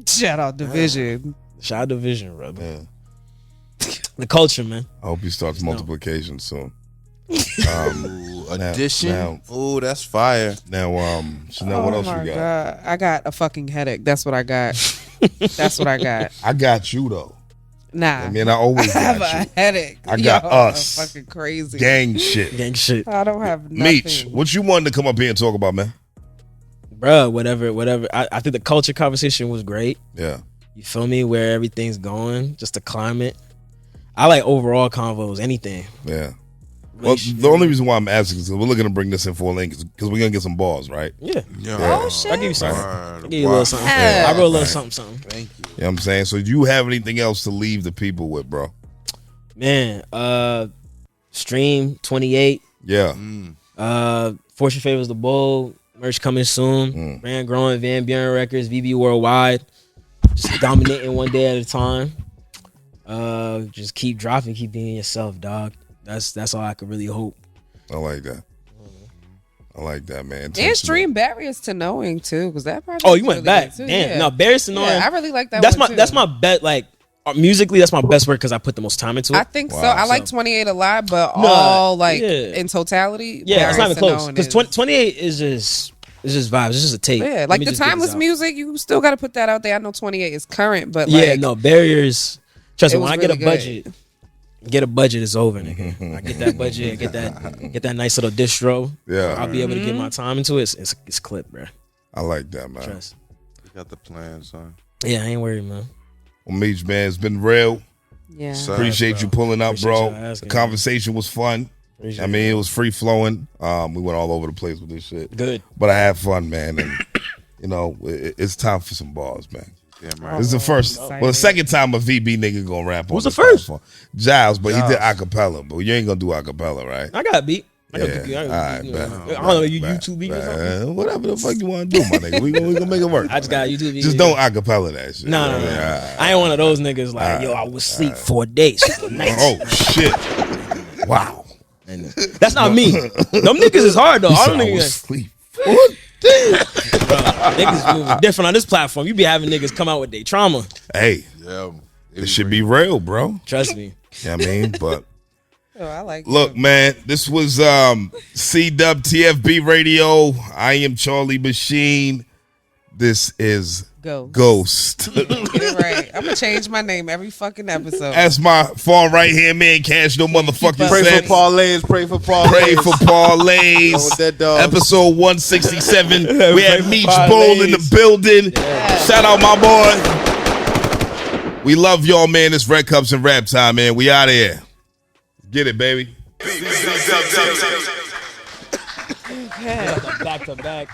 Shout out division. shout out to Vision, brother. Yeah. The culture, man. I hope he starts multiplication soon. Ooh, addition. now- Ooh, that's fire. Now, Shanelle, what else my you got? God. I got a fucking headache. That's what I got. That's what I got. I got you though. Nah. I mean, I always I have got a you. headache. I got Yo, us. I'm fucking crazy. Gang shit. Gang shit. I don't have nothing. Meech, what you wanted to come up here and talk about, man? Bruh, whatever. I think the culture conversation was great. Yeah. You feel me? Where everything's going, just the climate. I like overall convos, anything. Yeah. Well, the only reason why I'm asking is because we're looking to bring this in full length because we're gonna get some balls, right? Yeah. Oh, shit. I'll give you something. Word, I'll give you a little something. Yeah. I wrote a little something. Thank you. You know what I'm saying? So do you have anything else to leave the people with, bro? Man, Stream 28. Yeah. Fortune Favors the Bold. Merch coming soon. Brand growing. Van Buren Records. VB Worldwide. Just dominating one day at a time. Just keep dropping. Keep being yourself, dog. That's all I could really hope. I like that. I like that, man. And stream barriers to knowing too, because that project. Oh, you was went really back. good, too. Damn. Yeah. No, Barris and Yeah, I really like that. That's one my too. that's my bet. Like musically, that's my best work because I put the most time into it. I think so. I like 28 a lot, but No, all like yeah. in totality. Yeah, it's not even Barriers to close. Knowing Because is- 28 is just vibes. It's just a tape. Yeah, Let like me the just get timeless this out. music, you still got to put that out there. I know 28 is current, but Yeah, like, no barriers. Trust it me, when was I get a really budget, it's over, nigga. I get that budget, get that nice little distro. Yeah. I'll be able to get my time into it. It's clip, bro. I like that, man. Trust. You got the plan, son. Yeah, I ain't worried, man. Well, Meech, man, it's been real. yeah. Son. Appreciate you pulling up, Appreciate bro. y'all asking, The conversation was fun. Appreciate I mean, it was free flowing. We went all over the place with this shit. Good. But I had fun, man. And, you know, it's time for some bars, man. Damn right. This is the first, excited. well, the second time a VB nigga gonna rap on Who's the this first? platform. Giles, but he did Giles. acapella. But you ain't gonna do acapella, right? I got a beat. I got Yeah. the beat. I All got right, the beat. bet. I don't know, you Bet. YouTube beat or something? Whatever the fuck you want to do, my nigga. We gonna make it work. I just got a YouTube beat. Just don't acapella that shit. No. Yeah. I ain't one of those niggas like, yo, I was asleep 4 days. 4 nights. Oh shit! Wow. That's not me. Them niggas is hard though. He All said them I niggas, was asleep. niggas moving different on this platform. You be having niggas come out with their trauma. Hey, Yeah. it should be real, bro. Trust me. You know what I mean? But Oh, I like. look, man, this was CWTFB Radio. I am Charlie Machine. This is Ghost. Get it right. I'm gonna change my name every fucking episode. That's my far right hand man, Cash No Motherfucking Pray Sense. for parlays. Pray for parlays. Pray for parlays. With that dog. Episode 167. We had for Meech parlays. Bold in the building. Shout out my boy. We love y'all, man. It's Red Cups and Rap time, man. We out of here. Get it, baby. Back to back.